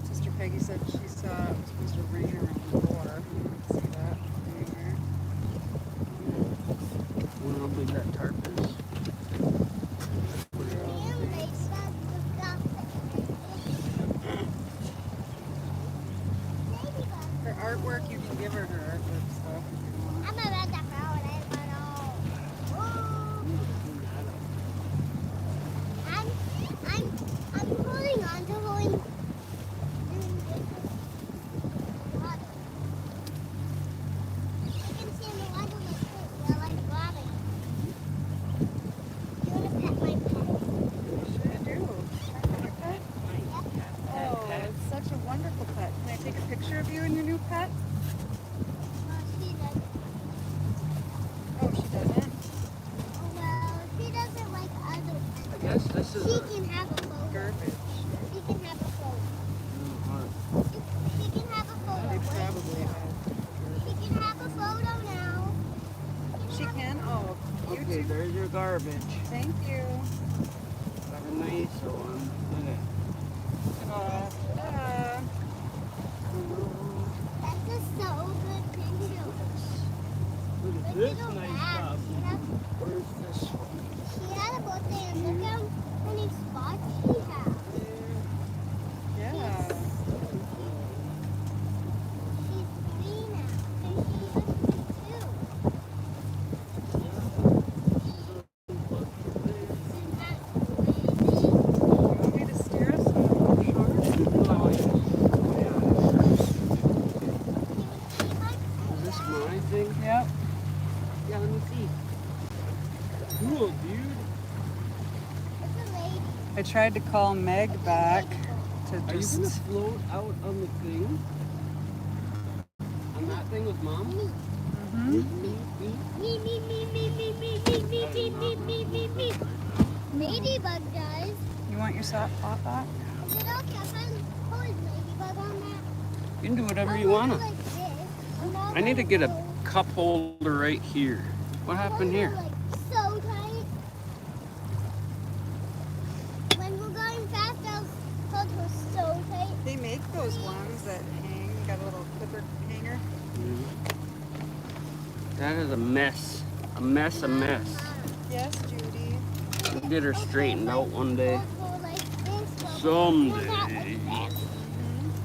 Sister Peggy said she saw it was supposed to rain around 4. See that anywhere? Well, how big that tarp is. Her artwork, you can give her artwork stuff if you want. I'm holding on to holding. Such a wonderful pet. Can I take a picture of you and your new pet? Oh, she doesn't? Well, she doesn't like other pets. I guess this is She can have a photo. Garbage. She can have a photo. She can have a photo. They probably have. She can have a photo now. She can? Oh, you okay, too. there's your garbage. Thank you. Got a nice one. Look at That's a so good picture. Look at this nice stuff. Where's this one? She had a birthday and look how many spots she has. Yeah. She's 3 now. And she was 2. You want me to steer us? Is this my thing? Yep. Yeah, let me see. Cool, dude. It's a lady. I tried to call Meg back to Are you just. gonna float out on the thing? On that thing with mom? Mhm. Me, me, me, me, me, me, me, me, me, me, me, me. Ladybug does. You want your sock off back? Is it okay if I hold Ladybug on that? You can do whatever I'll you hold it wanna. like this. And I'll I need to let get a go. cup holder right here. What happened here? Like so tight. When we're going fast, I'll hold her so tight. They make those ones that hang. You got a little clipper hanger. That is a mess. A mess, a mess. Yes, Judy. We'll get her straightened out one day. We'll go like this, but Someday. we'll not like this.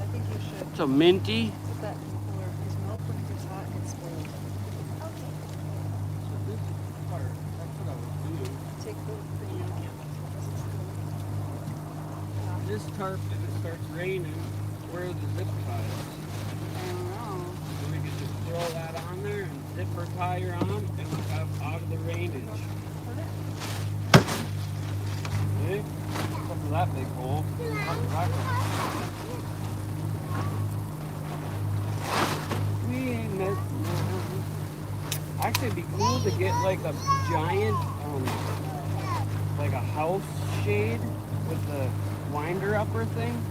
I think you should It's a minty. put that in the cooler because milk when it gets hot gets spoiled. Okay. Take the thing out. This tarp, if it starts raining, where are the zip ties? I don't know. So we could just throw that on there and zip her tire on and we'll have out of the rainage. See? Look at that big hole. How does that go? We ain't messing around. Actually, it'd be cool to get like a giant, like a house shade with the winder upper thing.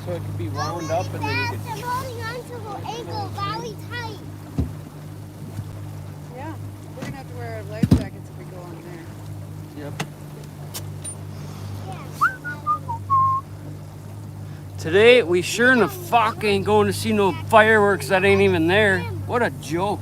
So it could be wound up and then you could. I'm holding on to her ankle very tight. Yeah. We're going to have to wear our life jackets if we go on there. Yep. Yeah. Today, we sure in the fuck ain't going to see no fireworks that ain't even there. What a joke.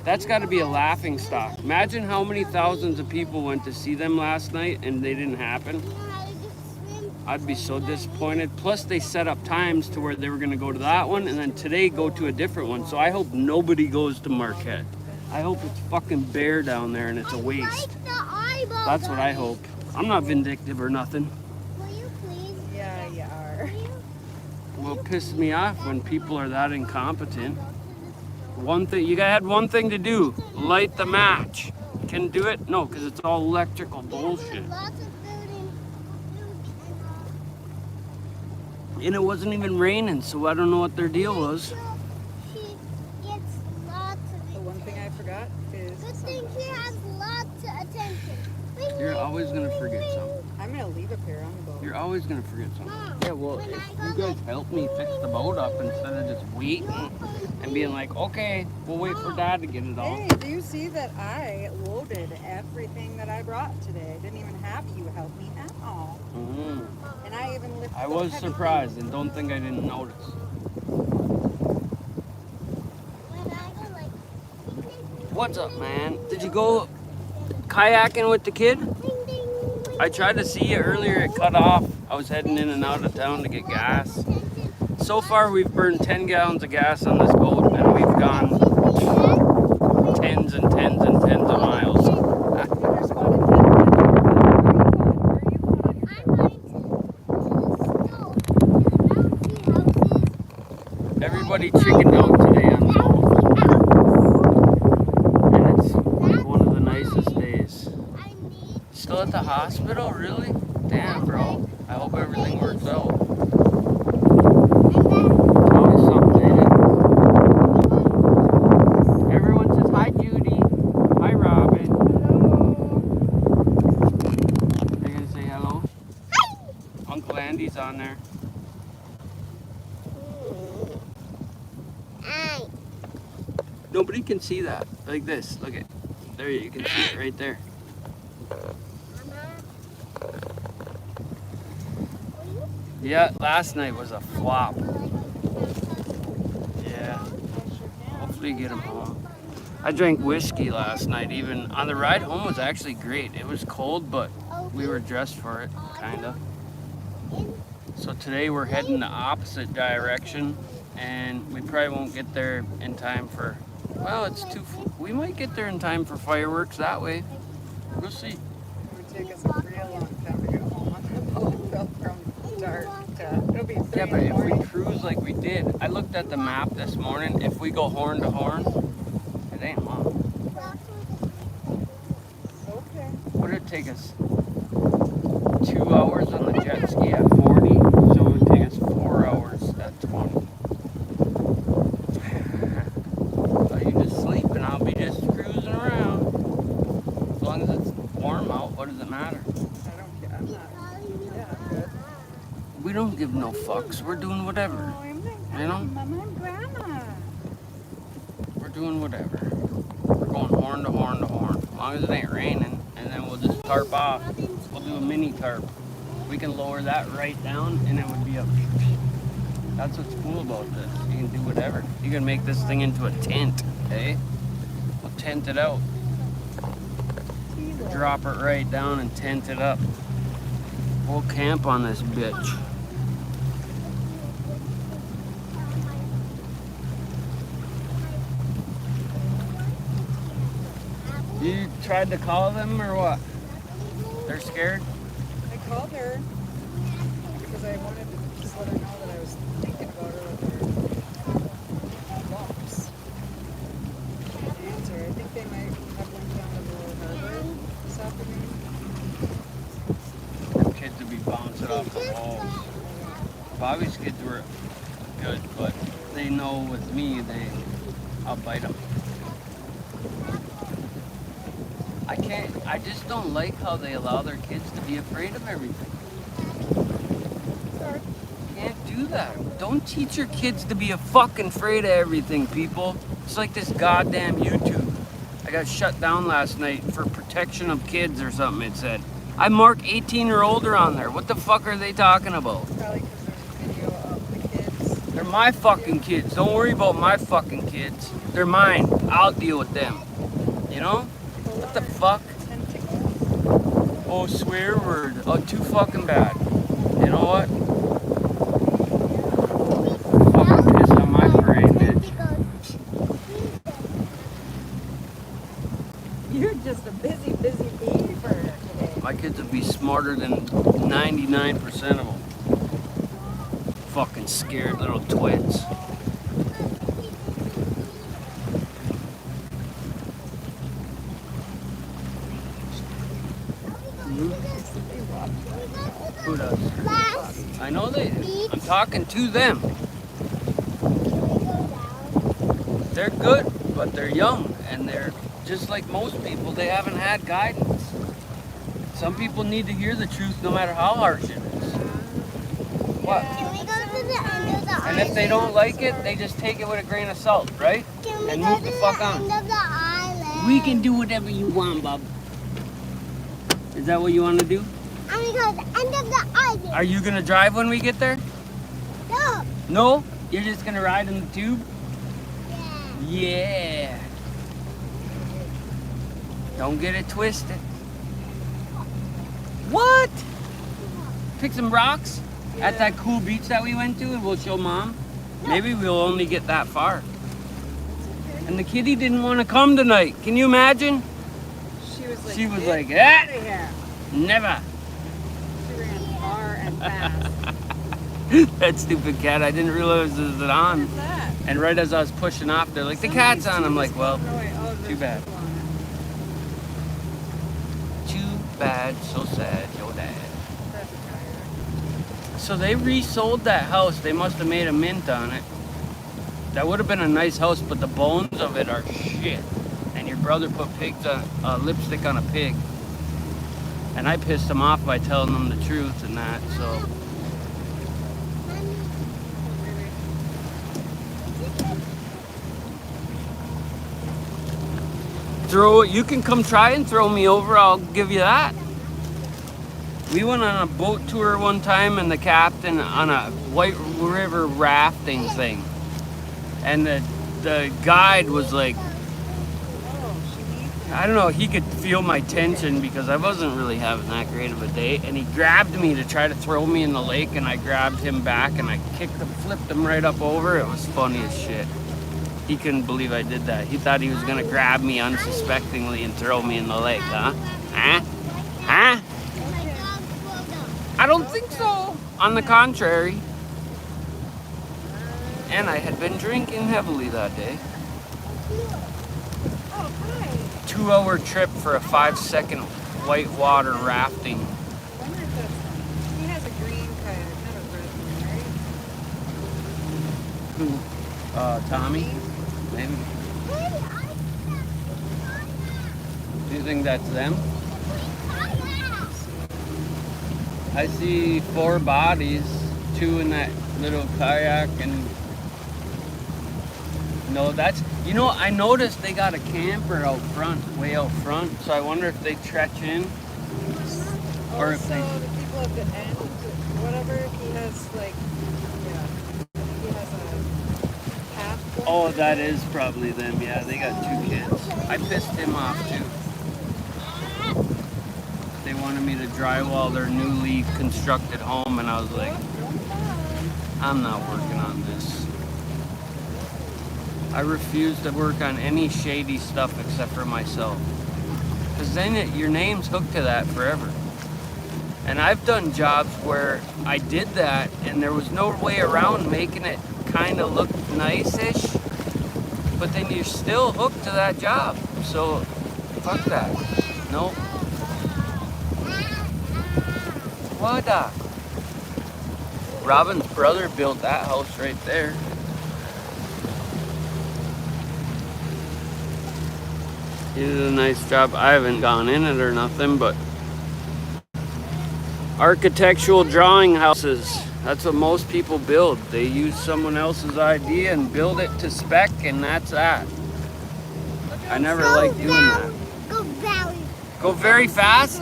That's got to be a laughing stock. Imagine how many thousands of people went to see them last night and they didn't happen. You know how to just swim? I'd be so disappointed. Plus, they set up times to where they were going to go to that one and then today go to a different one. So I hope nobody goes to Marquette. I hope it's fucking bare down there and it's a waste. Like the eyeball. That's what I hope. I'm not vindictive or nothing. Will you please? Yeah, you are. Will you? Well, it pisses me off when people are that incompetent. One thing, you had one thing to do, light the match. Can do it? No, because it's all electrical bullshit. Lots of food and And it wasn't even raining, so I don't know what their deal was. she gets lots The of one thing I forgot is good thing she has lots of attention. You're always going to forget something. I'm going to leave a pair on the boat. You're always going to forget something. Mom, Yeah, well, when if I you go guys help me fix the boat up instead of just waiting and being like, okay, we'll wait for Dad to get it all. Hey, do you see that I loaded everything that I brought today? I didn't even have you help me at all. Mm. even lift I the was heavy surprised and don't think I didn't notice. When I go like, What's up, man? Did you go kayaking with the kid? ding, ding, I tried to see you earlier, it cut off. I was heading in and out of town to get gas. So far, we've burned 10 gallons of gas on this boat, and we've gone tens and tens and tens of miles. You're spotted 10 minutes. Where are you going on your I'm trip? going to the stove. Bouncy houses. Everybody chickened out today on the boat, and it's one of the nicest days. I need Still at the hospital? Really? Damn, bro. I hope everything works out. Always something, ain't it? Everyone says hi, Judy. Hi, Robin. They're gonna say hello. Uncle Andy's on there. Nobody can see that. Like this. Look at. There you can see it right there. Yeah, last night was a flop. Yeah. Hopefully get him home. I drank whiskey last night. Even on the ride home was actually great. It was cold, but we were dressed for it, kinda. So today we're heading the opposite direction, and we probably won't get there in time for. Well, it's too. We might get there in time for fireworks that way. We'll see. It would take us a real long time to get home on the boat from dark to, it'll be 3 Yeah, in but the if morning. we cruise like we did, I looked at the map this morning. If we go horn to horn, it ain't long. Okay. Would it take us 2 hours on the jet ski at 40? So it would take us 4 hours at 20. So you just sleep and I'll be just cruising around. As long as it's warm out, what does it matter? I don't care. I'm not. Yeah, I'm good. We don't give no fucks. We're doing whatever. Oh, I'm not. You know? Mama and Grandma. We're doing whatever. We're going horn to horn to horn. As long as it ain't raining, and then we'll just tarp off. We'll do a mini tarp. We can lower that right down, and it would be a. That's what's cool about this. You can do whatever. You can make this thing into a tent, eh? We'll tent it out. Drop it right down and tent it up. We'll camp on this bitch. You tried to call them or what? They're scared? I called her because I wanted to just let her know that I was thinking about her with her lumps. She didn't answer. I think they might have went down to the little harbor this afternoon. Kids would be bouncing off the walls. Bobby's kids were good, but they know with me, I'll bite them. I just don't like how they allow their kids to be afraid of everything. Sorry. Can't do that. Don't teach your kids to be fucking afraid of everything, people. It's like this goddamn YouTube. I got shut down last night for protection of kids or something, it said. I mark 18 or older on there. What the fuck are they talking about? Probably because there's a video of the kids. They're my fucking kids. Don't worry about my fucking kids. They're mine. I'll deal with them. You know? What the fuck? Oh, swear word. Oh, too fucking bad. You know what? Fucking piss on my parade, bitch. You're just a busy bee for today. My kids would be smarter than 99% of them. Fucking scared little twits. Who does? I know they do. I'm talking to them. They're good, but they're young, and they're just like most people, they haven't had guidance. Some people need to hear the truth no matter how harsh it is. What? Can we go to the end of the And if they don't like it, they just take it with a grain of salt, right? Can we And go move to the the fuck end on. of the island? We can do whatever you want, Bob. Is that what you want to do? And we go to the end of the island. Are you gonna drive when we get there? No. No? You're just gonna ride in the tube? Yeah. Yeah. Don't get it twisted. What? Pick some rocks at that cool beach that we went to and we'll show Mom? Maybe we'll only get that far. And the kitty didn't want to come tonight. Can you imagine? She was like, "Get "Get outta here." Never. She ran far and fast. That stupid cat, I didn't realize it was on. What is that? And right as I was pushing off, they're like, the cat's on. I'm like, well, too bad. Too bad, so sad, your dad. That's a tire. So they resold that house. They must have made a mint on it. That would have been a nice house, but the bones of it are shit. And your brother put lipstick on a pig. And I pissed him off by telling them the truth and that, so. You can come try and throw me over, I'll give you that. We went on a boat tour one time and the captain on a White River rafting thing. And the guide was like, I don't know, he could feel my tension because I wasn't really having that great of a day. And he grabbed me to try to throw me in the lake and I grabbed him back and I flipped him right up over. It was funny as shit. He couldn't believe I did that. He thought he was gonna grab me unsuspectingly and throw me in the lake, huh? Huh? Huh? I don't think so. On the contrary. And I had been drinking heavily that day. Oh, hi. 2-hour trip for a 5-second whitewater rafting. I wonder if that's... He has a green kayak, not a red one, right? Who? Tommy? Maybe. Do you think that's them? I see 4 bodies, 2 in that little kayak and no, that's, you know, I noticed they got a camper out front, way out front, so I wonder if they stretch in or if they... the people at the end, whatever, he has like, yeah, he has a path. Oh, that is probably them, yeah, they got 2 kids. I pissed him off too. They wanted me to drywall their newly constructed home and I was like, I'm not working on this. I refuse to work on any shady stuff except for myself. Because then your name's hooked to that forever. And I've done jobs where I did that and there was no way around making it kind of look nice-ish. But then you're still hooked to that job. So, fuck that. Nope. What? Robin's brother built that house right there. He did a nice job. I haven't gone in it or nothing, but architectural drawing houses, that's what most people build. They use someone else's idea and build it to spec, and that's that. I never liked doing that. Go very fast?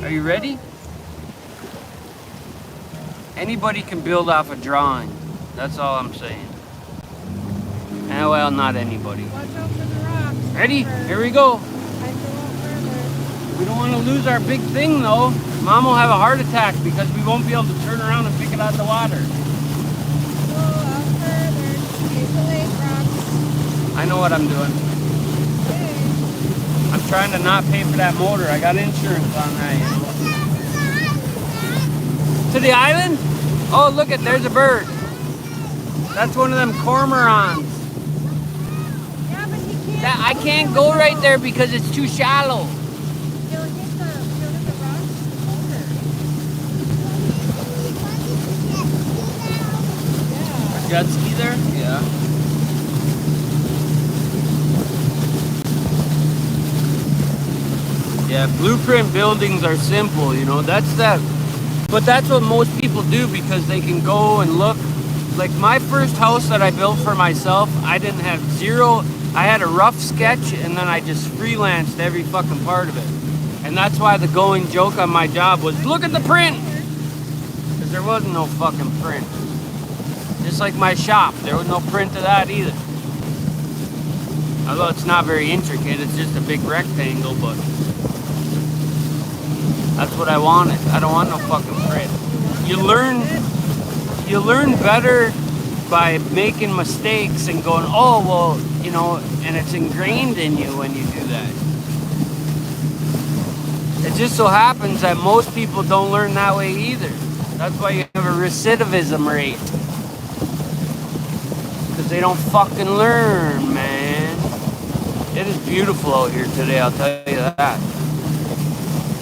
Are you ready? Anybody can build off a drawing. That's all I'm saying. And well, not anybody. Watch out for the rocks. Ready? Here we go. I go out further. We don't want to lose our big thing though. Mom will have a heart attack because we won't be able to turn around and pick it out of the water. Go out further. Isolate rocks. I know what I'm doing. Okay. I'm trying to not pay for that motor. I got insurance on that, you know. To the island? Oh, look it, there's a bird. That's one of them cormorants. Yeah, but you can't. That, I can't go right there because it's too shallow. You'll hit the rocks with the motor. Jet ski there? Yeah. Yeah, blueprint buildings are simple, you know, that's that. But that's what most people do because they can go and look. Like my first house that I built for myself, I didn't have zero, I had a rough sketch and then I just freelanced every fucking part of it. And that's why the going joke on my job was, look at the print. Because there wasn't no fucking print. Just like my shop, there was no print of that either. Although it's not very intricate, it's just a big rectangle, but that's what I wanted. I don't want no fucking print. You learn better by making mistakes and going, oh, well, you know, and it's ingrained in you when you do that. It just so happens that most people don't learn that way either. That's why you have a recidivism rate. Because they don't fucking learn, man. It is beautiful out here today, I'll tell you that.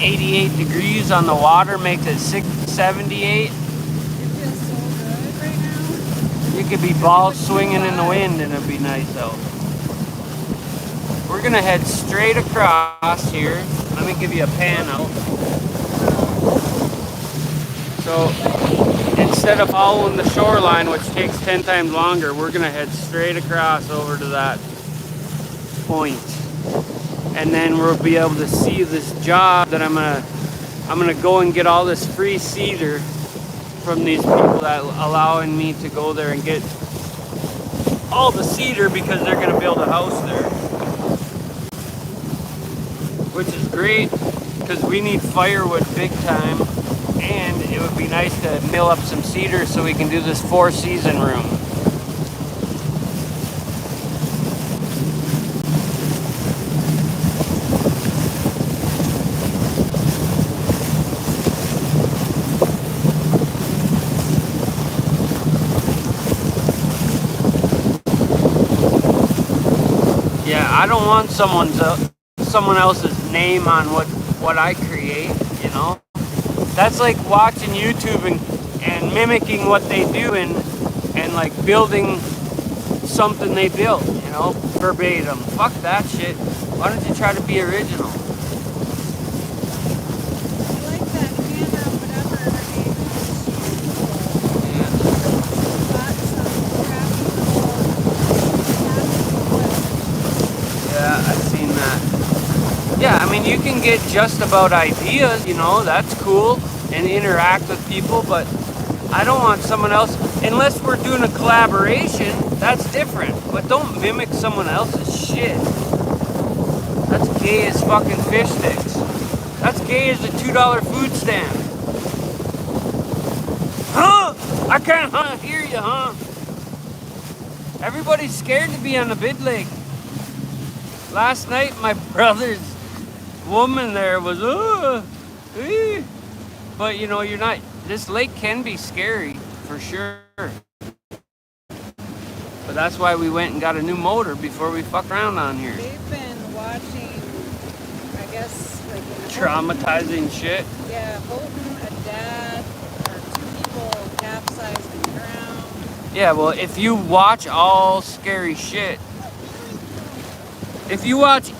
88 degrees on the water makes it 78. It feels so good right now. You could be balls swinging in the wind and it'd be nice out. We're gonna head straight across here. Let me give you a pan out. So instead of following the shoreline, which takes 10 times longer, we're gonna head straight across over to that point. And then we'll be able to see this job that I'm gonna go and get all this free cedar from these people that allowing me to go there and get all the cedar because they're gonna build a house there. Which is great because we need firewood big time, and it would be nice to mill up some cedar so we can do this 4-season room. Yeah, I don't want someone else's name on what I create, you know. That's like watching YouTube and mimicking what they do and like building something they built, you know, verbatim. Fuck that shit. Why don't you try to be original? I like that hammer, whatever her name is. Yeah. Bought some crappy little. Yeah, I've seen that. Yeah, I mean, you can get just about ideas, you know, that's cool, and interact with people, but I don't want someone else, unless we're doing a collaboration, that's different, but don't mimic someone else's shit. That's gay as fucking fish sticks. That's gay as a $2 food stamp. Huh? I can't hear you, huh? Everybody's scared to be on the bid lake. Last night, my brother's woman there was, but you know, you're not, this lake can be scary, for sure. But that's why we went and got a new motor before we fuck around on here. They've been watching, I guess, like in Traumatizing shit. Yeah, Houghton, a dad, or 2 people capsized and drowned. Yeah, well, if you watch all scary shit, if you watch,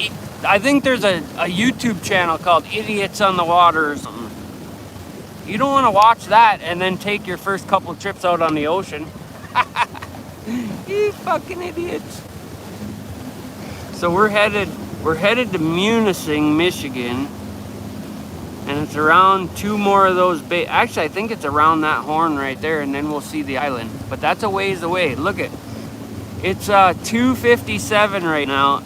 I think there's a YouTube channel called Idiots on the Water or something. You don't want to watch that and then take your first couple of trips out on the ocean. You fucking idiots. So we're headed to Munising, Michigan. And it's around 2 more of those actually, I think it's around that horn right there, and then we'll see the island. But that's a ways away. Look at it's 2:57 right now.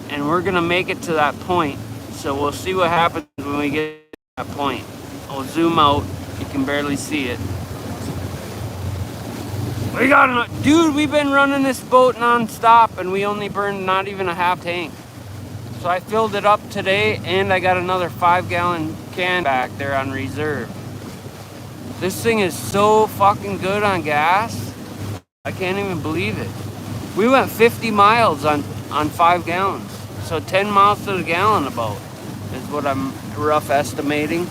And we're gonna make it to that point. So we'll see what happens when we get to that point. I'll zoom out. You can barely see it. Dude, we've been running this boat non-stop and we only burned not even a half tank. So I filled it up today and I got another 5-gallon can back there on reserve. This thing is so fucking good on gas. I can't even believe it. We went 50 miles on 5 gallons. So 10 miles to the gallon about is what I'm rough estimating.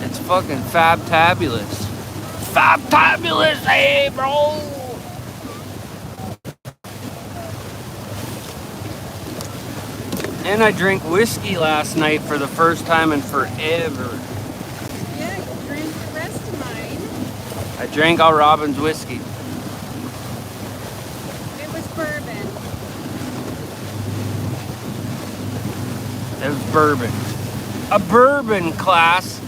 It's fucking fab-tabulous. Fab-tabulous, hey bro! And I drank whiskey last night for the first time in forever. Yeah, you drank the rest of mine. I drank all Robin's whiskey. It was bourbon. It was bourbon. a bourbon class.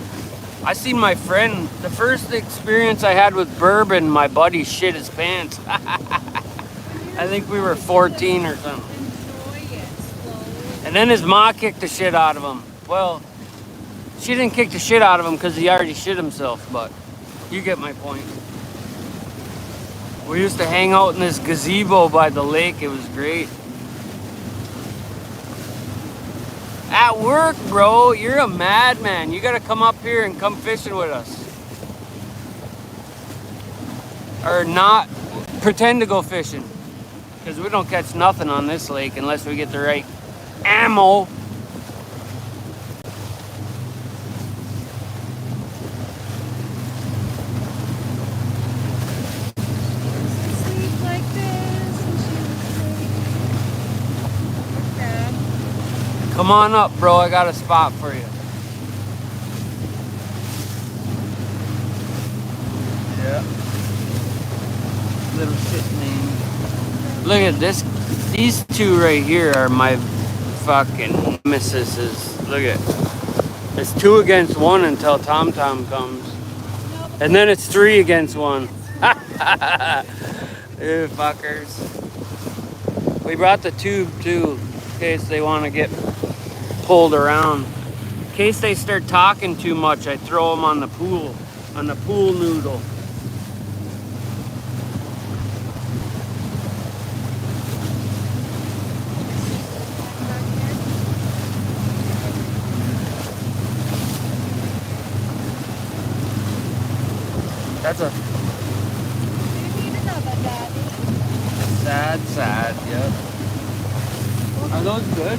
I seen my friend, the first experience I had with bourbon, my buddy shit his pants. I think we were 14 or something. Enjoy it slowly. And then his ma kicked the shit out of him. Well, she didn't kick the shit out of him because he already shit himself, but you get my point. We used to hang out in this gazebo by the lake. It was great. At work, bro, you're a madman. You gotta come up here and come fishing with us. Or not, pretend to go fishing. Because we don't catch nothing on this lake unless we get the right ammo. Sleep like this, and she was like, Dad. Come on up, bro. I got a spot for you. Yeah. Little shit name. Look at this. These two right here are my fucking nemesises. Look at. It's 2 against 1 until Tom Tom comes. And then it's 3 against 1. Ew, fuckers. We brought the tube too, in case they want to get pulled around. In case they start talking too much, I throw them on the pool noodle. That's a You need another, Daddy. sad, yep. Are those good?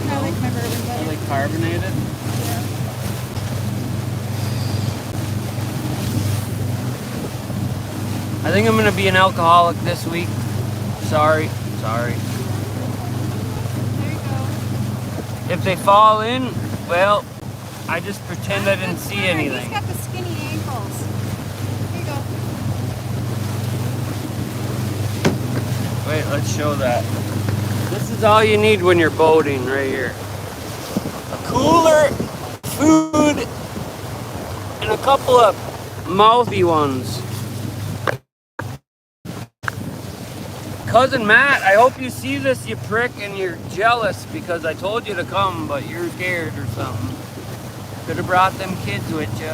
I like my bourbon Are better. they carbonated? Yeah. I think I'm gonna be an alcoholic this week. Sorry. There you go. If they fall in, well, I just pretend I didn't see He's anything. got the skinny ankles. Here you go. Wait, let's show that. This is all you need when you're boating right here. A cooler, food, and a couple of mouthy ones. Cousin Matt, I hope you see this, you prick, and you're jealous because I told you to come, but you're scared or something. Could have brought them kids with you.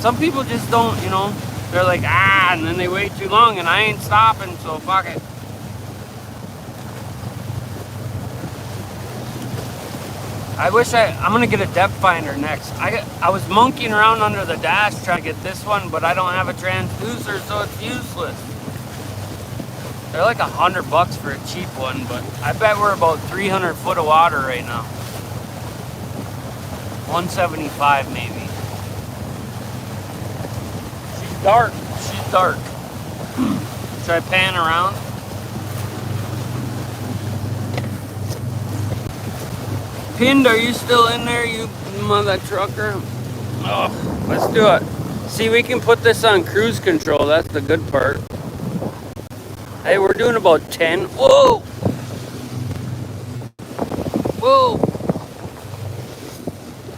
Some people just don't, you know, they're like, and then they wait too long, and I ain't stopping, so fuck it. I'm gonna get a depth finder next. I was monkeying around under the dash trying to get this one, but I don't have a transducer, so it's useless. They're like $100 for a cheap one, but I bet we're about 300 foot of water right now. 175 maybe. She's dark. Should I pan around? Pinned, are you still in there, you mother trucker? Oh, let's do it. See, we can put this on cruise control. That's the good part. Hey, we're doing about 10. Whoa!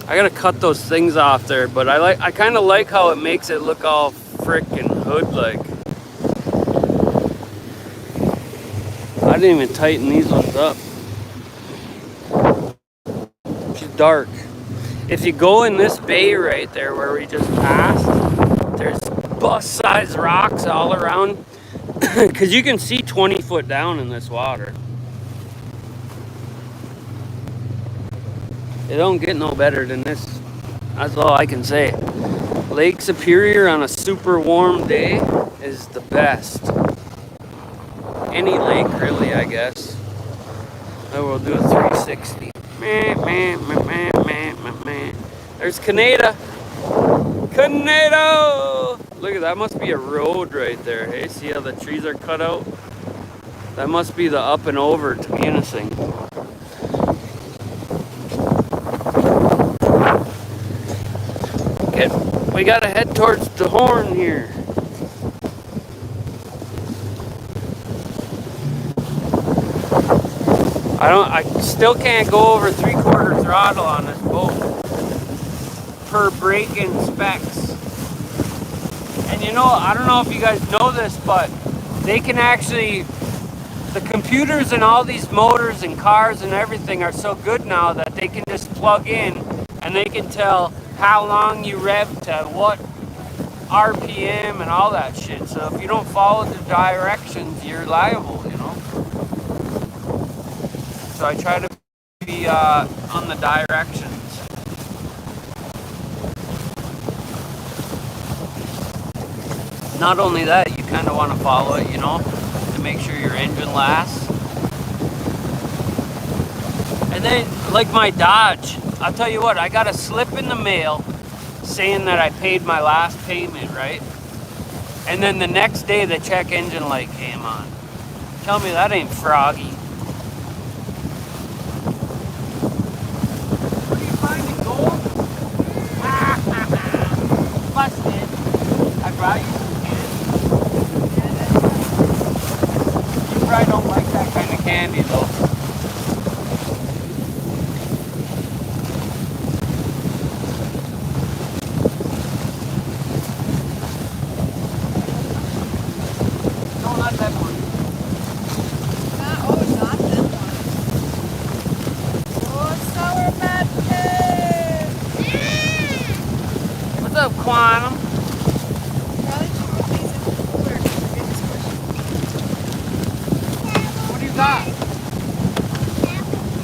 I gotta cut those things off there, but I kind of like how it makes it look all frickin' hood-like. I didn't even tighten these ones up. She's dark. If you go in this bay right there where we just passed, there's bus-sized rocks all around. Because you can see 20 foot down in this water. It don't get no better than this. That's all I can say. Lake Superior on a super warm day is the best. Any lake really, I guess. I will do a 360. There's Canada. Look at that, must be a road right there. Hey, see how the trees are cut out? That must be the up and over to Munising. We gotta head towards the Horn here. I I still can't go over 3/4 throttle on this boat per break-in specs. And you know, I don't know if you guys know this, but they can actually, the computers in all these motors and cars and everything are so good now that they can just plug in and they can tell how long you rev to what RPM and all that shit. So if you don't follow the directions, you're liable, you know. So I try to be on the directions. Not only that, you kind of want to follow it, you know, to make sure your engine lasts. And then, like my Dodge, I'll tell you what, I got a slip in the mail saying that I paid my last payment, right? And then the next day, the check engine light came on. Tell me that ain't froggy. What are you finding, gold? Busted. I brought you some candy. You probably don't like that kind of candy, though. Quantum. What do you got?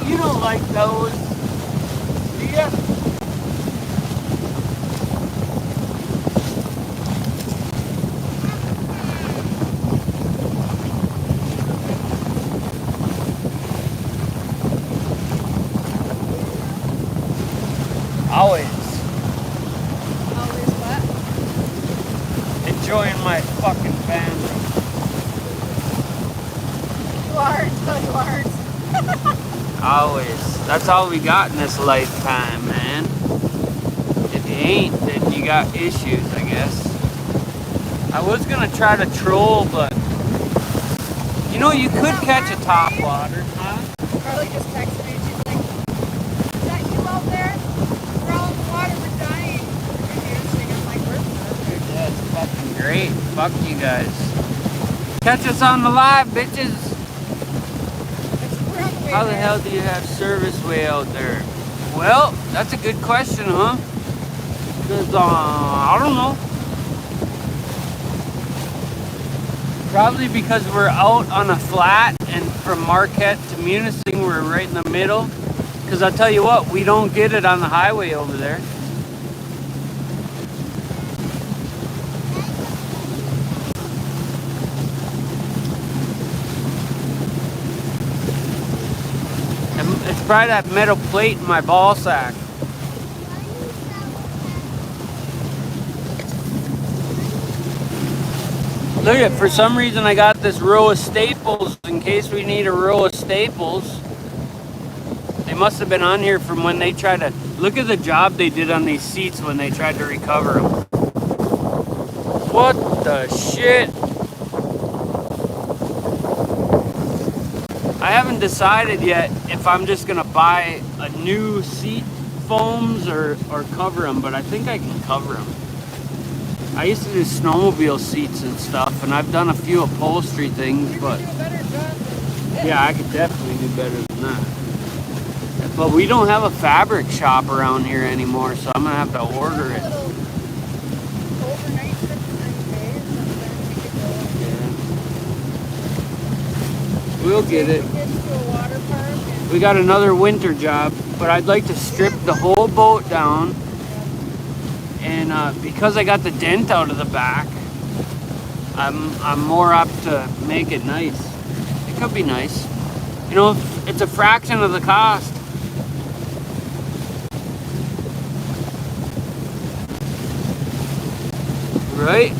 You don't like those, do ya? Always. Enjoying my fucking family. You aren't. Always. That's all we got in this lifetime, man. If you ain't, then you got issues, I guess. I was gonna try to troll, but you know, you could catch a topwater, huh? Carly just texted me. She's like, "Is that you out there? We're all in the water. We're dying." We're dancing. I'm like, "We're perfect." Yeah, it's fucking great. Fuck you guys. Catch us on the live, bitches. How the hell do you have service way out there? Well, that's a good question, huh? Because, I don't know. Probably because we're out on a flat, and from Marquette to Munising, we're right in the middle. Because I'll tell you what, we don't get it on the highway over there. It's probably that metal plate in my ball sack. Look at, for some reason I got this row of staples in case we need a row of staples. They must have been on here from when they tried to, look at the job they did on these seats when they tried to recover them. What the shit? I haven't decided yet if I'm just gonna buy a new seat foams or cover them, but I think I can cover them. I used to do snowmobile seats and stuff, and I've done a few upholstery things, but yeah, I could definitely do better than that. But we don't have a fabric shop around here anymore, so I'm gonna have to order it. We'll get it. We got another winter job, but I'd like to strip the whole boat down. And because I got the dent out of the back, I'm more up to make it nice. It could be nice. You know, it's a fraction of the cost. Right?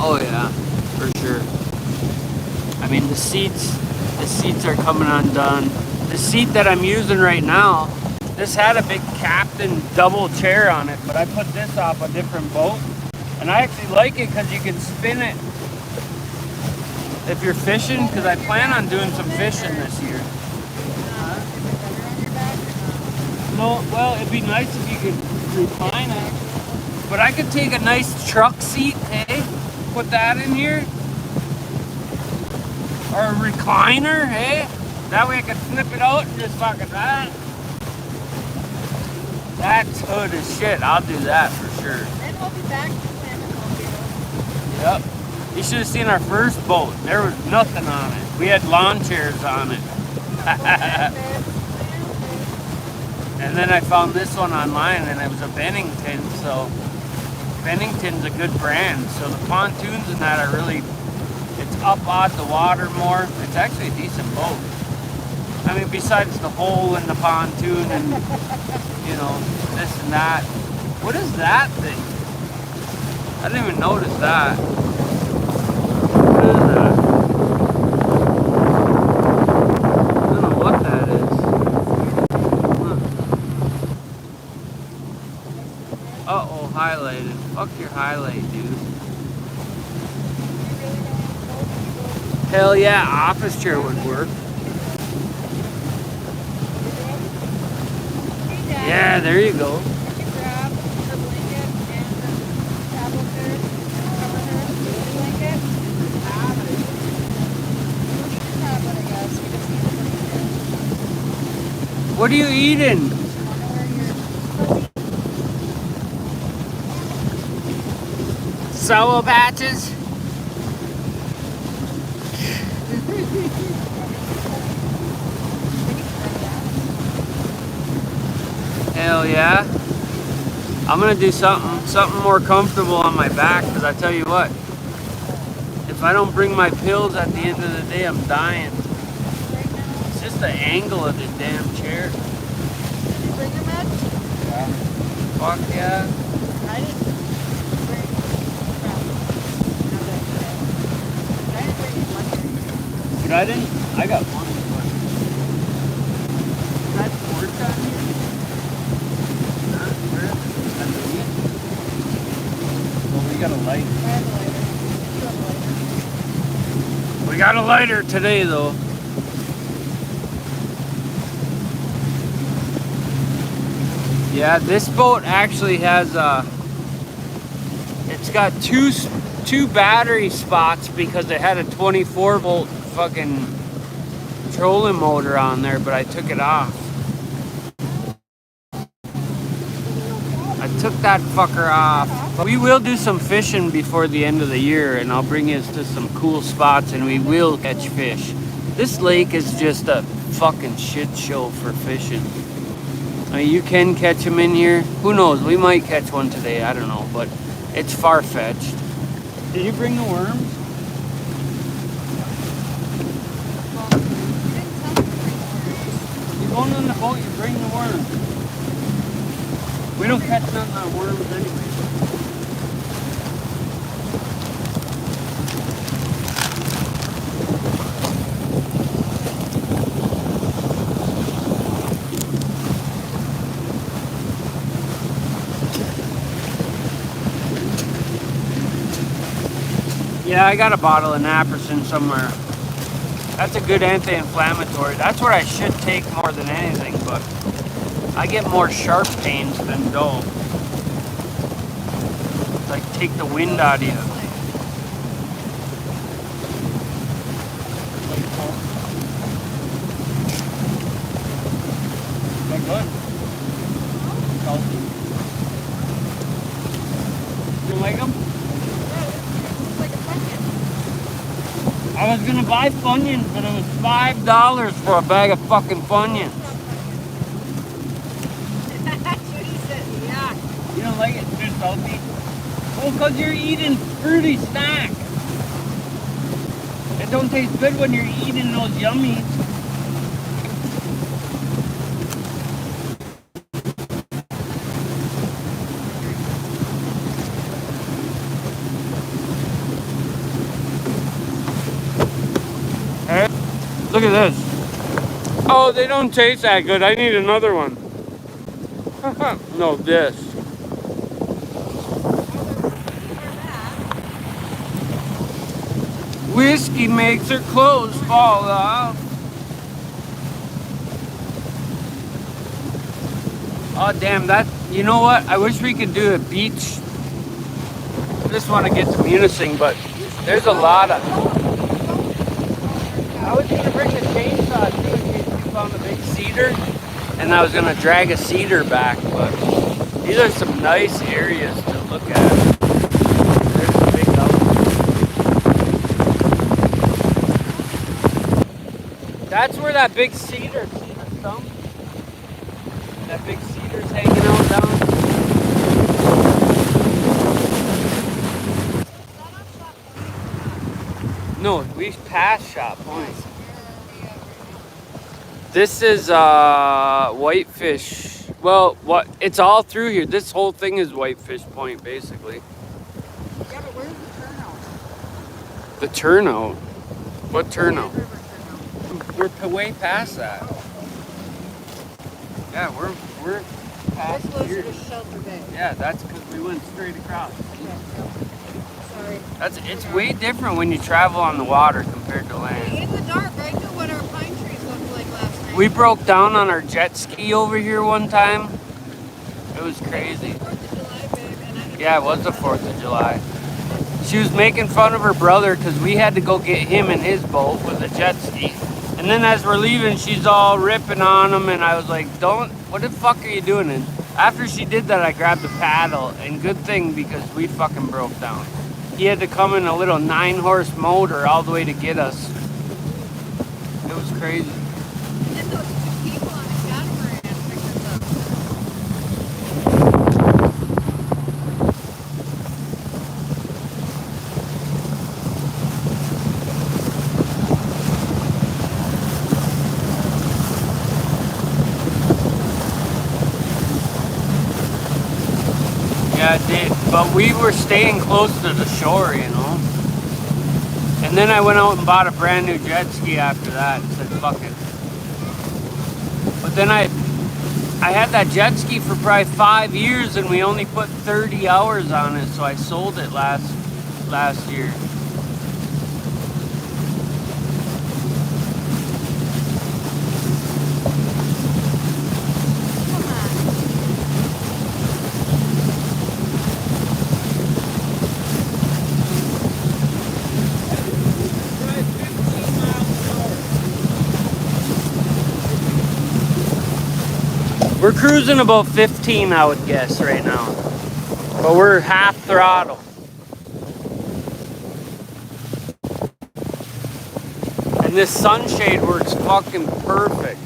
Oh yeah, for sure. I mean, the seats are coming undone. The seat that I'm using right now, this had a big captain double chair on it, but I put this off a different boat, and I actually like it because you can spin it. if you're fishing, because I plan on doing some fishing this year. Is it better on your back or No, well, it'd be nice if you could recline it. But I could take a nice truck seat, hey? Put that in here. Or a recliner, hey? That way I could flip it out and just fucking that. That's hood as shit. I'll do that for sure. not? Then we'll be back to Flamingo. Yep. You should have seen our first boat. There was nothing on it. We had lawn chairs on it. And then I found this one online and it was a Bennington, so Bennington's a good brand. So the pontoons and that are really, it's up out the water more. It's actually a decent boat. I mean, besides the hole in the pontoon and, you know, this and that. What is that thing? I didn't even notice that. What is that? I don't know what that is. Huh. Uh-oh, highlighted. Fuck your highlight, dude. Hell yeah, office chair would work. Yeah, there you go. Did you grab her blanket and the towel there? Cover her with the blanket? We just have it, I guess. We just need to bring it. What are you eating? I wonder where you're Sour patches? Hell yeah. I'm gonna do something more comfortable on my back, because I tell you what, if I don't bring my pills at the end of the day, I'm dying. It's just the angle of the damn chair. Did you bring your meds? Yeah. Fuck yeah. I didn't bring crap. I didn't bring any money. But I didn't, I got money, but is that torch on here? Well, we got a light. I have a lighter. You have a lighter. We got a lighter today, though. Yeah, this boat actually has it's got two battery spots because it had a 24 volt fucking trolling motor on there, but I took it off. I took that fucker off. But we will do some fishing before the end of the year, and I'll bring you to some cool spots, and we will catch fish. This lake is just a fucking shit show for fishing. I mean, you can catch them in here. Who knows? We might catch one today. I don't know, but it's far-fetched. Did you bring the worms? You're going on the boat, you bring the worms. We don't catch nothing on worms anyway. Yeah, I got a bottle of Naprosyn somewhere. That's a good anti-inflammatory. That's what I should take more than anything, but I get more sharp pains than dull. It's like take the wind out of you. Is that good? Salty. You like them? I was gonna buy Funyuns, but it was $5 for a bag of fucking Funyuns. That's what he said, yeah. You don't like it? Too salty? Well, because you're eating fruity snack. It don't taste good when you're eating those yummies. Hey, look at this. Oh, they don't taste that good. I need another one. No, this. Whiskey makes her clothes fall off. Oh damn, that, you know what? I wish we could do a beach. I just want to get to Munising, but there's a lot of... I was going to bring the chainsaw too in case we found a big cedar. And I was going to drag a cedar back, but these are some nice areas to look at. There's a big house. That's where that big cedar, see the stump? That big cedar's hanging out down. No, we passed Shop Point. This is Whitefish. Well, what? It's all through here. This whole thing is Whitefish Point, basically. Yeah, but where's the turnout? The turnout? What turnout? River turnout. We're way past that. Yeah, we're past We're closer here. to Shelter Bay. Yeah, that's because we went straight across. Okay, sorry. It's way different when you travel on the water compared to land. In the dark, I knew what our pine trees looked like last night. We broke down on our jet ski over here one time. It was crazy. 4th of July, babe, and I Yeah, it was the 4th of July. She was making fun of her brother because we had to go get him in his boat with a jet ski. And then as we're leaving, she's all ripping on him, and I was like, what the fuck are you doing? And after she did that, I grabbed the paddle, and good thing because we fucking broke down. He had to come in a little 9-horse motor all the way to get us. It was crazy. And then those 2 people on a catamaran picked us up. Yeah, it did. But we were staying close to the shore, you know. And then I went out and bought a brand new jet ski after that and said, fuck it. But then I had that jet ski for probably 5 years and we only put 30 hours on it, so I sold it last year. We're cruising about 15, I would guess, right now. But we're half throttle. And this sunshade works fucking perfect.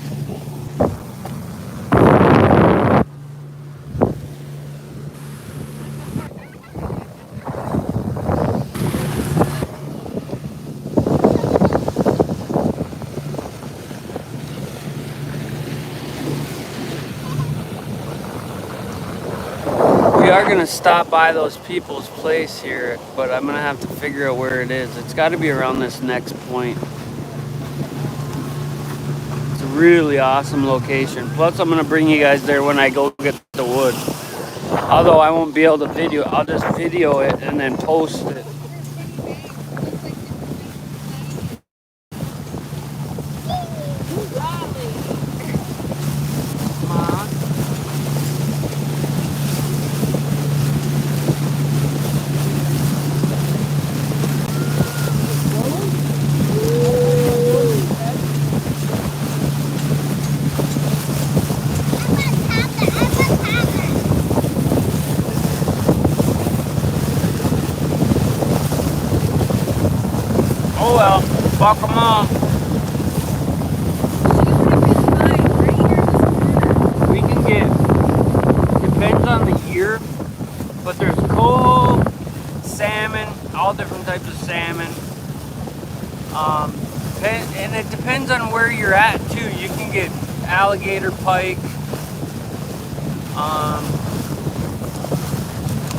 We are gonna stop by those people's place here, but I'm gonna have to figure out where it is. It's gotta be around this next point. It's a really awesome location. Plus I'm gonna bring you guys there when I go get the wood. Although I won't be able to video, I'll just video it and then post it. Oh well, fuck them all. We can get, depends on the year, but there's coho, salmon, all different types of salmon. And it depends on where you're at too. You can get alligator pike.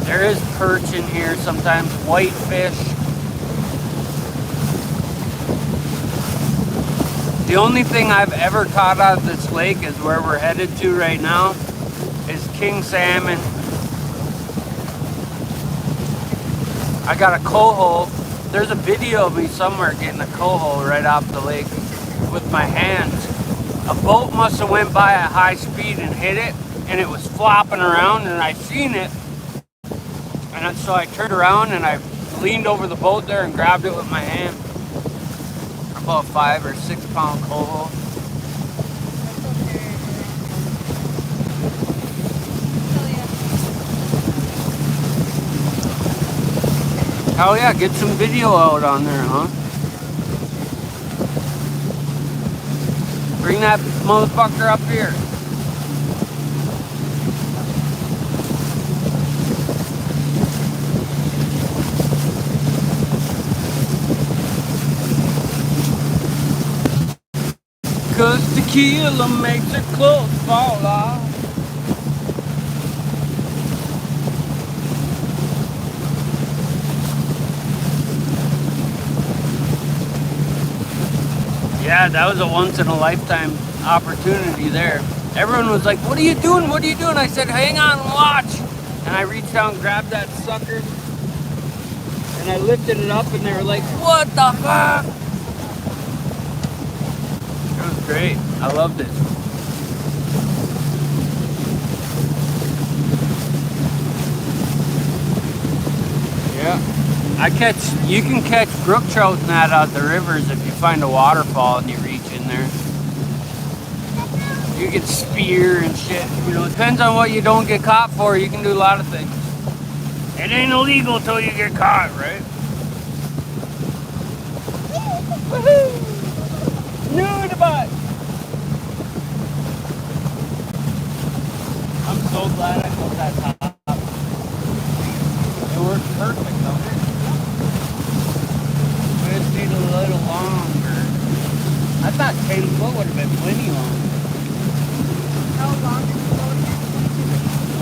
There is perch in here sometimes, whitefish. The only thing I've ever caught out of this lake is where we're headed to right now is king salmon. I got a coho There's a video of me somewhere getting a coho right off the lake with my hands. A boat must have went by at high speed and hit it, and it was flopping around, and I seen it. And so I turned around and I leaned over the boat there and grabbed it with my hand. About 5 or 6 pound coho. Hell yeah, get some video out on there, huh? Bring that motherfucker up here. Cause tequila makes her clothes fall off. Yeah, that was a once in a lifetime opportunity there. Everyone was like, what are you doing? What are you doing? I said, hang on and watch. And I reached out and grabbed that sucker. And I lifted it up and they were like, what the fuck? It was great. I loved it. Yeah. You can catch brook trout and that out the rivers if you find a waterfall and you reach in there. You can spear and shit. You know, it depends on what you don't get caught for. You can do a lot of things. It ain't illegal till you get caught, right? Woohoo! New to butt. I'm so glad I put that top. It works perfect, don't it? We just need a little longer. I thought 10 foot would have been plenty long. How long is the boat again?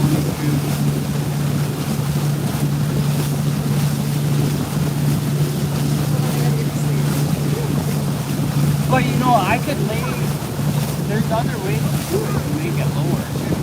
22. But you know, I could there's other ways to do it to make it lower too.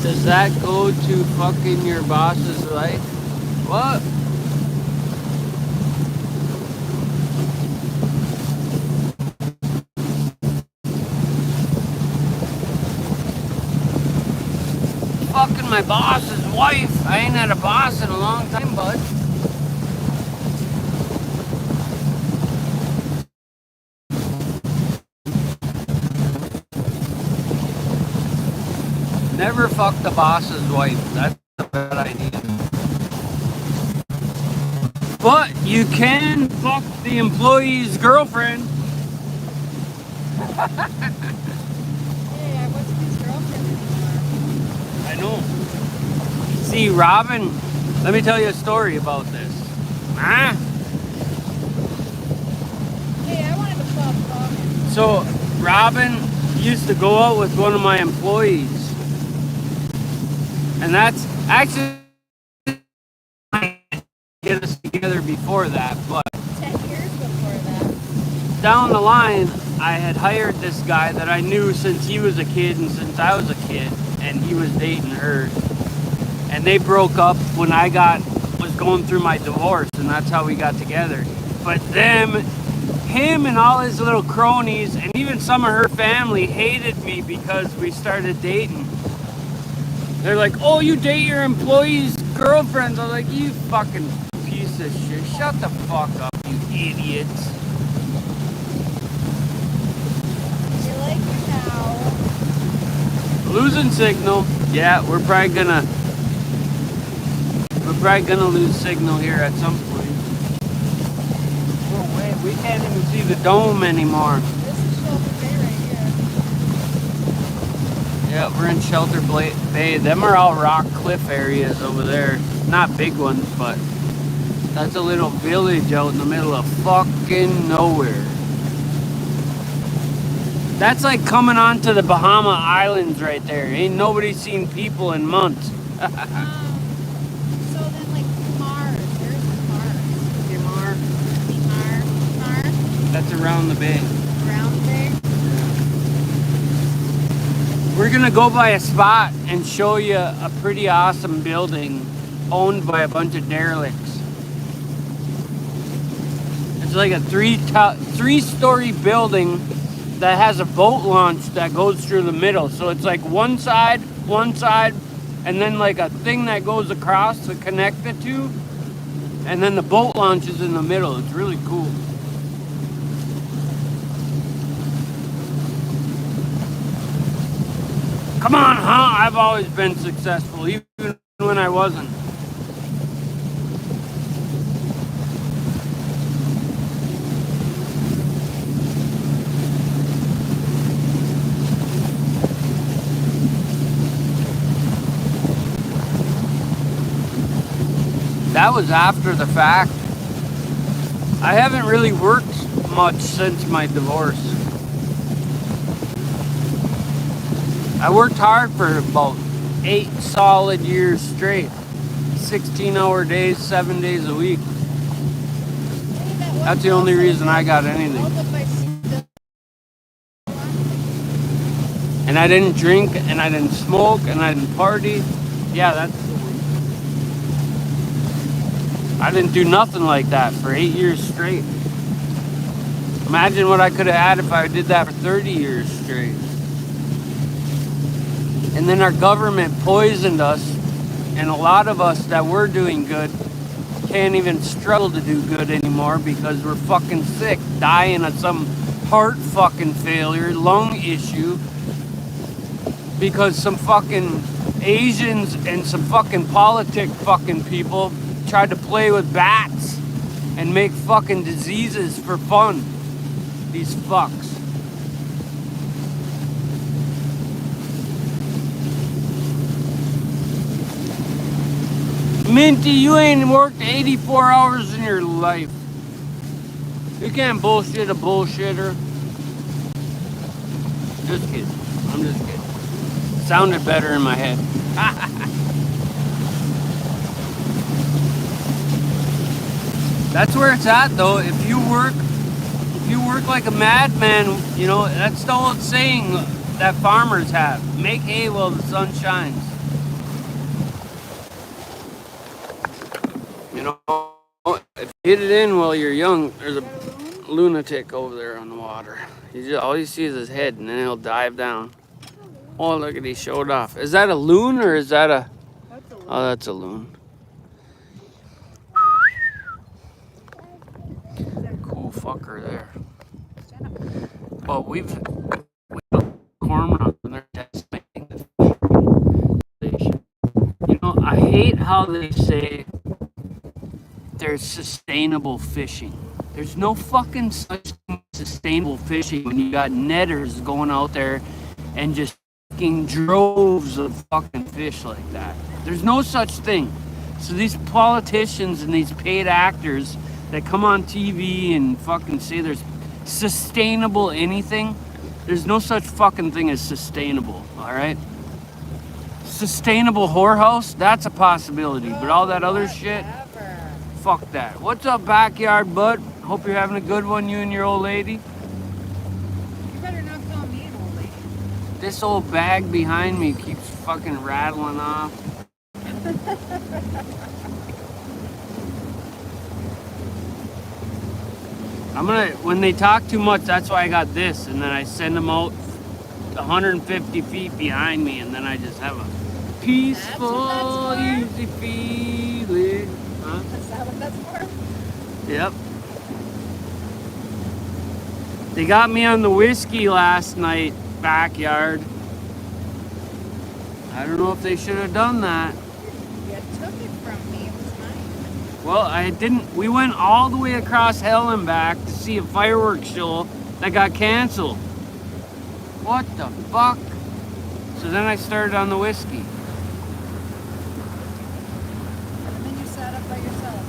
Does that go to fucking your boss's life? What? Fucking my boss's wife. I ain't had a boss in a long time, bud. Never fuck the boss's wife. That's a bad idea. But you can fuck the employee's girlfriend. Hey, I wasn't his girlfriend anymore. I know. See, Robin, let me tell you a story about this. Huh? Hey, I wanted to stop talking. So, Robin used to go out with one of my employees. And that's actually get us together before that, but 10 years before that. down the line, I had hired this guy that I knew since he was a kid and since I was a kid, and he was dating her. And they broke up when I was going through my divorce, and that's how we got together. But him and all his little cronies, and even some of her family hated me because we started dating. They're like, oh, you date your employees' girlfriends. I was like, you fucking piece of shit. Shut the fuck up, you idiots. You like me now. Losing signal. Yeah, we're probably gonna lose signal here at some point. Oh wait, we can't even see the dome anymore. This is Shelter Bay right here. Yeah, we're in Shelter Bay. Them are all rock cliff areas over there. Not big ones, but that's a little village out in the middle of fucking nowhere. That's like coming onto the Bahama Islands right there. Ain't nobody seen people in months. So then, like Mars, where's Mars? Mars. That's around the bay. Around there. We're gonna go by a spot and show you a pretty awesome building owned by a bunch of derelicts. It's like a three-story building that has a boat launch that goes through the middle. So it's like one side, and then like a thing that goes across to connect the two, and then the boat launch is in the middle. It's really cool. Come on, huh? I've always been successful, even when I wasn't. That was after the fact. I haven't really worked much since my divorce. I worked hard for about 8 solid years straight. 16-hour days, 7 days a week. That's the only reason I got anything. And I didn't drink, and I didn't smoke, and I didn't party. Yeah, that's the one. I didn't do nothing like that for 8 years straight. Imagine what I could have had if I did that for 30 years straight. And then our government poisoned us, and a lot of us that were doing good can't even struggle to do good anymore because we're fucking sick, dying of some heart fucking failure, lung issue, because some fucking Asians and some fucking politic fucking people tried to play with bats and make fucking diseases for fun. These fucks. Minty, you ain't worked 84 hours in your life. You can't bullshit a bullshitter. Just kidding. I'm just kidding. Sounded better in my head. That's where it's at though. If you work like a madman, you know, that's the old saying that farmers have. Make hay while the sun shines. You know, if you hit it in while you're young, there's a lunatic over there on the water. All you see is his head, and then he'll dive down. Oh, look at he showed off. Is that a loon or is that a? That's a loon. Oh, that's a loon. Cool fucker there. But we've cormorant and they're decimating the fish. You know, I hate how they say there's sustainable fishing. There's no fucking such thing as sustainable fishing when you got netters going out there and just fucking droves of fucking fish like that. There's no such thing. So these politicians and these paid actors that come on TV and fucking say there's sustainable anything, there's no such fucking thing as sustainable, all right? Sustainable whorehouse, that's a possibility, but all that other shit, fuck that. What's up, backyard bud? Hope you're having a good one, you and your old lady. You better not call me an old lady. This old bag behind me keeps fucking rattling off. When they talk too much, that's why I got this, and then I send them out 150 feet behind me, and then I just have a peaceful, easy feeling. Huh? Is that what that's for? Yep. They got me on the whiskey last night, backyard. I don't know if they should have done that. You took it from me. It was mine. Well, I didn't. We went all the way across hell and back to see a fireworks show that got canceled. What the fuck? So then I started on the whiskey. And then you sat up by yourself.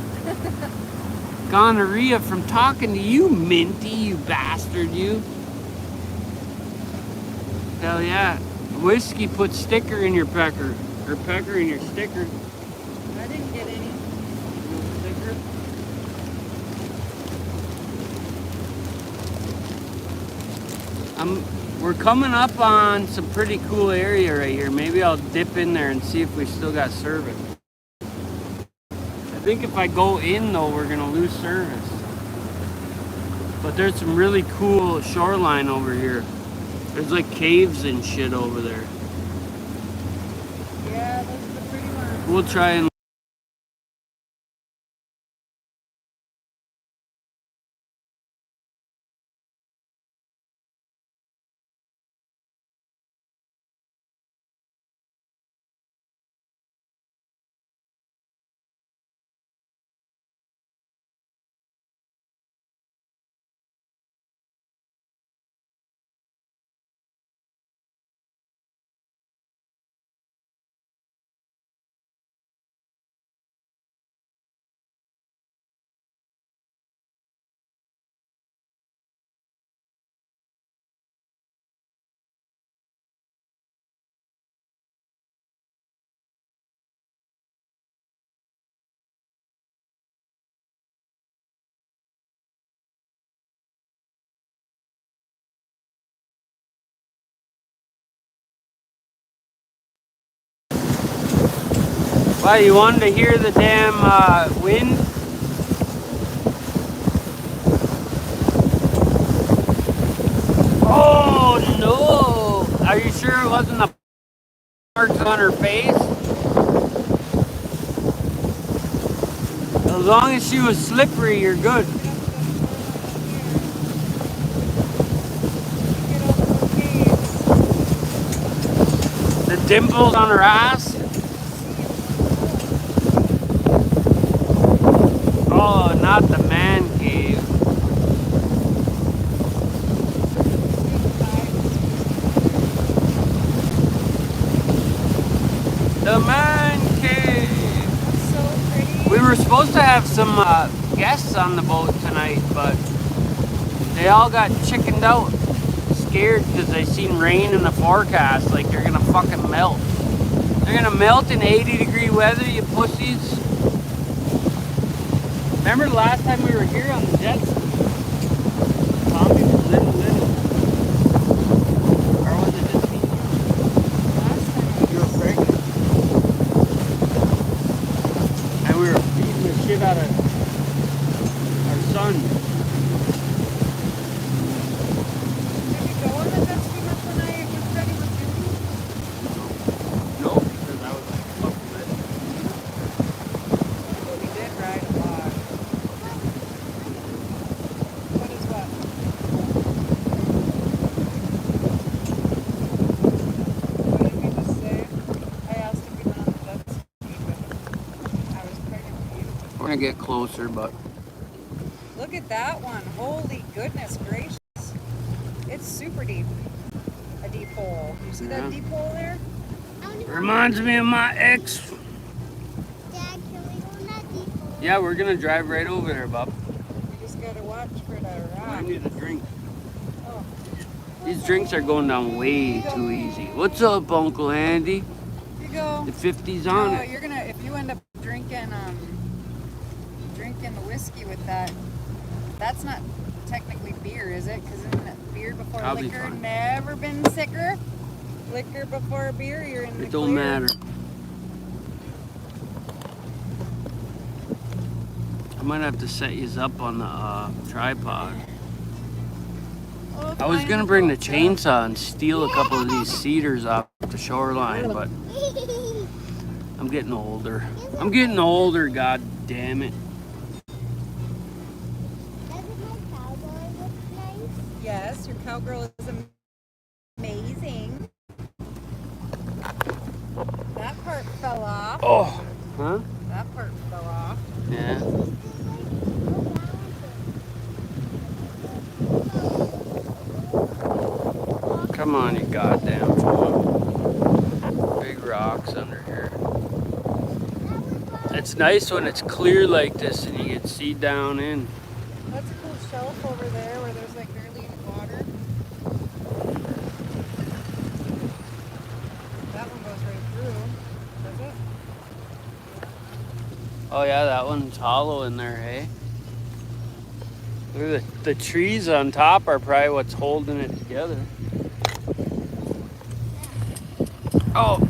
Gonorrhea from talking to you, Minty, you bastard, you. Hell yeah. Whiskey put sticker in your pecker. Or pecker in your sticker. I didn't get any. No sticker? We're coming up on some pretty cool area right here. Maybe I'll dip in there and see if we still got service. I think if I go in though, we're gonna lose service. But there's some really cool shoreline over here. There's like caves and shit over there. Yeah, those are the pretty ones. We'll try and Why, you wanted to hear the damn wind? Oh no! Are you sure it wasn't the marks on her face? As long as she was slippery, you're good. The dimples on her ass? Oh, not the man cave. The man cave. So pretty. We were supposed to have some guests on the boat tonight, but they all got chickened out, scared because they seen rain in the forecast. Like they're gonna fucking melt. They're gonna melt in 80-degree weather, you pussies. Remember the last time we were here on the jet ski? Tommy was little. Or was it just me? Last time You were pregnant. And we were beating the shit out of our son. Did we go on the jet ski much when Freddie was doing? No, because I was like, fuck with But we did ride a lot. What is what? What did we just say? I asked if we went on the jet ski, but I was pregnant with you. it. We're gonna get closer, but Look at that one. Holy goodness gracious. It's super deep. A deep hole. You see Yeah. that deep hole there? it reminds me of my ex. Dad, can we go in that deep hole? Yeah, we're gonna drive right over there, bub. You just gotta watch for the I rock. need a drink. Oh, These drinks are going down way too easy. What's up, Uncle Andy? you go. The 50's on No, it. you're gonna, if you end up drinking the whiskey with that, that's not technically beer, is it? Because isn't it beer before I'll be liquor? fine. Never been sicker. Liquor before beer, you're in the It don't clear. matter. I might have to set you up on the tripod. Oh, I was fine, gonna bring the go. chainsaw and steal a couple of these cedars off the shoreline, but I'm getting older. I'm getting older, god damn it. Doesn't my cowboy look nice? Yes, your cowgirl is amazing. That part fell off. Oh, huh? That part fell off. Yeah. Come on, you goddamn phone. Big rocks under here. It's nice when it's clear like this and you can see down in. That's a cool shelf over there where there's like barely any water. that one goes right through. Does it? Oh yeah, that one's hollow in there, hey? Look at the trees on top are probably what's holding it together. Oh.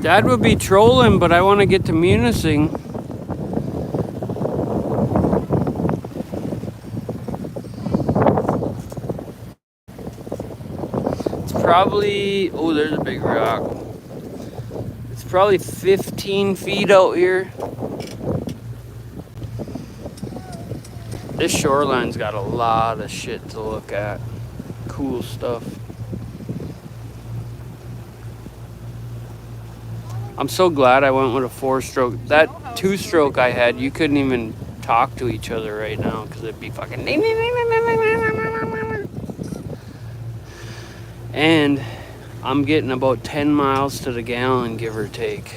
Dad would be trolling, but I want to get to Munising. It's probably, oh, there's a big rock. It's probably 15 feet out here. This shoreline's got a lot of shit to look at. Cool stuff. I'm so glad I went with a 4-stroke. That 2-stroke I had, you couldn't even talk to each other right now because it'd be fucking. And I'm getting about 10 miles to the gallon, give or take.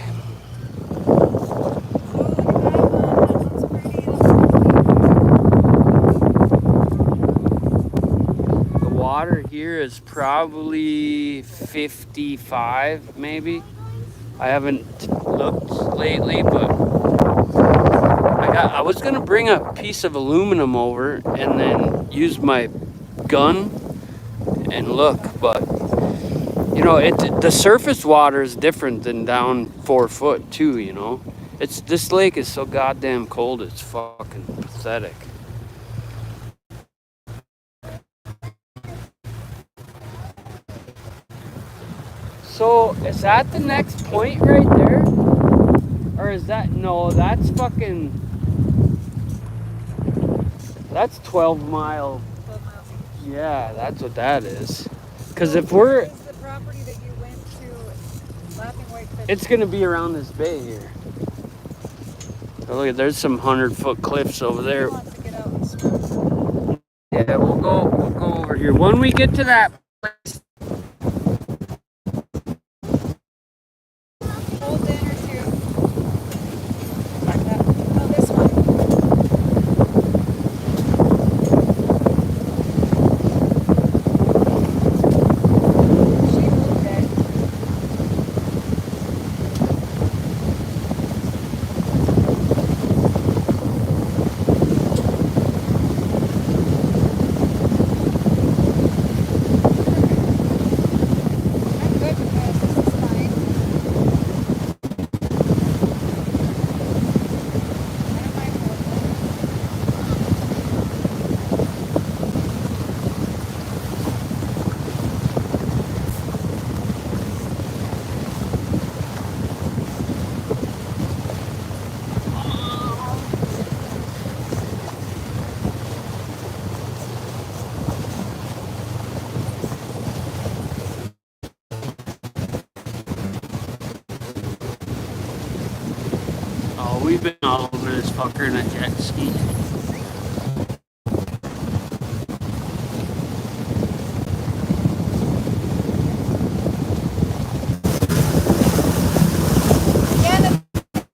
The water here is probably 55, maybe. I haven't looked lately, but I was gonna bring a piece of aluminum over and then use my gun and look, but you know, the surface water is different than down 4 foot too. You know, this lake is so goddamn cold. It's fucking pathetic. So, is that the next point right there? Or is that, no, that's fucking, that's 12 mile. 12 miles. Yeah, that's what that is. Because if we're, Is the property that you went to Laughing Whitefish? it's going to be around this bay here. Oh, look, there's some 100-foot cliffs over there. Who wants to get out and swim? Yeah, we'll go over here. When we get to that place, Hold the inner tube. Oh, this one. She moved it. I'm good with this. This is fine. I don't mind holding it. oh, we've been all over this fucker in a jet ski. Yeah, the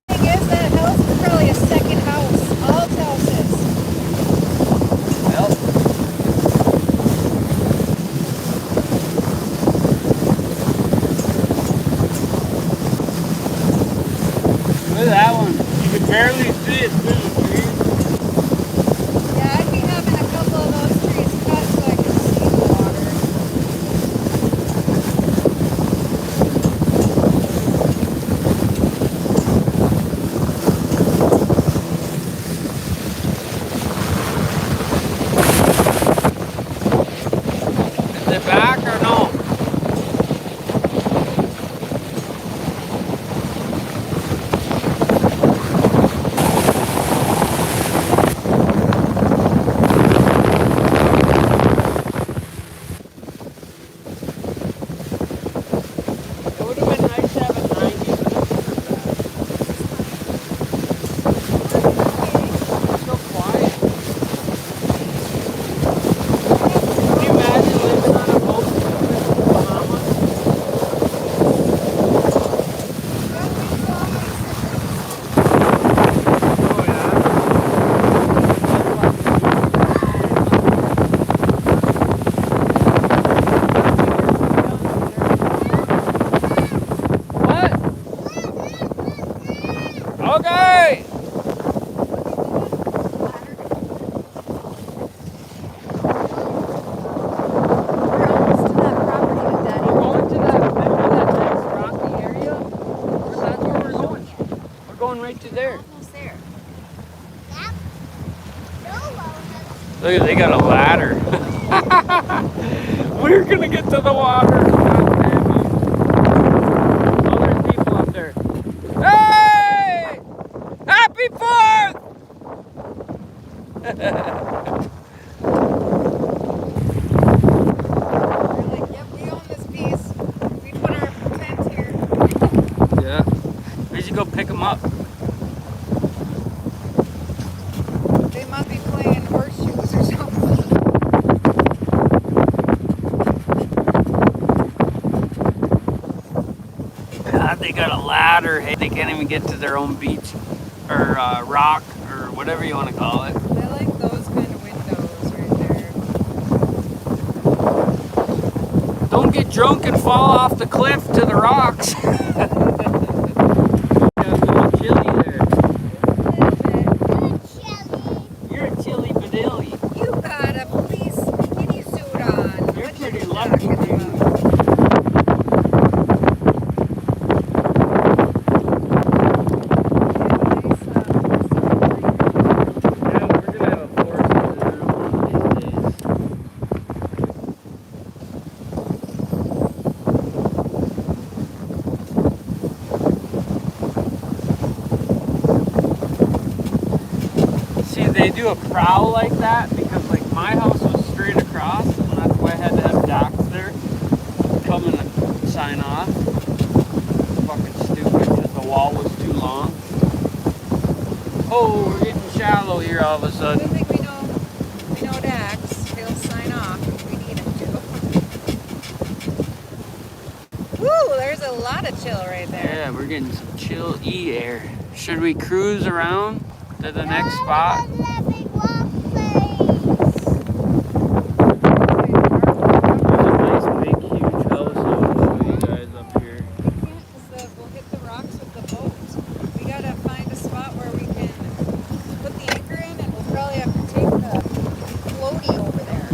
thing is that house is probably a second house. All houses. Well, look at that one. You can barely see it through the trees. Yeah, I'd be having a couple of those trees cut so I could see the water. Is it back or no? Okay. Right to there. Almost there. Yep. Look at, they got a ladder. We're gonna get to the water. Oh, there's people up there. Hey! Happy 4th! We're like, yep, we own this piece. We put our tent here. Yeah. We should go pick them up. They must be playing horseshoes or something. God, they got a ladder. Hey, they can't even get to their own beach or rock or whatever you want to call it. I like those kind of windows right there. Don't get drunk and fall off the cliff to the rocks. Got a little chilly there. You're a chilly badilly. You got a police bikini suit on. You're What pretty you lucky, talking dude. about? Yeah, we're gonna have a forest visitor one of these days. See, they do a prow like that because, like, my house was straight across, and that's why I had to have docks there. Come and sign off. Fucking stupid because the wall was too long. Oh, we're getting shallow here all of a I sudden. think we know Dax. He'll sign off if we need him to. Woo, there's a lot of chill right there. Yeah, we're getting some chill air. Should we cruise around to the next spot? That big rock place. There's a nice big huge house I want to show you guys up here. We'll hit the rocks with the boat. We gotta find a spot where we can put the anchor in, and we'll probably have to take the floaty over there.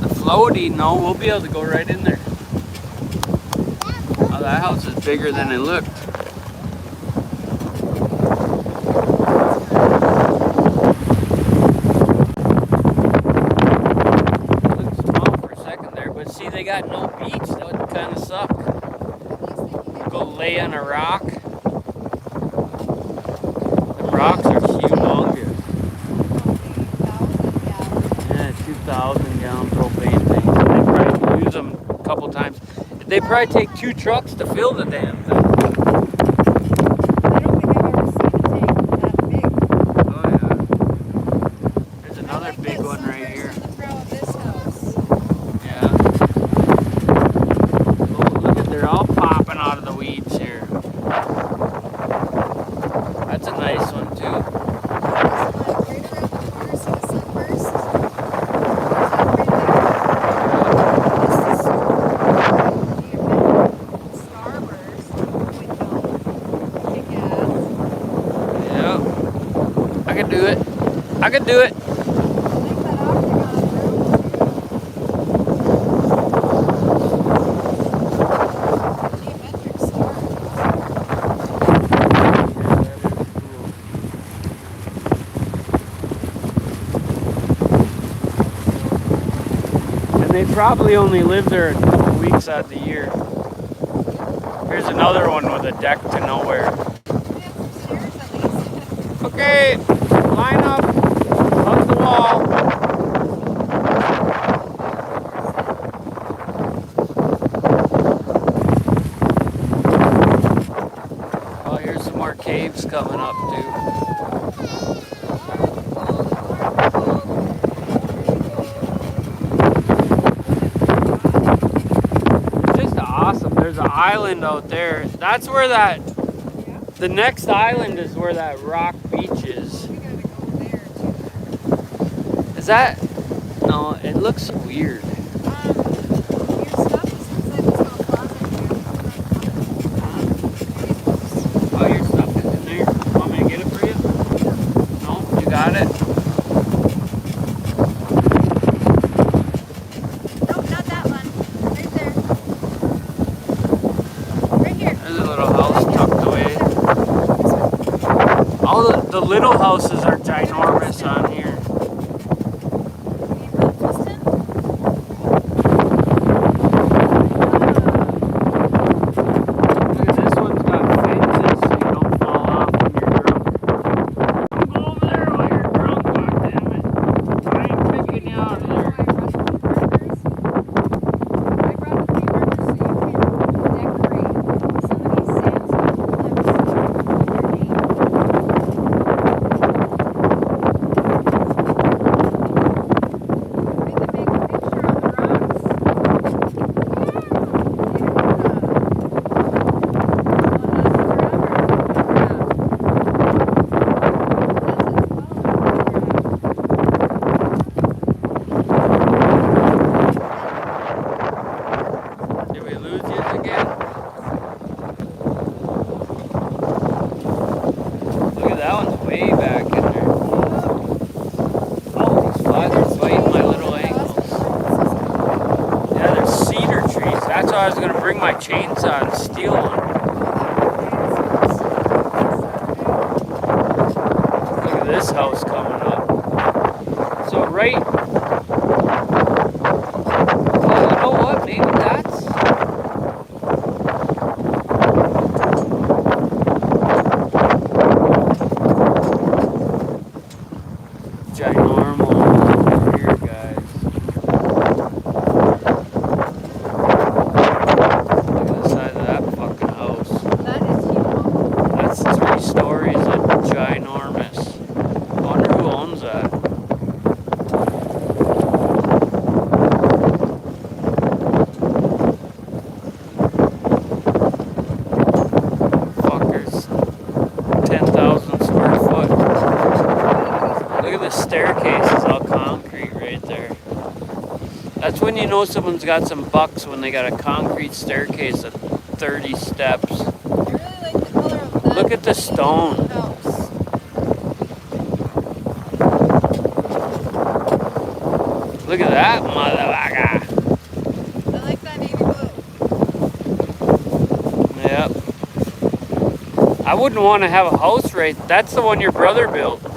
The floaty, no, we'll be able to go right in there. Oh, that house is bigger than it looked. It looked small for a second there, but see, they got no beach. That would kind of suck. Go lay on a rock. The rocks are humongous. Yeah, 2,000 gallon propane tanks. They probably use them a couple times. They probably take 2 trucks to fill the damn thing. I don't think I've ever seen a tank that big. Oh yeah. There's I another like big that one right sunburst here. in the front of this house. Yeah. Oh, look at, they're all popping out of the weeds here. That's a nice one too. Right around the corner, see the sunburst? Starburst window. Kick ass. Yeah. I can do it. I can do it. I like that octagon roof. Geometric star. And they probably only live there a couple weeks out of the year. Here's another one with a deck to nowhere. We have some stairs at least. Okay, line up. Hug the wall. Oh, here's some more caves coming up too. Just awesome. There's an island out there. That's where the next island is where that rock beach is. We gotta go there too. Is that? No, it looks weird. Your stuff is inside this little closet here. Oh, your stuff is in there. Oh, All the little houses are ginormous on here. Look at this one's got fences so you don't fall off when you're drunk. Don't go over there while you're drunk, goddammit. I ain't kicking you out of there. I was going to bring my chainsaw and steal one. Look at this house coming up. So right... Oh, you know what? Maybe that's... ginormal over here, guys. That's when you know someone's got some bucks, when they got a concrete staircase of 30 steps. I really like the color of that. Look at the stone. House. Look at that motherfucker. I like that navy blue. Yep. I wouldn't want to have a house right. That's the one your brother built. Yep.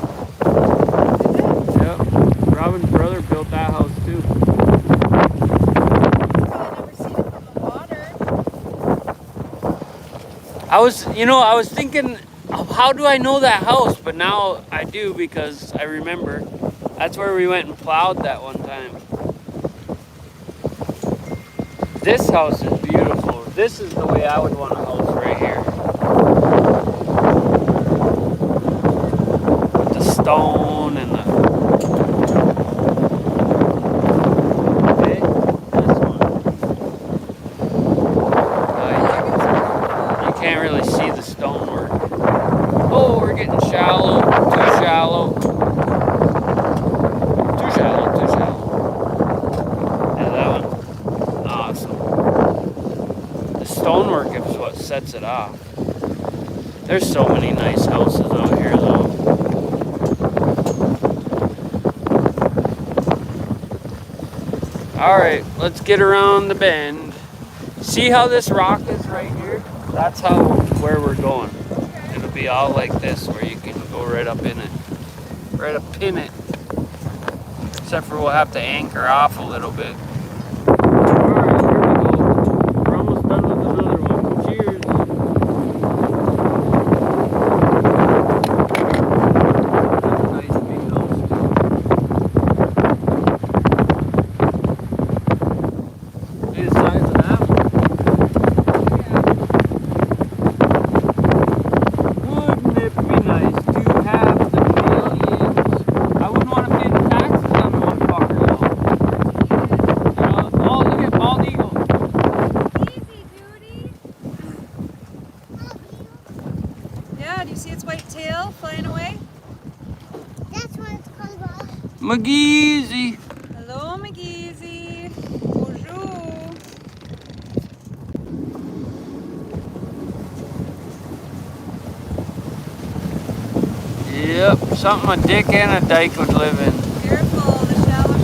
Robin's brother built that house too. I was thinking, how do I know that house? But now I do, because I remember. That's where we went and plowed that one time. This house is beautiful. This is the way I would want a house right here. With the stone and the... Okay, this one. Can't really see the stonework. Oh, we're getting shallow. Too shallow. Too shallow, too shallow. Yeah, that one. Awesome. The stonework is what sets it off. There's so many nice houses out here, though. Alright, let's get around the bend. See how this rock is right here? That's where we're going. It'll be all like this, where you can go right up in it. Right up in it. Except for we'll have to anchor off a little bit. Alright, here we go. We're almost done with another one. Cheers. That's a nice big house. See the size of that? McGeezy. Hello, McGeezy. Bonjour. Yep, something a dick and a dyke would live in. Careful, the shallows.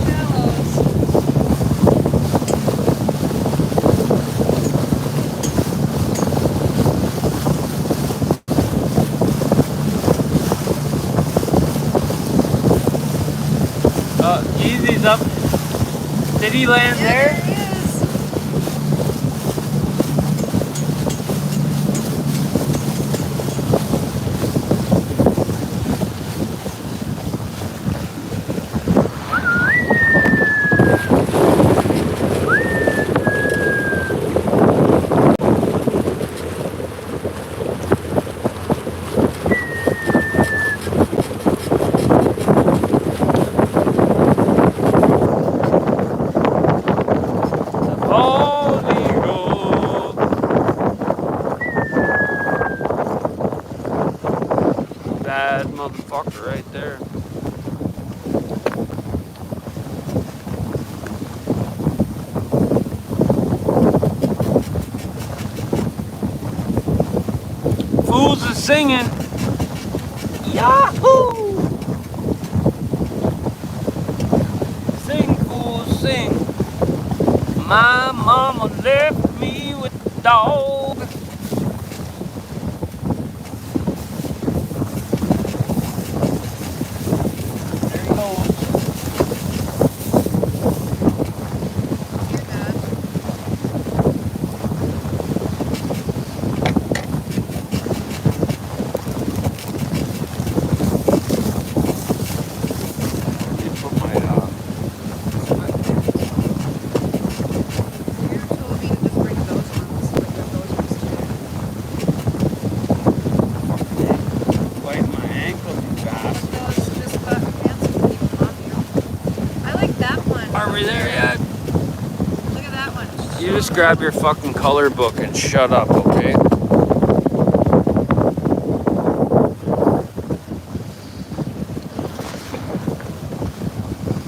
Easy's up. Did he land there? There he is. Bad motherfucker right there. Fools are singing. Yahoo! Sing, fools, sing. My mama left me with the dog. Are we there yet? Look at that one. You just grab your fucking color book and shut up, okay?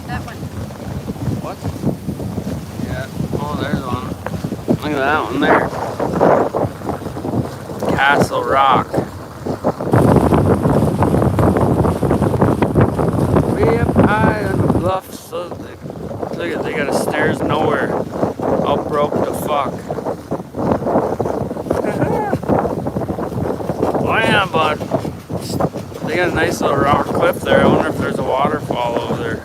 That one. What? Yeah. Oh, there's one. Look at that one there. Castle Rock. Way up high on the bluff, so look at, they got a stairs nowhere. How broke the fuck? Oh yeah, bud. They got a nice little rock cliff there. I wonder if there's a waterfall over there.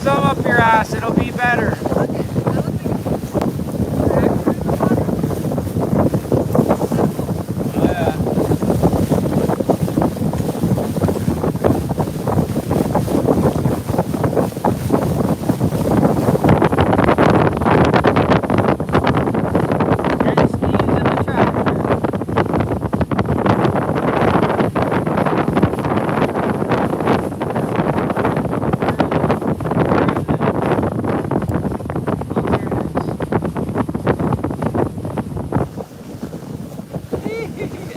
Thumb up your ass, it'll be better.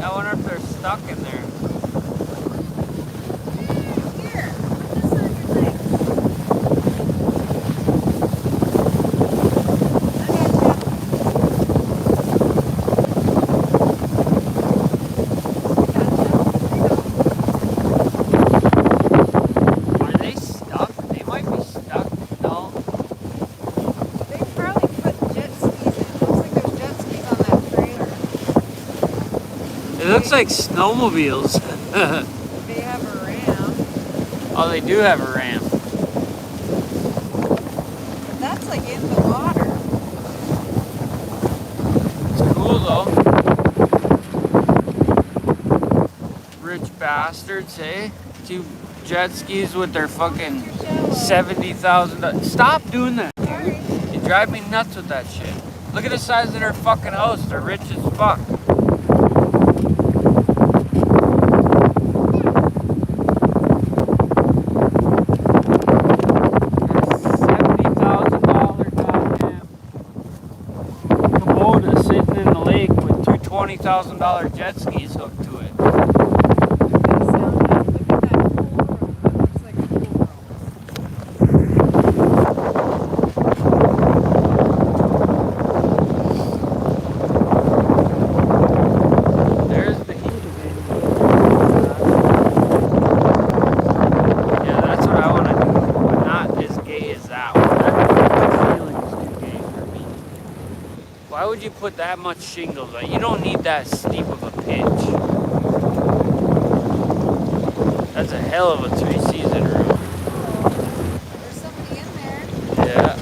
I wonder if they're stuck in there. Here, this on your leg. Are they stuck? They might be stuck. No. They probably put jet skis in. It looks like there's jet skis on that trailer. It looks like snowmobiles. They have a ramp. Oh, they do have a ramp. But that's like in the water. It's cool though. bastards, hey? 2 jet skis with their fucking $70,000. Stop doing that. Sorry. You drive me nuts with that shit. Look at the size of their fucking house. They're rich as fuck. $20,000 jet skis hooked to it. Look at that pool room. That looks like a pool room. There's the heat. Yeah, that's what I want to do, but not as gay as that one. That feeling is too gay for me. Why would you put that much shingles on? You don't need that steep of a pitch. That's a hell of a 3-season room. There's somebody in there. Yeah.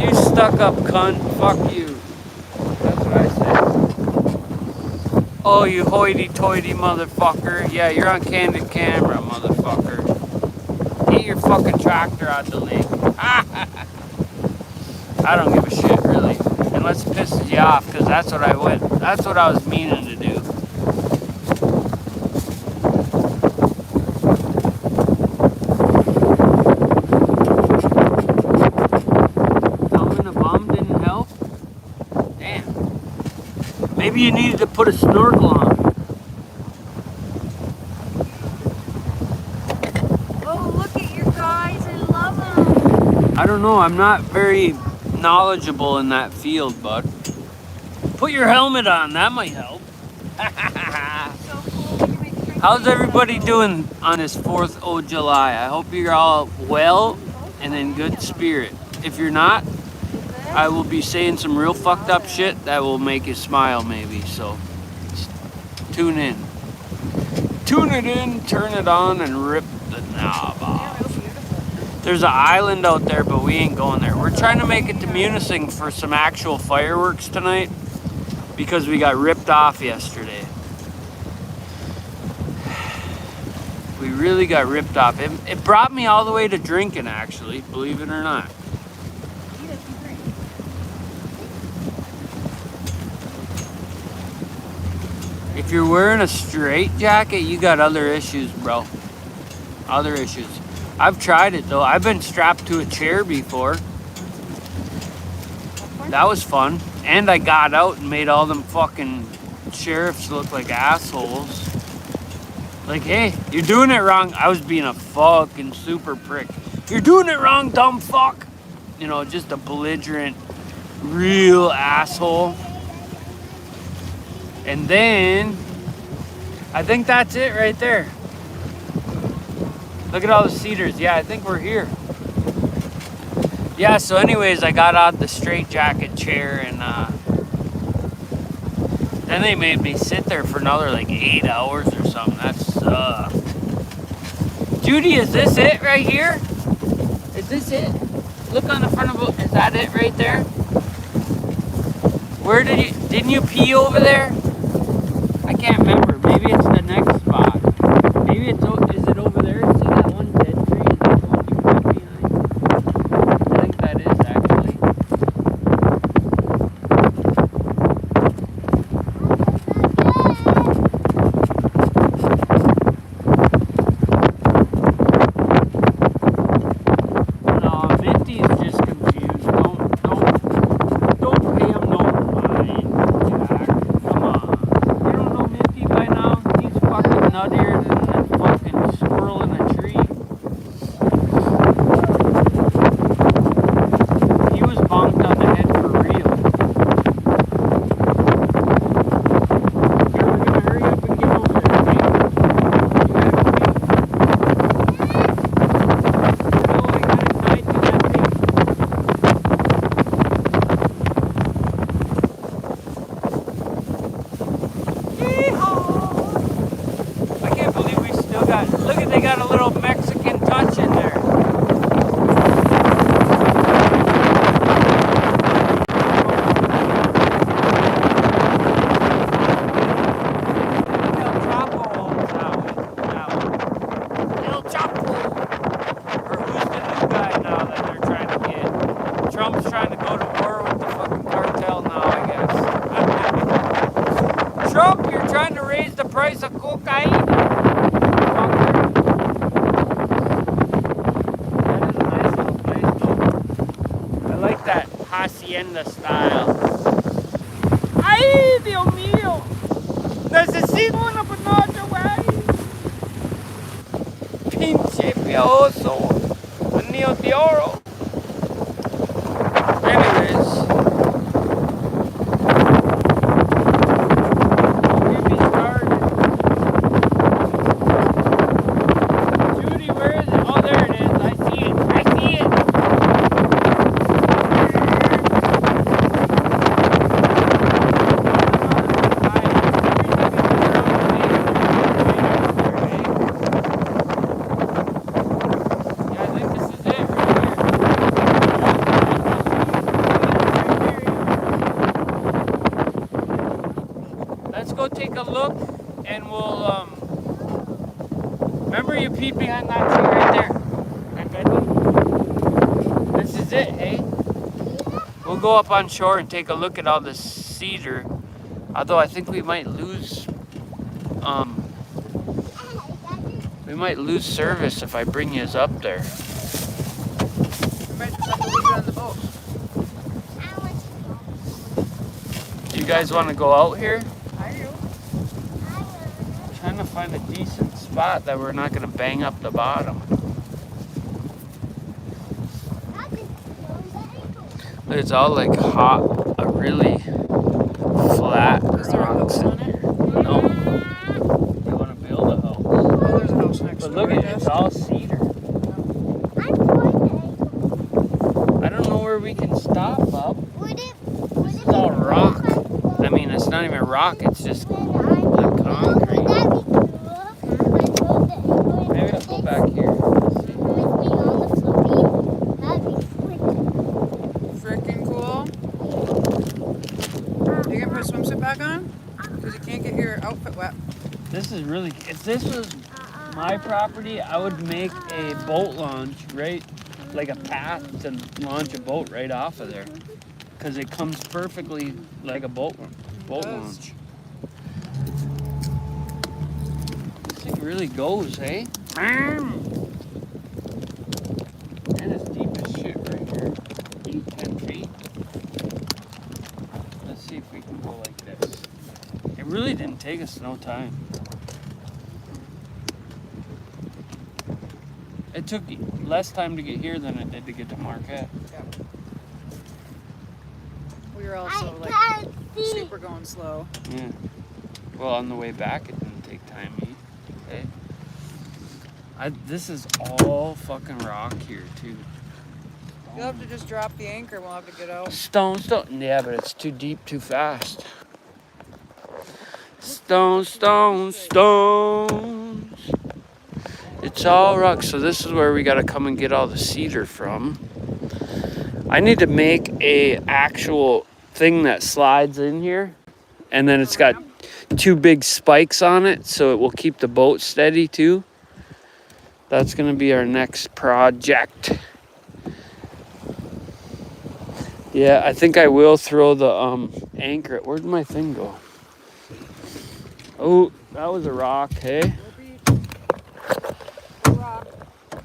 You stuck up cunt. Fuck you. That's what I say. Oh, you hoity-toity motherfucker. Yeah, you're on candid camera, motherfucker. Get your fucking tractor out the lake. I don't give a shit, really. Unless it pisses you off, because that's what I was meaning to do. Thumbing a bum didn't help? Damn. Maybe you needed to put a snorkel on. Oh, look at your guys. I love them. I don't know, I'm not very knowledgeable in that field, bud. Put your helmet on, that might help. So cool. You can make drinks. How's everybody doing on this 4th of July? I hope you're all well and in good spirit. If you're not, I will be saying some real fucked up shit that will make you smile maybe, so tune in. Tune it in, turn it on, and rip the knob off. There's an island out there, but we ain't going there. We're trying to make it to Munising for some actual fireworks tonight because we got ripped off yesterday. We really got ripped off. It brought me all the way to drinking, actually, believe it or not. If you're wearing a straight jacket, you got other issues, bro. Other issues. I've tried it though. I've been strapped to a chair before. That was fun. And I got out and made all them fucking sheriffs look like assholes. Like, hey, you're doing it wrong. I was being a fucking super prick. You're doing it wrong, dumb fuck. You know, just a belligerent, real asshole. And then, I think that's it right there. Look at all the cedars. Yeah, I think we're here. Yeah, so anyways, I got out the straight jacket chair and then they made me sit there for another like 8 hours or something. That sucked. Judy, is this it right here? Is this it? Look on the front of it. Is that it right there? Where didn't you pee over there? I can't remember. Maybe it's the next spot. Maybe is it over there? See that one dead tree? Is that the one you put behind? I think that is actually. No, Minty's just confused. Don't pay him no mind, Jack. Come on. You don't know Minty by now? He's fucking nuttier than a fucking squirrel in a tree. He was bonked on the head for real. Here, we're gonna hurry up and get over there, okay? You gotta pee. No, I got it tied to that thing. I can't believe we still got, look at, they got a little Mexican touch in there. hacienda style. ¡Ay, Dios mío! Necesito una panocha, güey. Pinche pioso. Anillo de oro. Anyways. Get me started. Judy, where is it? Oh, there it is. I see it. I see it. Let's go take a look, and we'll remember you peep behind that tree right there. That good one? This is it, hey? We'll go up on shore and take a look at all the cedar. Although I think we might lose service if I bring yous up there. We might just have to leave it on the boat. Do you guys want to go out here? I do. Trying to find a decent spot that we're not going to bang up the bottom. It's all like hot, really flat Is there a rocks house in on it? here. No. You want to build a house. Oh, there's a house next But door. look at it, Jess. it's all cedar. I don't know where we can stop, Bob. This is all rock. I mean, it's not even rock, it's just like concrete. Maybe I'll go back here. Let's see. Freaking cool. You gonna put a swimsuit back on? Because you can't get your outfit wet. This is really, if this was my property, I would make a boat launch, right? Like a path to launch a boat right off of there. Because it comes perfectly like a boat launch. This thing really goes, hey? And it's deep as shit right here. 10 feet. Let's see if we can go like this. It really didn't take us no time. It took less time to get here than it did to get to Marquette. Yeah. We were also like super going slow. Yeah. Well, on the way back, it didn't take time either. Okay. This is all fucking rock here too. You'll have to just drop the anchor. We'll have to get out. Stone. Yeah, but it's too deep, too fast. Stones. It's all rock. So this is where we gotta come and get all the cedar from. I need to make a actual thing that slides in here, and then it's got 2 big spikes on it, so it will keep the boat steady too. That's gonna be our next project. Yeah, I think I will throw the anchor. Where'd my thing go? Oh, that was a rock, hey?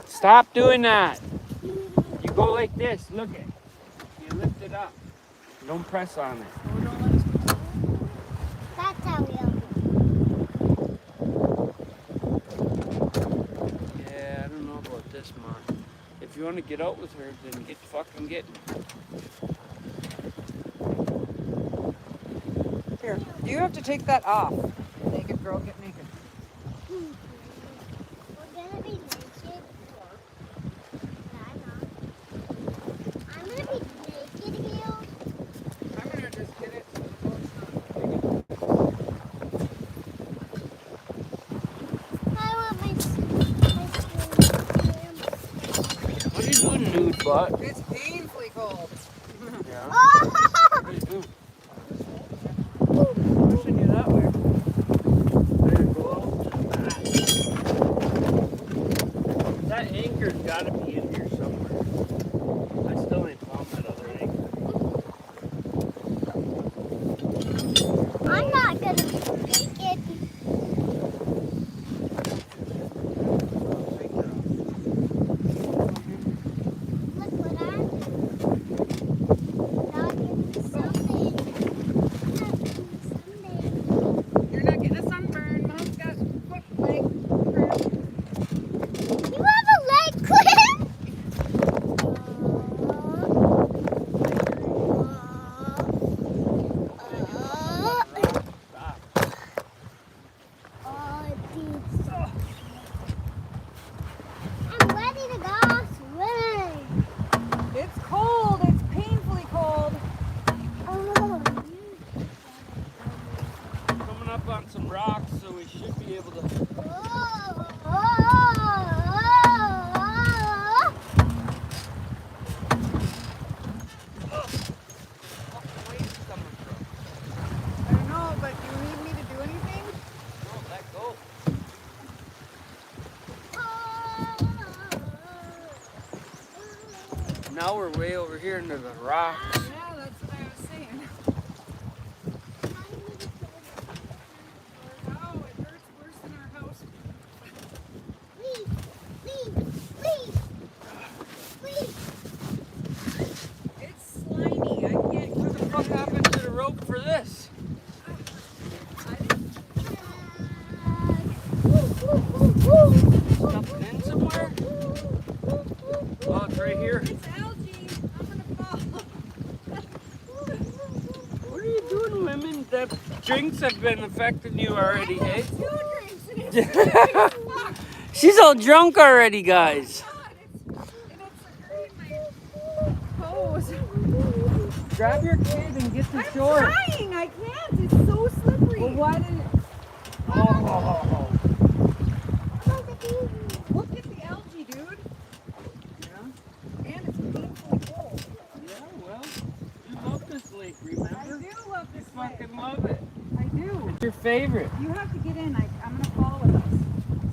Stop doing that. You go like this, look it. You lift it up. Don't press on it. That's how we open. Yeah, I don't know about this, Mom. If you want to get out with her, then get fucking getting. Here, you have to take that off. Naked girl, get naked. We're gonna be naked. I'm gonna be naked here. I'm gonna just get it. I want my What are you doing, nude butt? It's painfully cold. Yeah. Oh! What are you doing? Pushing you that way. There you go. That anchor's gotta be in here somewhere. I still ain't found that other anchor. I'm not gonna be naked. Look what I'm doing. now we're way over here into the rock. Yeah, that's what I was saying. Oh, it hurts worse than our house. It's slimy. I can't. What the fuck happened to the rope for this? Stuffed in somewhere? Oh, it's right here. It's algae. I'm gonna fall. What are you doing, women? The drinks have been affecting you already, hey? Two drinks and it's slimy as fuck. She's all drunk already, guys. God, it's hurting my toes. Grab your kid and get the I'm short. trying. I can't. It's so slippery. Well, why didn't... Oh. Look at the algae, dude. Yeah? And it's painfully cold. Yeah, well, you love this lake, remember? I do love You this lake. fucking love it. I do. It's your favorite. You have to get in. I'm going to follow with us.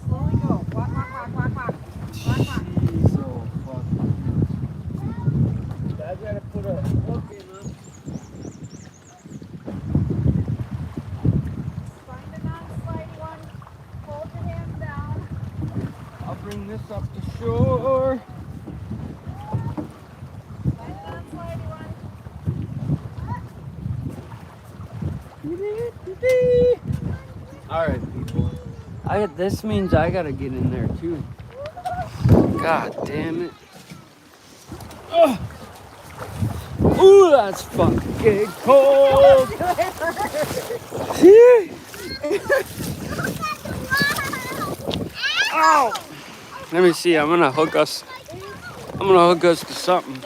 Slowly go. Walk, walk, walk, walk, walk. Walk, walk. Jeez, oh, fucking. Dad's gotta put a hook in them. Find a non-slidey one. Hold your hands down. I'll bring this up to shore. Find a non-slidey one. Alright, people. This means I gotta get in there too. God damn it. Ugh. Ooh, that's fucking cold. Ow. Let me see. I'm gonna hook us to something.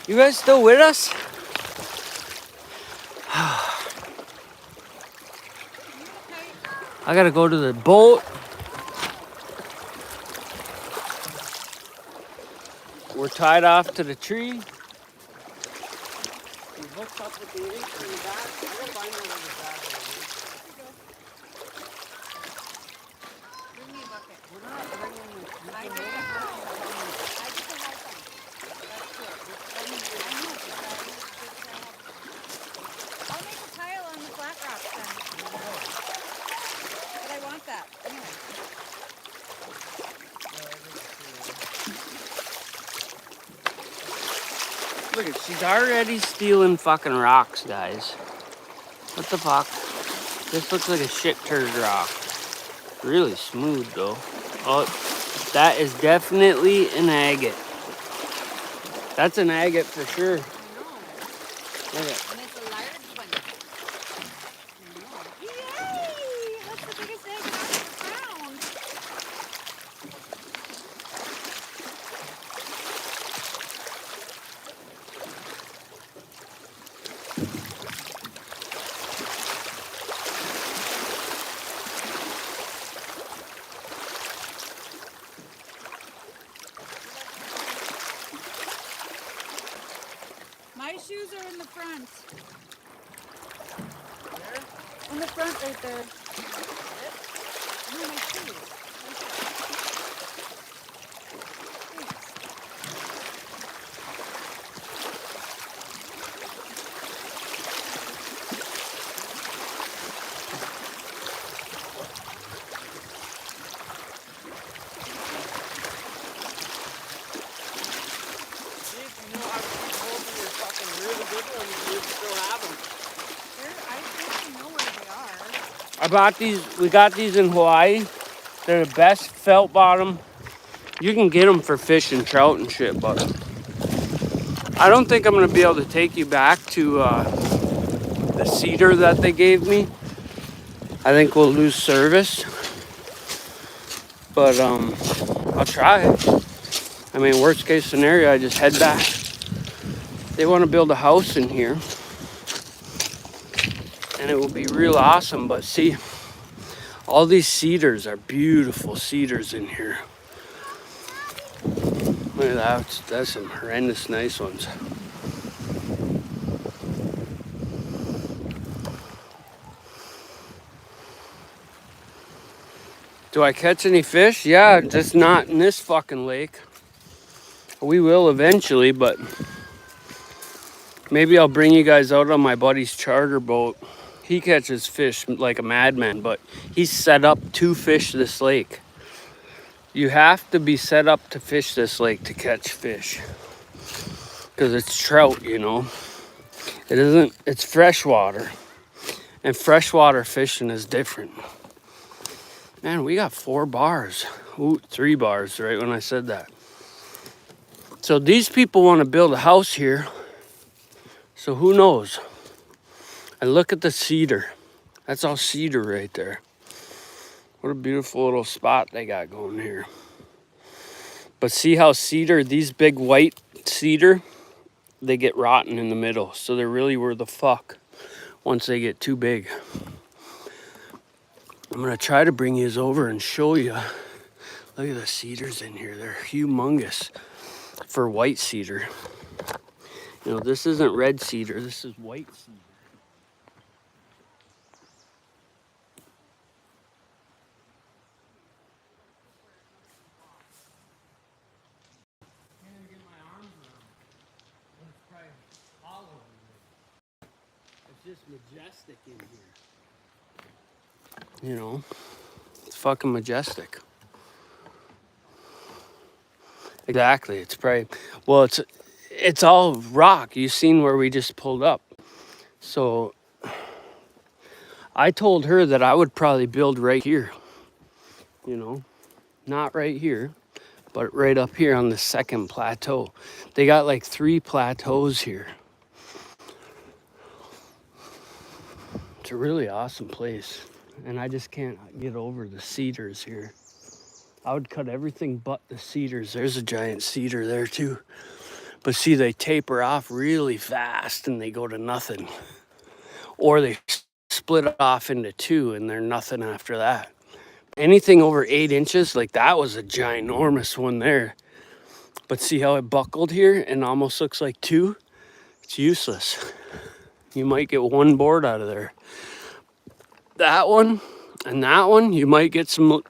You guys still with us? I gotta go to the boat. We're tied off to the tree. We hooked up with the anchor in the back. I gotta find one in the back. Bring me a bucket. We're not bringing the... I get the high thing. That's good. I'll make a pile on the flat rocks then. But I want that. Anyway. Look at, she's already stealing fucking rocks, guys. What the fuck? This looks like a shit turd rock. Really smooth though. Oh, that is definitely an agate. That's an agate for sure. I know. Look at. And it's a large one. I know. Yay! That's the biggest egg I've ever found. My shoes are in the front. There? In the front right there. No, my shoes. Thanks. I bought these. We got these in Hawaii. They're the best felt bottom. You can get them for fish and trout and shit, but I don't think I'm gonna be able to take you back to the Cedar that they gave me. I think we'll lose service, but I'll try it. I mean, worst case scenario, I just head back. They want to build a house in here, and it will be real awesome. But see, all these cedars are beautiful cedars in here. Look at that. That's some horrendous nice ones. Do I catch any fish? Yeah, just not in this fucking lake. We will eventually, but maybe I'll bring you guys out on my buddy's charter boat. He catches fish like a madman, but he's set up to fish this lake. You have to be set up to fish this lake to catch fish. Because it's trout, you know. It isn't, it's freshwater. And freshwater fishing is different. Man, we got 4 bars. Ooh, 3 bars, right when I said that. So these people want to build a house here. So who knows? And look at the cedar. That's all cedar right there. What a beautiful little spot they got going here. But see how cedar, these big white cedar, they get rotten in the middle. So they're really where the fuck once they get too big. I'm gonna try to bring yous over and show you. Look at the cedars in here. They're humongous for white cedar. You know, this isn't red cedar. This is white cedar. Can't even get my arms around it. But it's probably hollow in there. It's just majestic in here. You know, it's fucking majestic. Exactly. It's probably, well, it's all rock. You've seen where we just pulled up. So I told her that I would probably build right here. You know, not right here, but right up here on the second plateau. They got like 3 plateaus here. It's a really awesome place. And I just can't get over the cedars here. I would cut everything but the cedars. There's a giant cedar there too. But see, they taper off really fast and they go to nothing. Or they split off into 2 and they're nothing after that. Anything over 8 inches, like that was a ginormous one there. But see how it buckled here and almost looks like 2? It's useless. You might get 1 board out of there. That one and that one, you might get some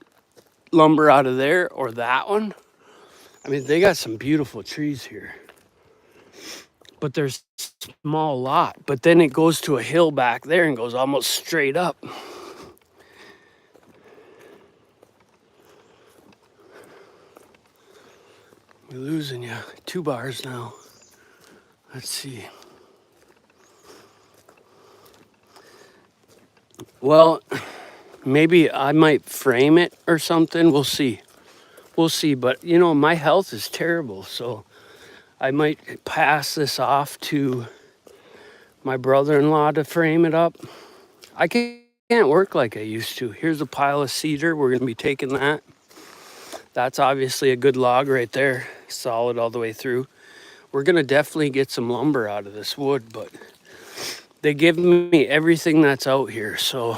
lumber out of there, or that one. I mean, they got some beautiful trees here. But there's a small lot. But then it goes to a hill back there and goes almost straight up. We're losing you. 2 bars now. Let's see. Well, maybe I might frame it or something. We'll see. We'll see. But, you know, my health is terrible. So I might pass this off to my brother-in-law to frame it up. I can't work like I used to. Here's a pile of cedar. We're going to be taking that. That's obviously a good log right there. Solid all the way through. We're going to definitely get some lumber out of this wood, but they give me everything that's out here. So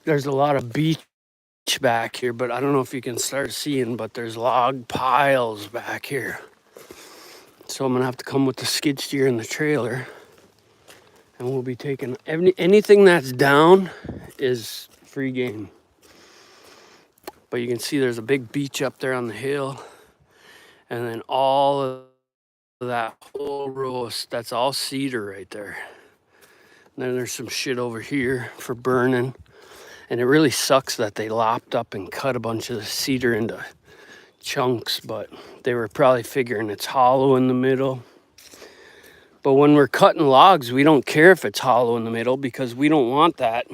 there's a lot of beach back here, but I don't know if you can start seeing, but there's log piles back here. So I'm going to have to come with the skid steer and the trailer. And we'll be taking anything that's down is free game. But you can see there's a big beach up there on the hill. And then all of that whole row, that's all cedar right there. And then there's some shit over here for burning. And it really sucks that they lopped up and cut a bunch of the cedar into chunks, but they were probably figuring it's hollow in the middle. But when we're cutting logs, we don't care if it's hollow in the middle because we don't want that.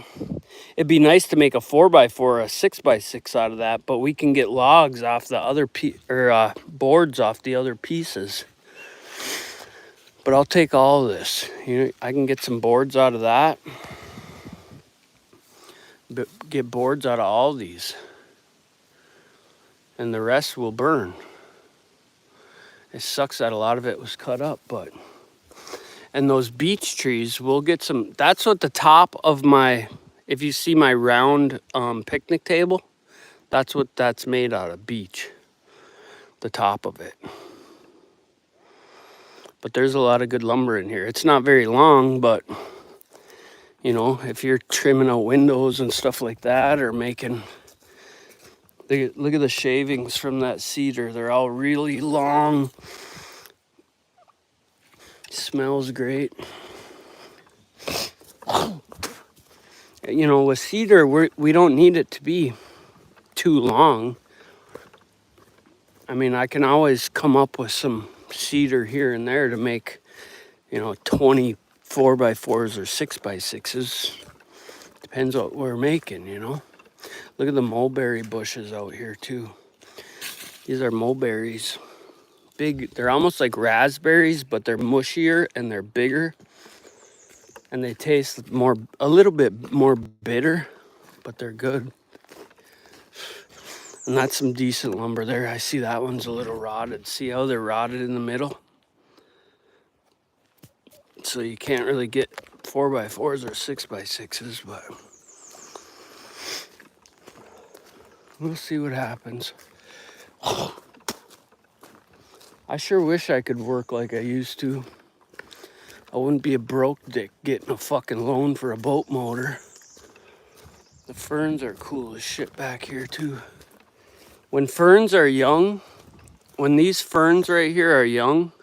It'd be nice to make a 4x4 or a 6x6 out of that, but we can get logs off the other boards off the other pieces. But I'll take all of this. You know, I can get some boards out of that. But get boards out of all these. And the rest will burn. It sucks that a lot of it was cut up, but... And those beech trees, we'll get some... That's what the top of my... If you see my round picnic table, that's what that's made out of, beech. The top of it. But there's a lot of good lumber in here. It's not very long, but... You know, if you're trimming out windows and stuff like that, or making... Look at the shavings from that cedar. They're all really long. Smells great. You know, with cedar, we don't need it to be too long. I mean, I can always come up with some cedar here and there to make, you know, 20 4x4s or 6x6s. Depends what we're making, you know. Look at the mulberry bushes out here too. These are mulberries. Big, they're almost like raspberries, but they're mushier and they're bigger. And they taste a little bit more bitter, but they're good. And that's some decent lumber there. I see that one's a little rotted. See how they're rotted in the middle? So you can't really get 4x4s or 6x6s, but we'll see what happens. I sure wish I could work like I used to. I wouldn't be a broke dick getting a fucking loan for a boat motor. The ferns are cool as shit back here too. When ferns are young, when these ferns right here are young,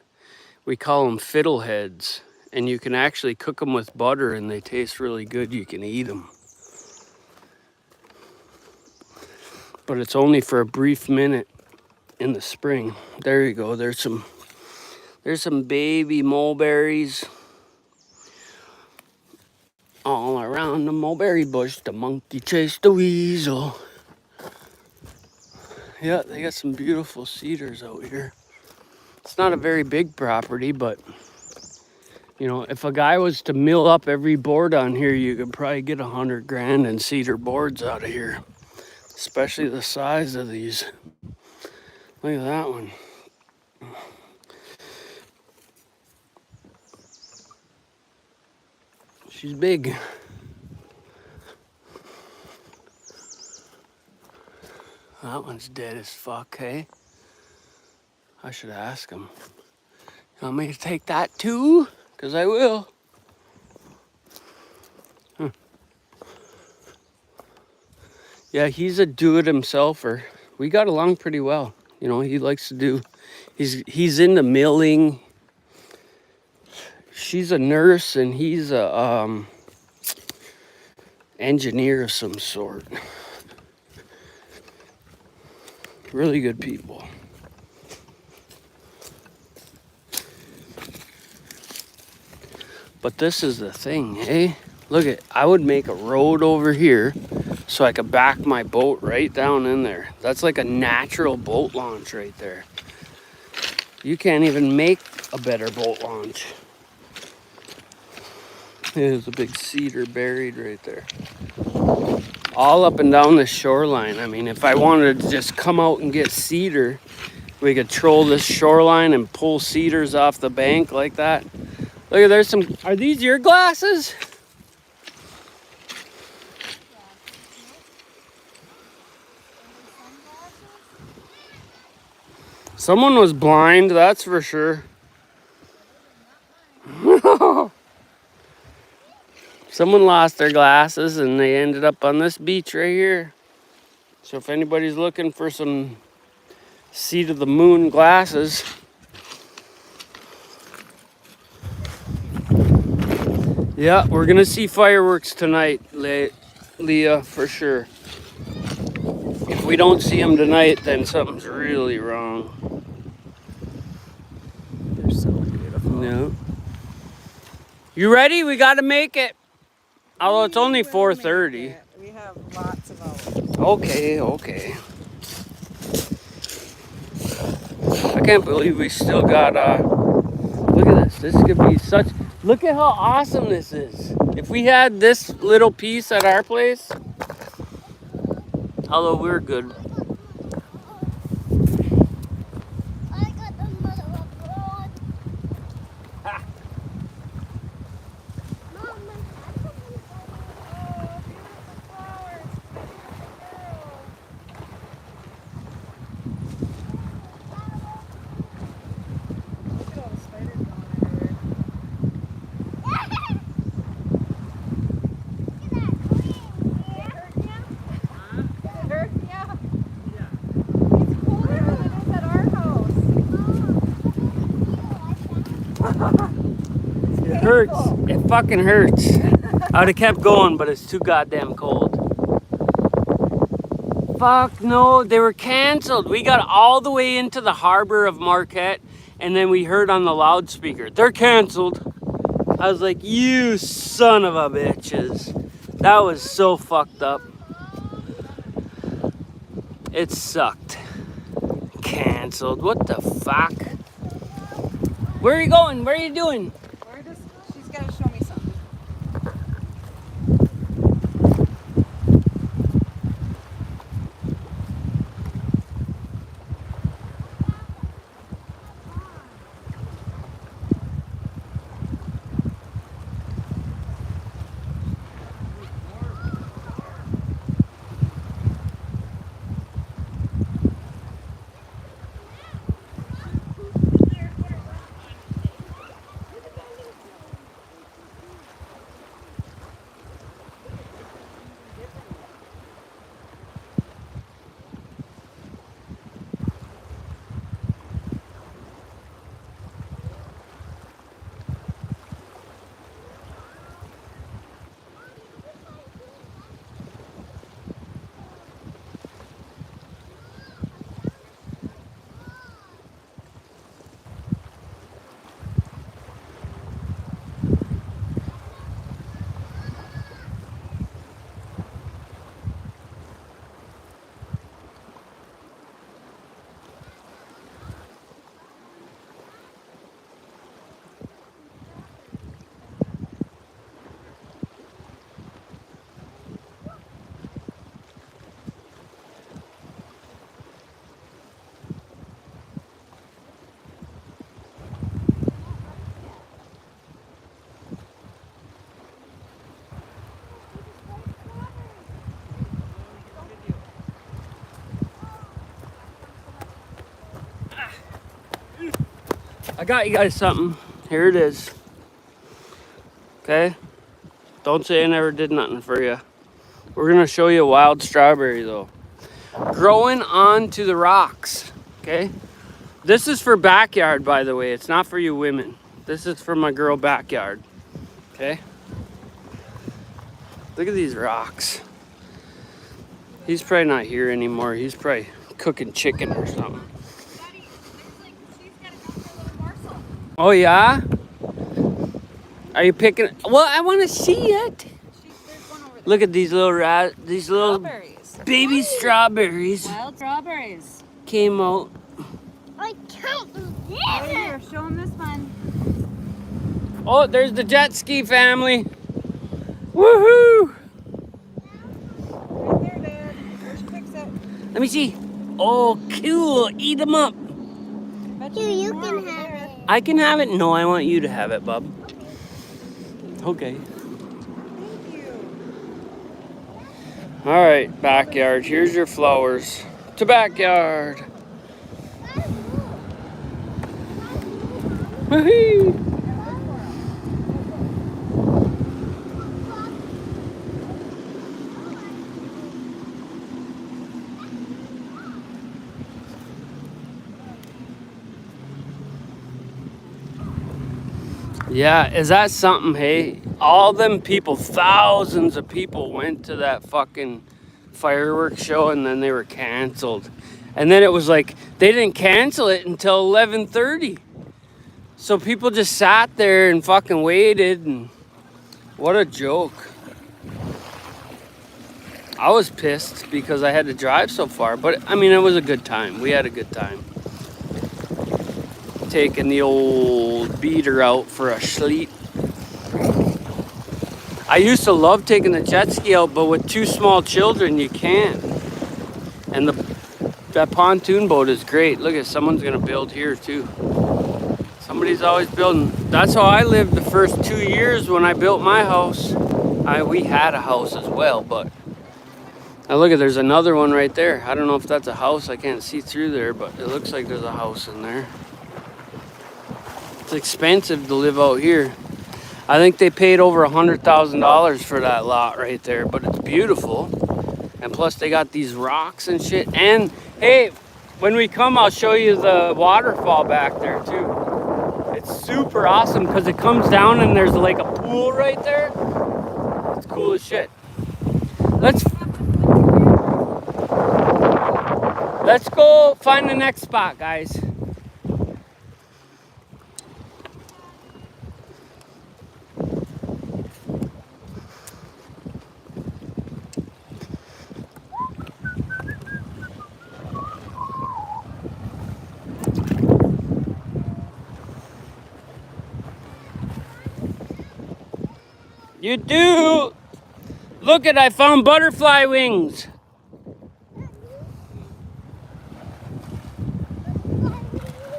we call them fiddleheads. And you can actually cook them with butter and they taste really good. You can eat them. But it's only for a brief minute in the spring. There you go. There's some baby mulberries all around the mulberry bush. The monkey chased the weasel. Yeah, they got some beautiful cedars out here. It's not a very big property, but you know, if a guy was to mill up every board on here, you could probably get $100,000 in cedar boards out of here. Especially the size of these. Look at that one. She's big. That one's dead as fuck, hey? I should ask him. You want me to take that too? Because I will. Yeah, he's a do-it-himselfer. We got along pretty well. You know, he likes to do... He's into milling. She's a nurse and he's a engineer of some sort. Really good people. But this is the thing, eh? Look I would make a road over here so I could back my boat right down in there. That's like a natural boat launch right there. You can't even make a better boat launch. There's a big cedar buried right there. All up and down the shoreline. I mean, if I wanted to just come out and get cedar, we could troll this shoreline and pull cedars off the bank like that. Look, there's some... Are these your glasses? Someone was blind, that's for sure. Someone lost their glasses and they ended up on this beach right here. So if anybody's looking for some seat of the moon glasses, yeah, we're gonna see fireworks tonight, Leah, for sure. If we don't see them tonight, then something's really wrong. They're so beautiful. No. You ready? We got to make it. Although it's only We will make 4:30. it. We have lots of hours. Okay, okay. I can't believe we still got, look at this. This could be such, look at how awesome this is. If we had this little piece at our place, although we're good. I got the mother of God. Ha. Mom, my Oh, beautiful flowers. Look at all the spiders going everywhere. Did it hurt ya? It's colder than it is at our house. It hurts. It fucking hurts. I would have kept going, but it's too goddamn cold. Fuck no, they were canceled. We got all the way into the harbor of Marquette, and then we heard on the loudspeaker, they're canceled. I was like, you son of a bitches. That was so fucked up. It sucked. Canceled. What the fuck? Where are you going? What are you doing? She's gotta show me something. I got you guys something. Here it is. Okay? Don't say I never did nothing for you. We're gonna show you a wild strawberry though. Growing onto the rocks. Okay? This is for backyard, by the way. It's not for you women. This is for my girl backyard. Okay? Look at these rocks. He's probably not here anymore. He's probably cooking chicken or something. Oh yeah? Are you picking? Well, I want to see it. There's one over there. Look at these little Strawberries. baby strawberries Wild strawberries. came out. I can't Oh, believe it. here, show them this one. Oh, there's the jet ski family. Woohoo! Right there, Dad. Where's your picks at? Let me see. Oh, cool. Eat them up. Bet Here, you more can over have there. it. I can have it. No, I want you to have it, bub. Okay. Thank you. All right, backyard. Here's your flowers. To backyard. Woohoo! Yeah, is that something, hey? All them people, thousands of people went to that fucking fireworks show and then they were canceled. And then it was like, they didn't cancel it until 11:30. So people just sat there and fucking waited, and what a joke. I was pissed because I had to drive so far, but I mean, it was a good time. We had a good time. Taking the old beater out for a sleep. I used to love taking the jet ski out, but with 2 small children, you can't. And that pontoon boat is great. Look at, someone's gonna build here too. Somebody's always building. That's how I lived the first 2 years when I built my house. We had a house as well, but now look at, there's another one right there. I don't know if that's a house. I can't see through there, but it looks like there's a house in there. It's expensive to live out here. I think they paid over $100,000 for that lot right there, but it's beautiful. And plus they got these rocks and shit. And hey, when we come, I'll show you the waterfall back there too. It's super awesome because it comes down and there's like a pool right there. It's cool as shit. Let's go find the next spot, guys. You do. Look at, I found butterfly wings.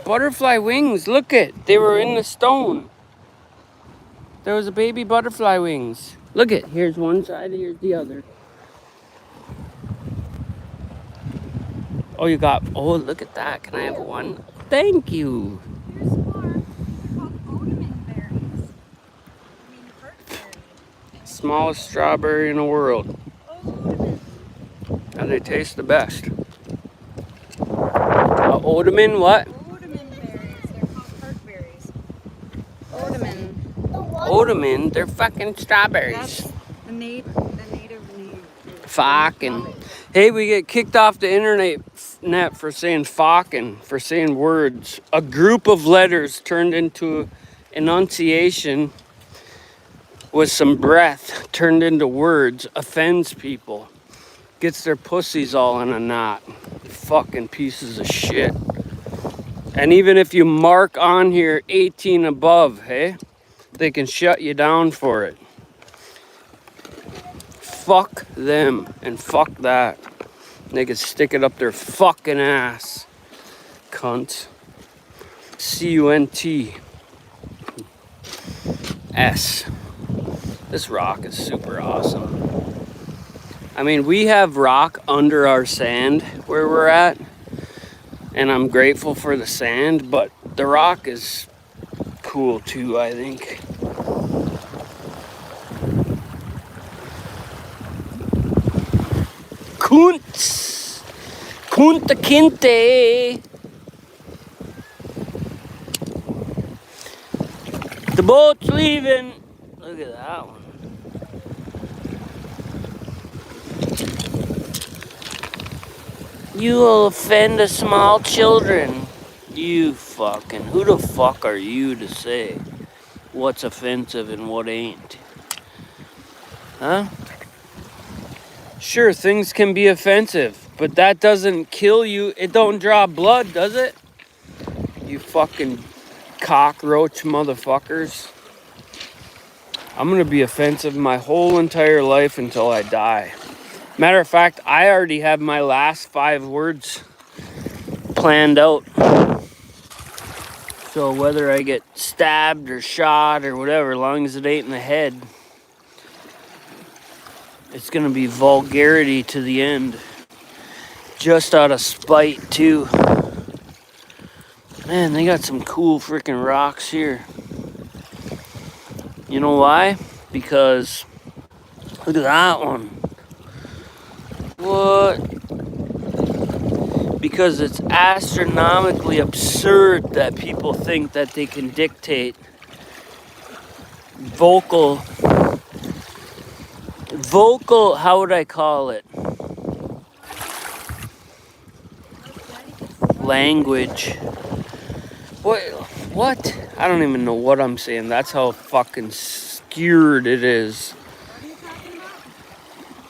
Butterfly wings, look it. They were in the stone. There was a baby butterfly wings. Look it, here's one side, here's the other. Oh, you got, oh, look at that. Can I have one? Thank you. Here's more. They're called odemon berries. I mean, berries. Smallest strawberry in the world. Odemon. And they taste the best. Odemon, what? Odemon berries. They're called perk berries. Odemon. Odemon, they're fucking strawberries. That's the native name. Fucking. Hey, we get kicked off the internet for saying fucking, for saying words. A group of letters turned into enunciation with some breath turned into words offends people. Gets their pussies all in a knot. Fucking pieces of shit. And even if you mark on here 18 above, hey, they can shut you down for it. Fuck them and fuck that. They can stick it up their fucking ass. Cunt. C-U-N-T-S. This rock is super awesome. I mean, we have rock under our sand where we're at. And I'm grateful for the sand, but the rock is cool too, I think. Kunta Kinte. The boat's leaving. Look at that one. You will offend the small children. You fucking. Who the fuck are you to say what's offensive and what ain't? Huh? Sure, things can be offensive, but that doesn't kill you. It don't draw blood, does it? You fucking cockroach motherfuckers. I'm gonna be offensive my whole entire life until I die. Matter of fact, I already have my last 5 words planned out. So whether I get stabbed or shot or whatever, as long as it ain't in the head, it's gonna be vulgarity to the end. Just out of spite, too. Man, they got some cool freaking rocks here. You know why? Because look at that one. What? Because it's astronomically absurd that people think that they can dictate vocal, how would I call it? Language. What? I don't even know what I'm saying. That's how fucking scared it is. What are you talking about?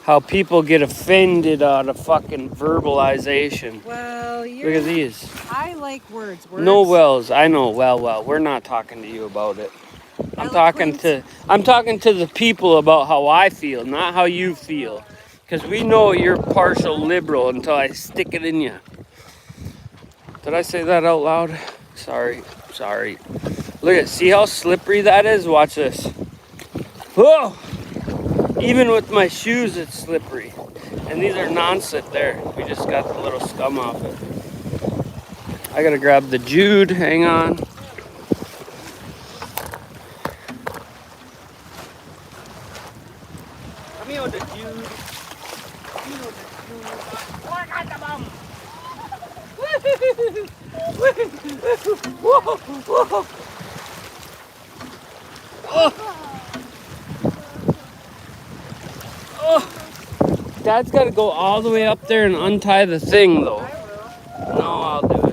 How people get offended out of fucking verbalization. Well, Look at these. I like words. No wells. I know. Well. We're not talking to you about it. I'm talking to the people about how I feel, not how you feel. Because we know you're partial liberal until I stick it in you. Did I say that out loud? Sorry. Look at, see how slippery that is? Watch this. Whoa! Even with my shoes, it's slippery. And these are non-slip there. We just got the little scum off it. I gotta grab the Jude. Hang on. Come here with the Jude. Whoa. Oh. Dad's got to go all the way up there and untie the thing, though. No, I'll do it.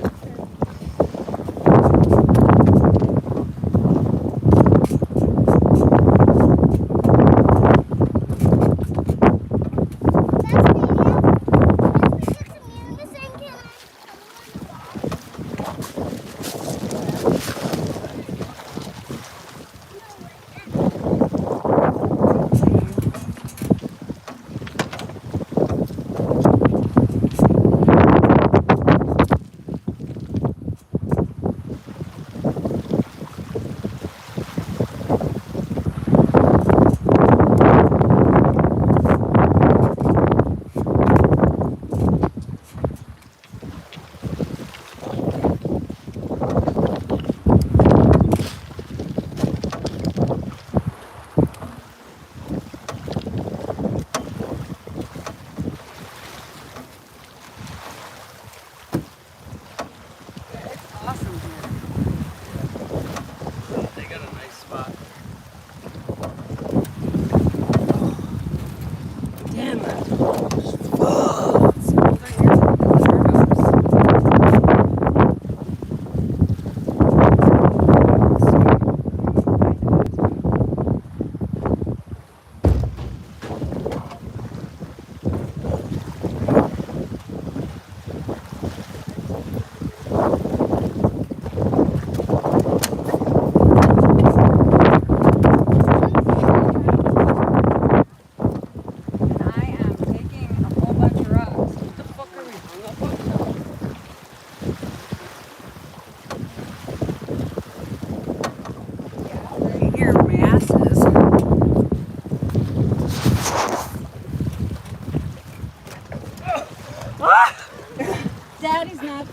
Daddy's nuts.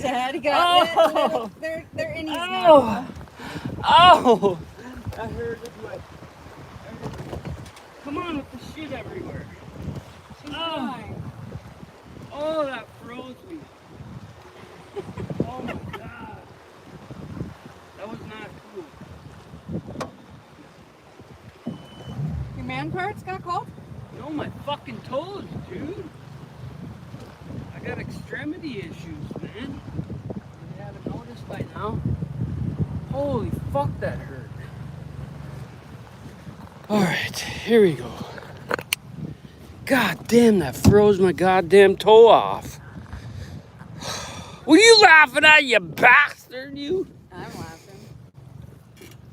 Daddy got it. They're innies now. Oh! That hurt. Come on with the shit everywhere. Oh, that froze me. Oh my god. That was not cool. Your man parts got cold? No, my fucking toes, dude. I got extremity issues, man. You haven't noticed by now? Holy fuck, that hurt. Alright, here we go. God damn, that froze my goddamn toe off. What are you laughing at, you bastard, you? I'm laughing.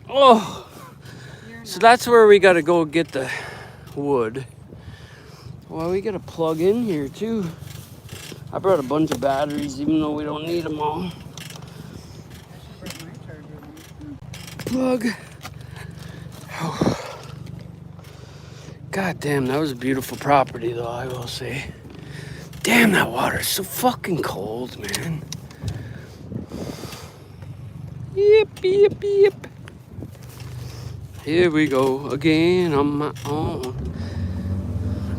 Oh. So that's where we gotta go get the wood. Well, we gotta plug in here too. I brought a bunch of batteries, even though we don't need them all. I should bring my charger in. Plug. Oh. God damn, that was a beautiful property though, I will say. Damn, that water's so fucking cold, man. Yep. Here we go again on my own.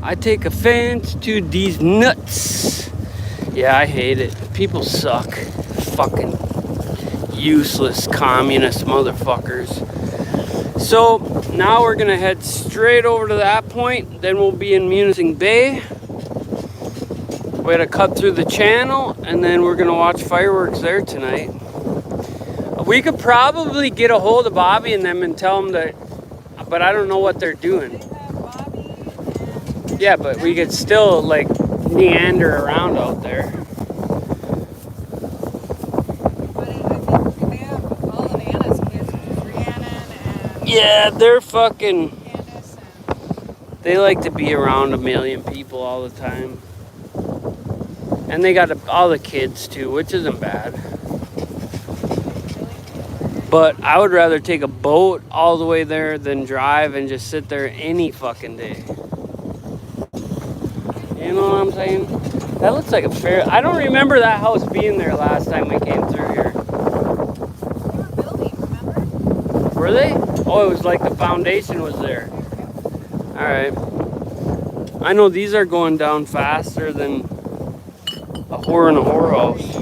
I take offense to these nuts. Yeah, I hate it. People suck. Fucking useless communist motherfuckers. So now we're gonna head straight over to that point. Then we'll be in Munising Bay. We had to cut through the channel, and then we're gonna watch fireworks there tonight. We could probably get a hold of Bobby and them and tell them that, but I don't know what they're doing. They have Bobby and Yeah, but we could still like meander around out there. but I think they have all of Anna's kids, which is Rhiannon and Yeah, they're fucking. Candace and They like to be around a million people all the time. And they got all the kids too, which isn't bad. But I would rather take a boat all the way there than drive and just sit there any fucking day. You know what I'm saying? That looks like a fair... I don't remember that house being there last time we came through here. they were building, remember? Were they? Oh, it was like the foundation was there. Alright. I know these are going down faster than a whore in a whorehouse.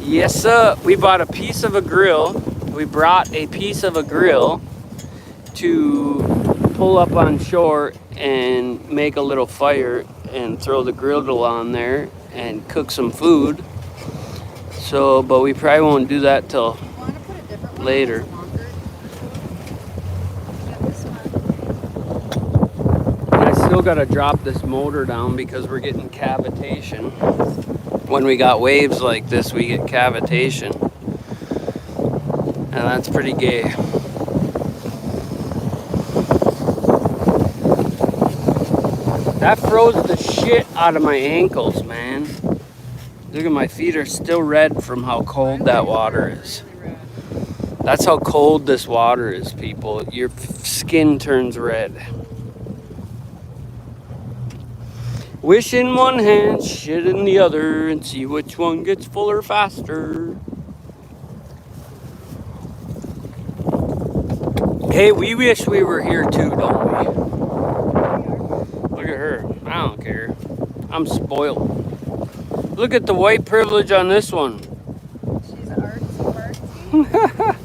Yes, sir. We bought a piece of a grill. We brought a piece of a grill to pull up on shore and make a little fire and throw the griddle on there and cook some food. So, but we probably won't do that till You want to put a different one later. that's longer? Yeah, this one. And I still gotta drop this motor down because we're getting cavitation. When we got waves like this, we get cavitation. And that's pretty gay. That froze the shit out of my ankles, man. Look at my feet are still red from how cold that water is. Really red. That's how cold this water is, people. Your skin turns red. Wish in one hand, shit in the other, and see which one gets fuller faster. Hey, we wish we were here too, don't we? Look at her. I don't care. I'm spoiled. Look at the white privilege on this one. She's artsy fartsy.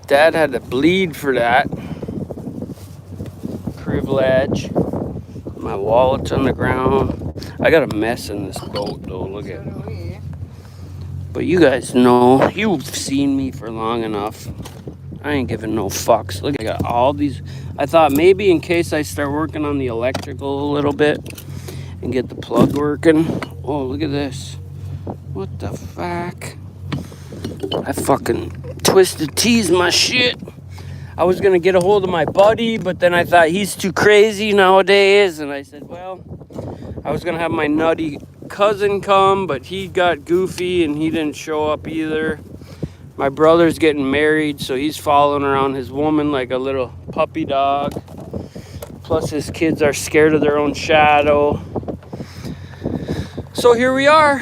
Dad had to bleed for that. Privilege. My wallet's on the ground. I got a mess in this boat though, look So at do it. we. But you guys know, you've seen me for long enough. I ain't giving no fucks. Look, I got all these. I thought maybe in case I start working on the electrical a little bit and get the plug working. Oh, look at this. What the fuck? I fucking twisted teased my shit. I was gonna get a hold of my buddy, but then I thought he's too crazy nowadays. And I said, well, I was gonna have my nutty cousin come, but he got goofy and he didn't show up either. My brother's getting married, so he's following around his woman like a little puppy dog. Plus his kids are scared of their own shadow. So here we are.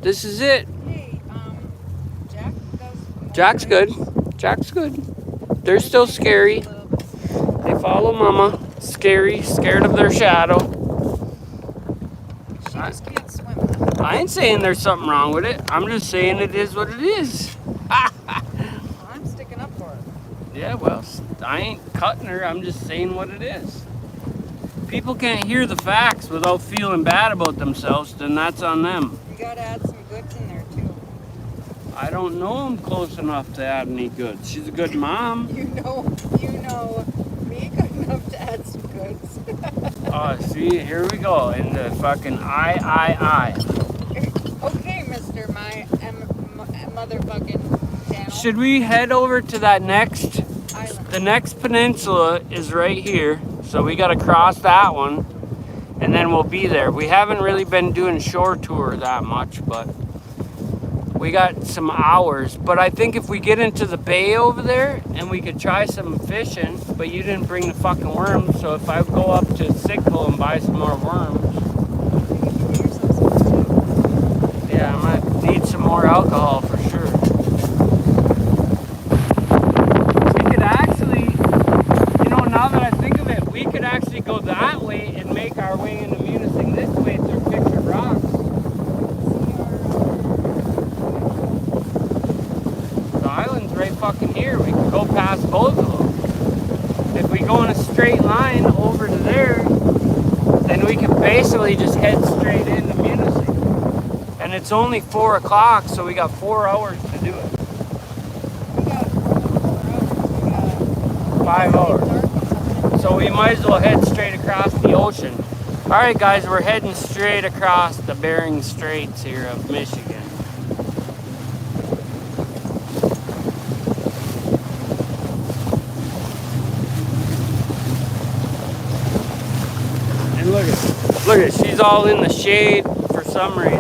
This is it. Hey, Jack does. Jack's good. Jack's good. They're still scary. They follow mama. Scary, scared of their shadow. She just can't swim. I ain't saying there's something wrong with it. I'm just saying it is what it is. I'm sticking up for her. Yeah, well, I ain't cutting her. I'm just saying what it is. People can't hear the facts without feeling bad about themselves, then that's on them. You gotta add some goods in there too. I don't know him close enough to add any goods. She's a good mom. You know me good enough to add some goods. Oh, see, here we go. In the fucking I. Okay, Mr. Motherfucking channel. Should we head over to that next? Island. The next peninsula is right here. So we gotta cross that one. And then we'll be there. We haven't really been doing shore tour that much, but we got some hours. But I think if we get into the bay over there and we could try some fishing, but you didn't bring the fucking worms, so if I go up to Sickle and buy some more worms, yeah, I might need some more alcohol for sure. We could actually, now that I think of it, we could actually go that way and make our way into Munising this way through Picture Rocks. across both of them. If we go in a straight line over to there, then we can basically just head straight into Munising. And it's only 4 o'clock, so we got 4 hours to do it. We got 5 hours. So we might as well head straight across the ocean. All right, guys, we're heading straight across the Bering Straits here of Michigan. And look at, she's all in the shade for some reason.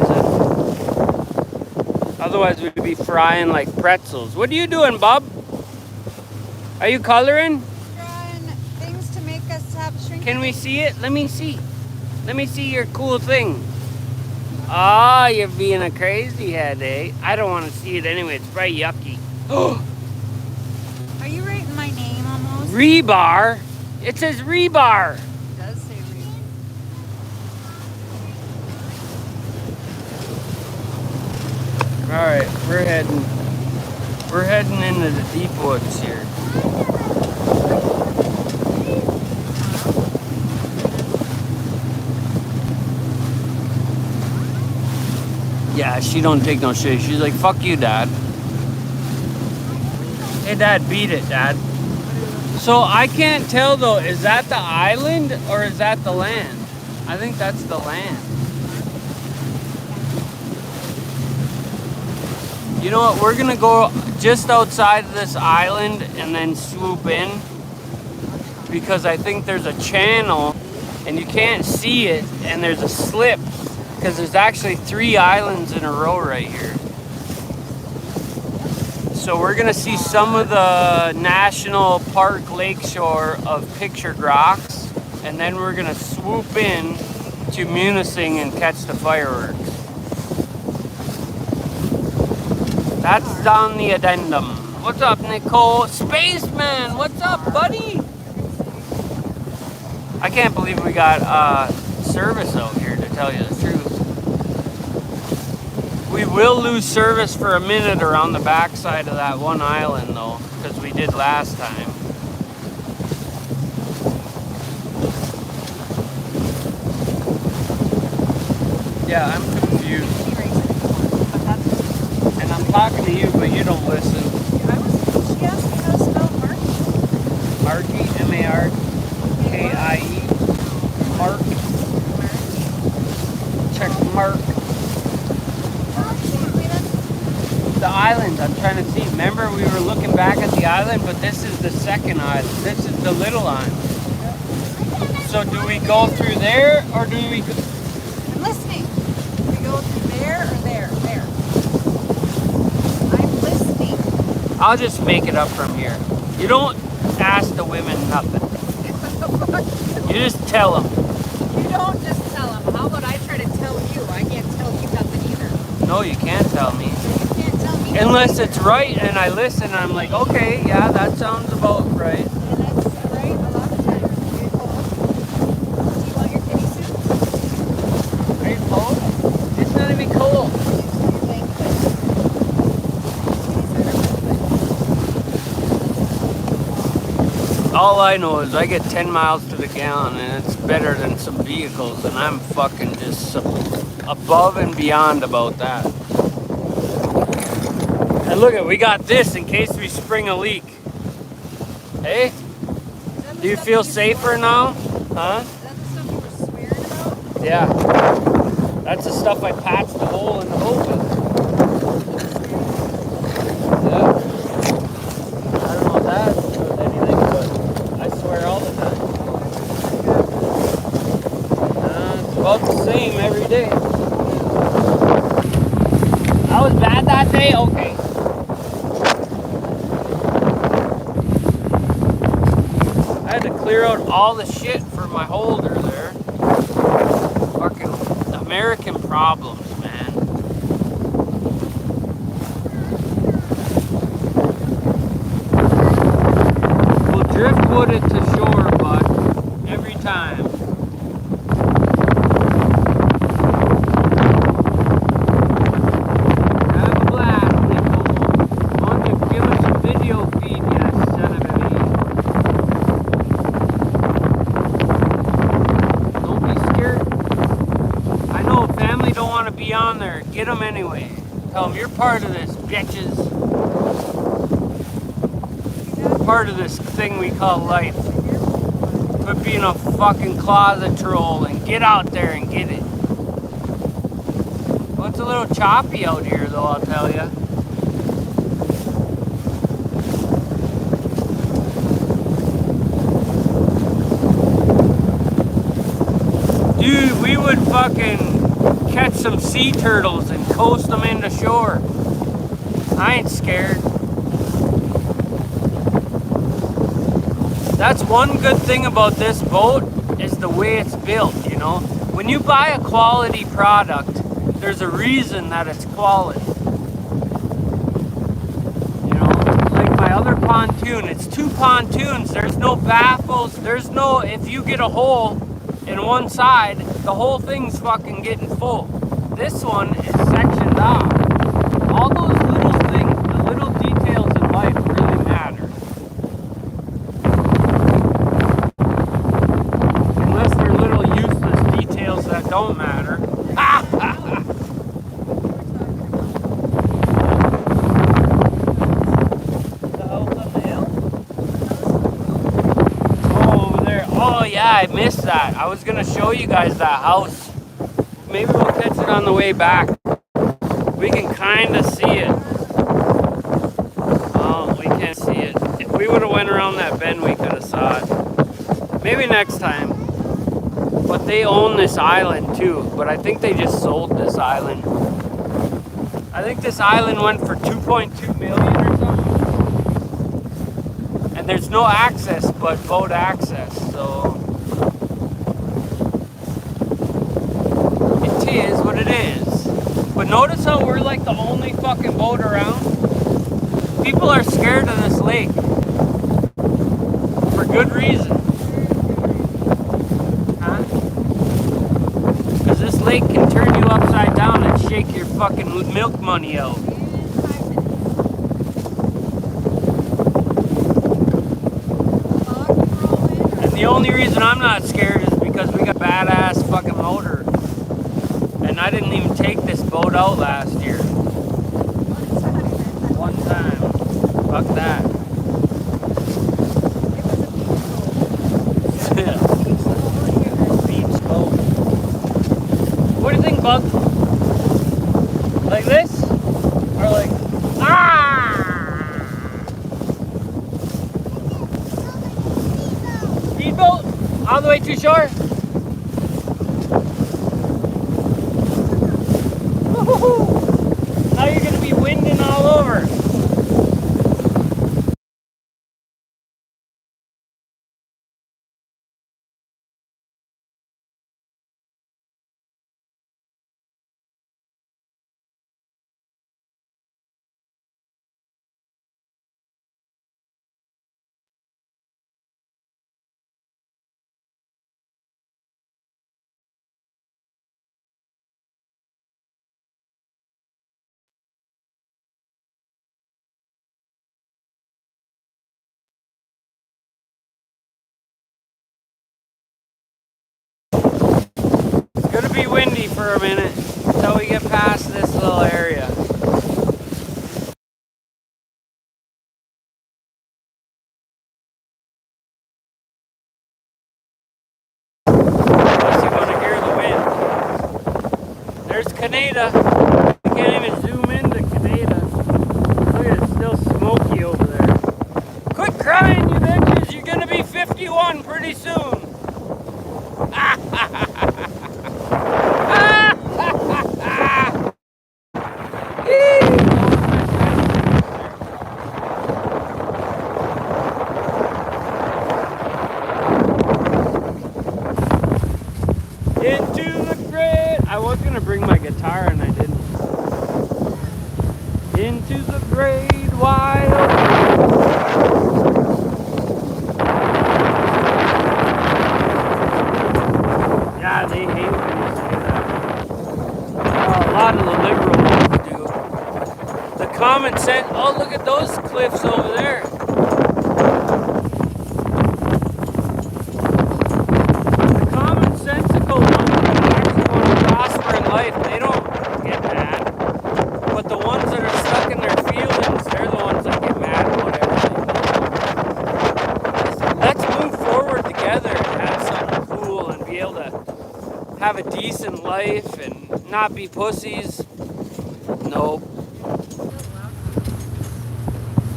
Otherwise, we'd be frying like pretzels. What are you doing, Bob? Are you coloring? drawing things to make us have shrink. Can we see it? Let me see. Let me see your cool thing. Ah, you're being a crazy head, eh? I don't want to see it anyway. It's very yucky. Oh, Are you writing my name almost? rebar. It says rebar. It does say read. All right, we're heading into the deep woods here. Yeah, she don't take no shit. She's like, fuck you, Dad. Hey, Dad, beat it, Dad. So I can't tell though, is that the island or is that the land? I think that's the land. You know what, we're gonna go just outside of this island and then swoop in because I think there's a channel and you can't see it and there's a slip because there's actually 3 islands in a row right here. So we're gonna see some of the national park lakeshore of pictured rocks and then we're gonna swoop in to Munising and catch the fireworks. That's on the addendum. What's up, Nicole? Spaceman, what's up, buddy? I can't believe we got service out here, to tell you the truth. We will lose service for a minute around the backside of that one island, though, because we did last time. Yeah, I'm confused. And I'm talking to you, but you don't listen. She asked me how to spell Marky. Marky, M-A-R-K-I-E. Mark. Check mark. The island, I'm trying to see. Remember, we were looking back at the island, but this is the second island. This is the little island. So do we go through there, or do we go... I'm listening. We go through there or there? There. I'm listening. I'll just make it up from here. You don't ask the women nothing. You just tell them. You don't just tell them. How about I try to tell you? I can't tell you nothing either. No, you can't tell me. You can't tell me. Unless it's right and I listen and I'm like, okay, yeah, that sounds about right. And that's right a lot of times. Do you want your kitty suit? Are you cold? It's not even cold. All I know is I get 10 miles to the gallon and it's better than some vehicles and I'm fucking just above and beyond about that. And look at, we got this in case we spring a leak. Hey? Do you feel safer now? Huh? Is that the stuff you were swearing about? Yeah. That's the stuff I patched the hole in the boat with. Yeah. I don't know if that has to do with anything, but I swear all the time. It's about the same every day. I was bad that day? Okay. I had to clear out all the shit for my holder there. Fucking American problems, man. We'll driftwood it to shore, bud. Every time. Have a blast, Nicole. Want to give us a video feed, yes, son of a anyway. Tell them you're part of this, bitches. Part of this thing we call life. Quit being a fucking closet troll and get out there and get it. Well, it's a little choppy out here, though, I'll tell you. Dude, we would fucking catch some sea turtles and coast them into shore. I ain't scared. That's one good thing about this boat is the way it's built, you know. When you buy a quality product, there's a reason that it's quality. You know, like my other pontoon, it's 2 pontoons. There's no baffles. There's no, if you get a hole in one side, the whole thing's fucking getting full. This one is sectioned off. All those little things, the little details in life really matter. Unless they're little useless details that don't matter. Oh yeah, I missed that. I was gonna show you guys that house. Maybe we'll catch it on the way back. We can kind of see it. Oh, we can't see it. If we would have went around that bend, we could have saw it. Maybe next time. But they own this island too. But I think they just sold this island. I think this island went for 2.2 million or something. And there's no access but boat access, so it is what it is. But notice how we're like the only fucking boat around? People are scared of this lake. For good reason. Huh? Because this lake can turn you upside down and shake your fucking milk money out. And the only reason I'm not scared is because we got badass fucking motor. And I didn't even take this boat out last year. One time. Fuck that. Beach boat. What do you think, Bug? Like this? Or like, Speedboat? All the way to shore? Now you're going to be winding all over. It's going to be windy for a minute until we get past this little area. Unless you want to hear the wind. There's Canada. You can't even zoom into Canada. Look at it, it's still smoky over there. Quit crying, you bitches. You're going to be 51 pretty soon. Into the great. I was gonna bring my guitar and I didn't. Into the great wide open. Yeah, they hate when you say that. A lot of the liberal ones do. The common sense. Oh, look at those cliffs over there. They don't get mad. life and not be pussies. Nope.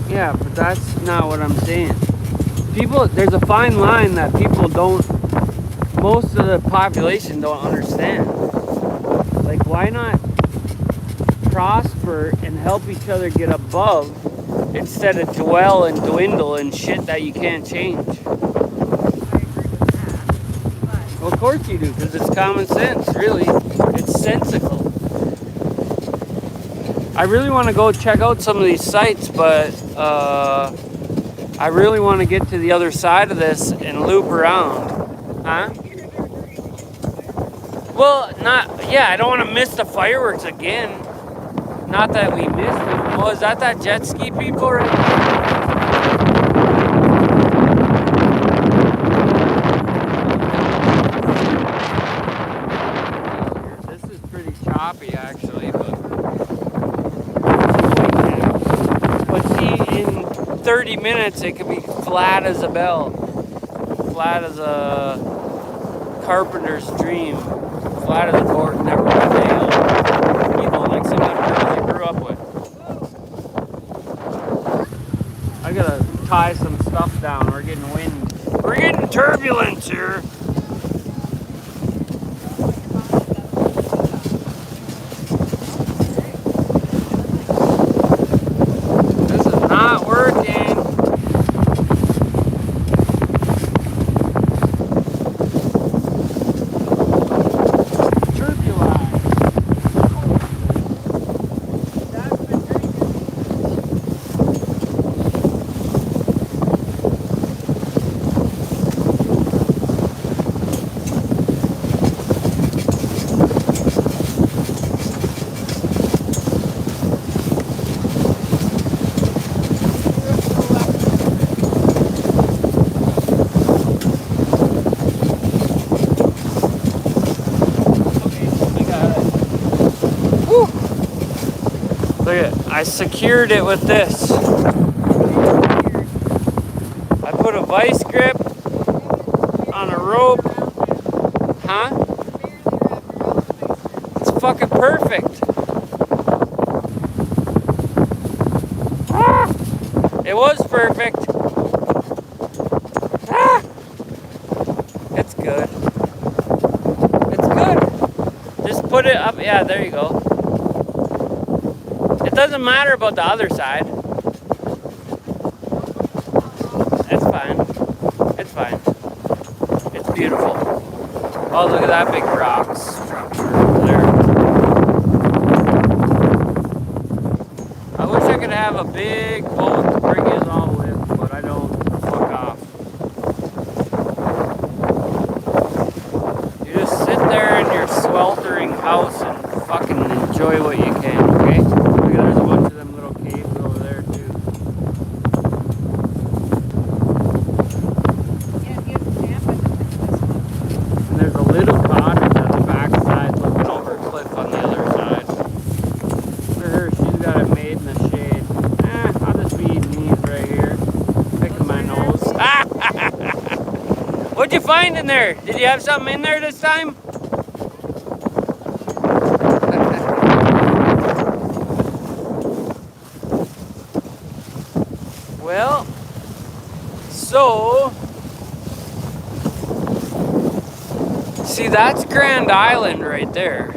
Yeah, but that's not what I'm saying. People, there's a fine line that people don't, most of the population don't understand. Like, why not prosper and help each other get above instead of dwell and dwindle in shit that you can't change? Well, of course you do, because it's common sense, really. It's sensical. I really want to go check out some of these sites, but I really want to get to the other side of this and loop around. Huh? Well, I don't want to miss the fireworks again. Not that we missed them. Oh, is that jet ski people right there? This is pretty choppy, actually, but see, in 30 minutes, it could be flat as a bell. Flat as a carpenter's dream. Flat as a board never been nailed. You know, like some of the girls I grew up with. I gotta tie some stuff down. We're getting wind. We're getting turbulence here. This is not working. I secured it with this. I put a vice grip on a rope. Huh? It's fucking perfect. Ah! It was perfect. Ah! It's good. It's good. Just put it up. Yeah, there you go. It doesn't matter about the other side. It's fine. It's fine. It's beautiful. Oh, look at that big rock structure over there. I wish I could have a big boat to bring you all with, but I don't. Fuck off. You just sit there in your sweltering house and fucking enjoy what you can, okay? There's a bunch of them little caves over there too. And there's a little cottage on the back side looking over a cliff on the other side. Look at her, she's got it made in the shade. I'll just be eating these right here. Picking my nose. What'd you find in there? Did you have something in there this time? Well, so, see, that's Grand Island right there.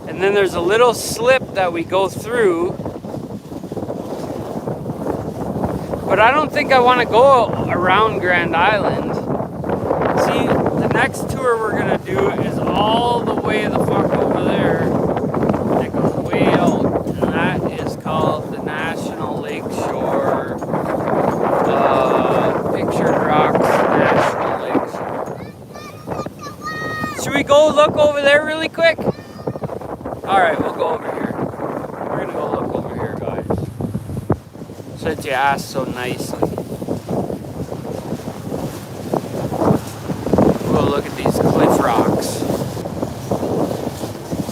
And then there's a little slip that we go through. But I don't think I want to go around Grand Island. See, the next tour we're going to do is all the way the fuck over there. It goes way out. And that is called the National Lake Shore. Pictured Rocks National Lake. Should we go look over there really quick? Alright, we'll go over here. We're gonna go look over here, guys. Since you asked so nicely. We'll go look at these cliff rocks.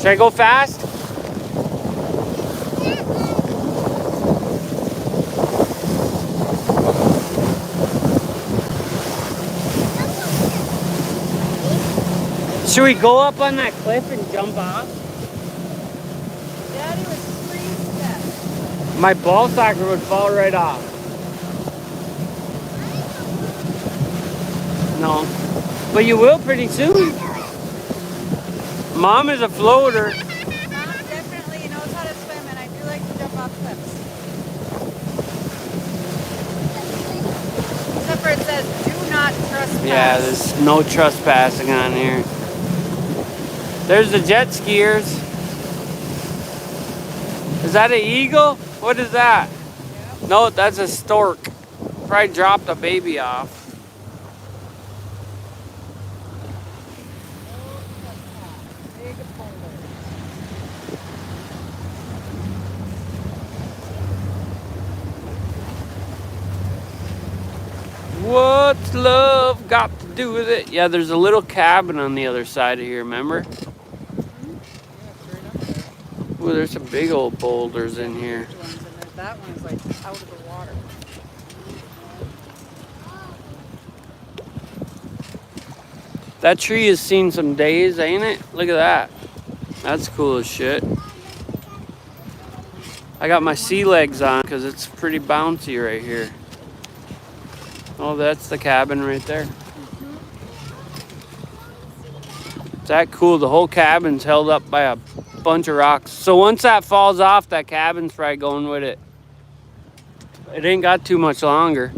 Should I go fast? Should we go up on that cliff and jump off? Daddy was 3 steps. My ball sacker would fall right off. No. But you will pretty soon. Mom is a floater. Mom definitely knows how to swim, and I do like to jump off cliffs. Except for it says, do not trespass. Yeah, there's no trespassing on here. There's the jet skiers. Is that an eagle? What is that? Yep. No, that's a stork. Probably dropped a baby off. Big boulder. What's love got to do with it? Yeah, there's a little cabin on the other side of here, remember? Yeah, it's right up there. Ooh, there's some big old boulders in here. Huge ones, and that one is like out of the water. That tree has seen some days, ain't it? Look at that. That's cool as shit. I got my sea legs on because it's pretty bouncy right here. Oh, that's the cabin right there. Is that cool? The whole cabin's held up by a bunch of rocks. So once that falls off, that cabin's probably going with it. It ain't got too much longer.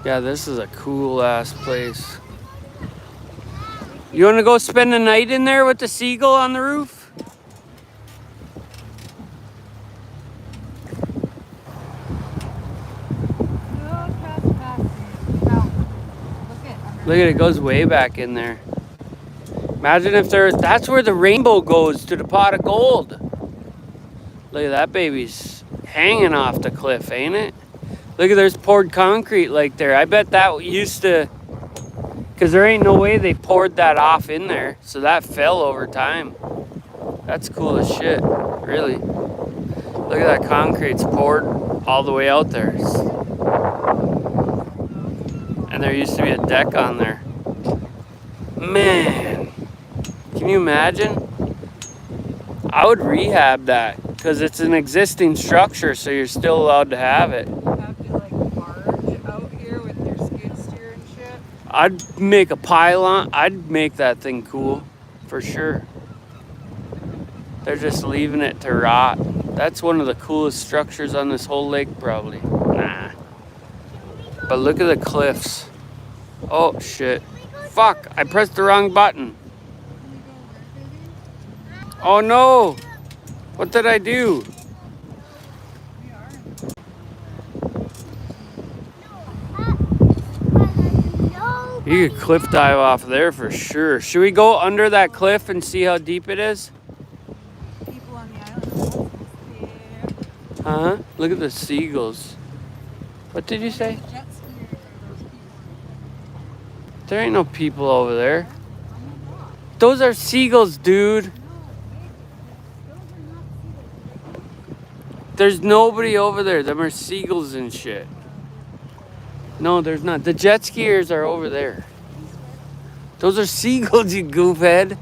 Yeah, this is a cool ass place. You want to go spend the night in there with the seagull on the roof? No trespassing. No. Look at it, goes way back in there. Imagine if that's where the rainbow goes, to the pot of gold. Look at that baby's hanging off the cliff, ain't it? Look at, there's poured concrete like there. I bet that used to, because there ain't no way they poured that off in there. So that fell over time. That's cool as shit, really. Look at that concrete's poured all the way out there. And there used to be a deck on there. Man, can you imagine? I would rehab that because it's an existing structure, so you're still allowed to have it. You have to like barge out here with your skid steer and shit. I'd make a pylon. I'd make that thing cool, for sure. They're just leaving it to rot. That's one of the coolest structures on this whole lake, probably. Nah. But look at the cliffs. Oh, shit. Fuck, I pressed the wrong button. Oh, no. What did I do? You could cliff dive off there for sure. Should we go under that cliff and see how deep it is? People on the island. Yeah. Huh? Look at the seagulls. What did you say? Jet skiers are those people. There ain't no people over there. Those are seagulls, dude. There's nobody over there. Them are seagulls and shit. No, there's not. The jet skiers are over there. Those are seagulls, you goofhead.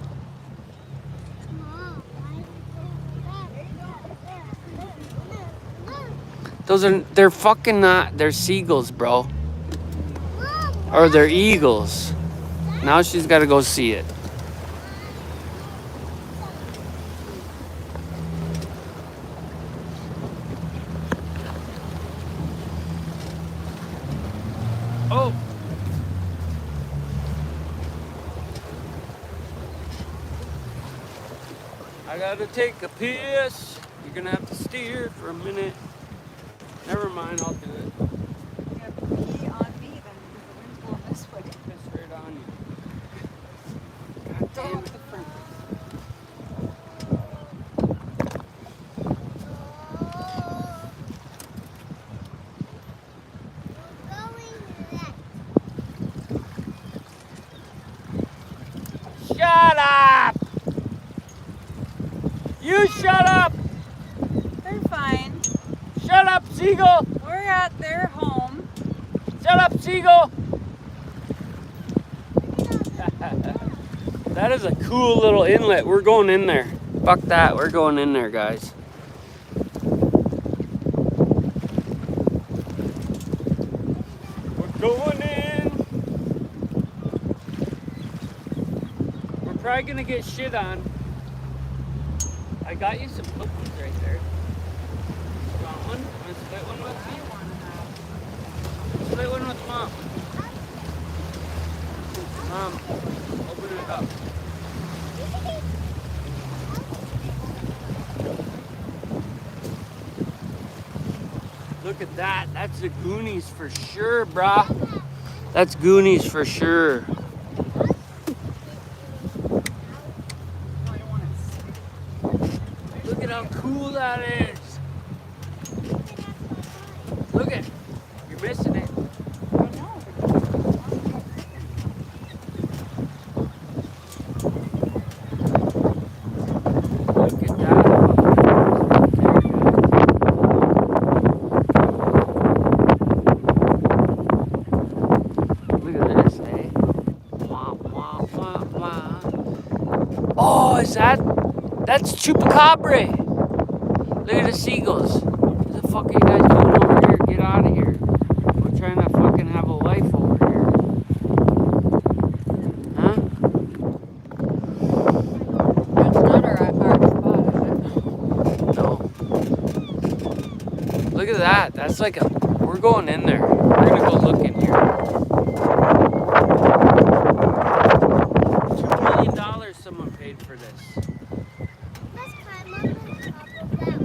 They're fucking not. They're seagulls, bro. Or they're eagles. Now she's got to go see it. Oh. I gotta take a piss. You're gonna have to steer for a minute. Never mind, I'll do it. You have to pee on me then because the wind's blowing this way. Piss right on you. God Don't damn look it. at the front. Shut up! You shut up! They're fine. Shut up, seagull! We're at their home. Shut up, seagull! That is a cool little inlet. We're going in there. Fuck that. We're going in there, guys. We're going in. We're probably gonna get shit on. I got you some cookies right there. Want one? Want to split one with me? Split one with Mom. Mom, open it up. Look at that. That's the Goonies for sure, brah. That's Goonies for sure. Look at how cool that is. Look at, you're missing it. Look at that. Look at this, eh? Wah, wah, wah, wah. Oh, is that's chupacabra. Look at the seagulls. What the fuck are you guys doing over here? Get out of here. We're trying to fucking have a life over here. Huh? That's not our spot, is No. Look at that. That's like we're going in there. We're gonna go look in here. $2 million someone paid for this. Let's climb up on top of that.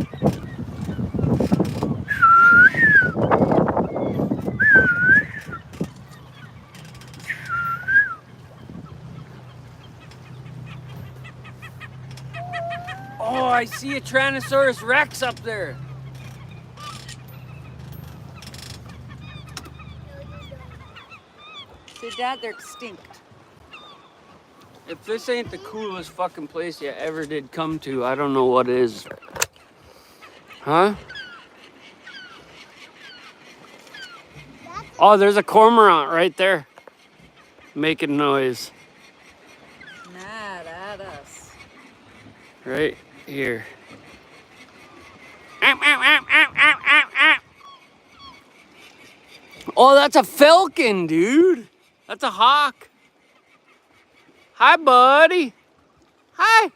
Oh, I see a Tyrannosaurus Rex up there. it? See, Dad, they're extinct. If this ain't the coolest fucking place you ever did come to, I don't know what is. Huh? Oh, there's a cormorant right there. Making noise. Mad at us. Right here. Oh, that's a falcon, dude. That's a hawk. Hi, buddy. Hi.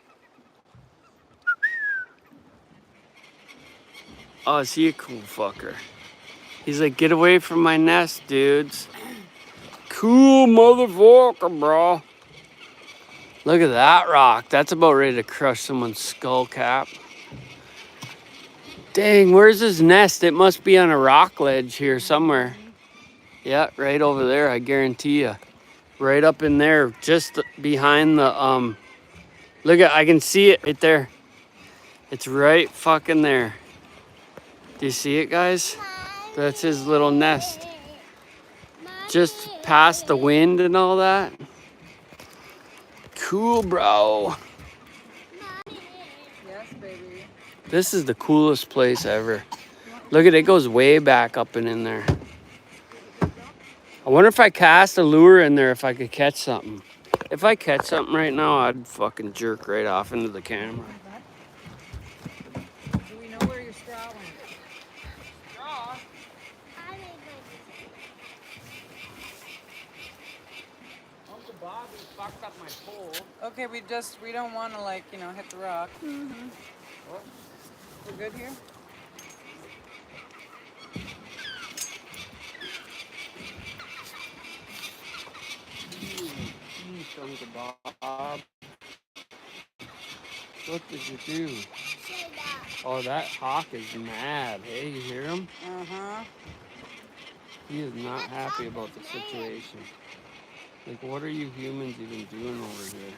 Oh, is he a cool fucker? He's like, get away from my nest, dudes. Cool motherfucker, bro. Look at that rock. That's about ready to crush someone's skull cap. Dang, where's his nest? It must be on a rock ledge here somewhere. Yeah, right over there, I guarantee you. Right up in there, just behind the, look at, I can see it right there. It's right fucking there. Do you see it, guys? That's his little nest. Just past the wind and all that. Cool, bro. Yes, baby. This is the coolest place ever. Look at it, goes way back up and in there. I wonder if I cast a lure in there if I could catch something. If I catch something right now, I'd fucking jerk right off into the camera. Do we know where your straw went? Straw? Uncle Bobby fucked up my pole. Okay, we don't want to, like, hit the rock. What? We're good here? Uncle Bob. What did you do? Oh, that hawk is mad. Hey, you hear him? Uh-huh. He is not happy about the situation. Like, what are you humans even doing over here?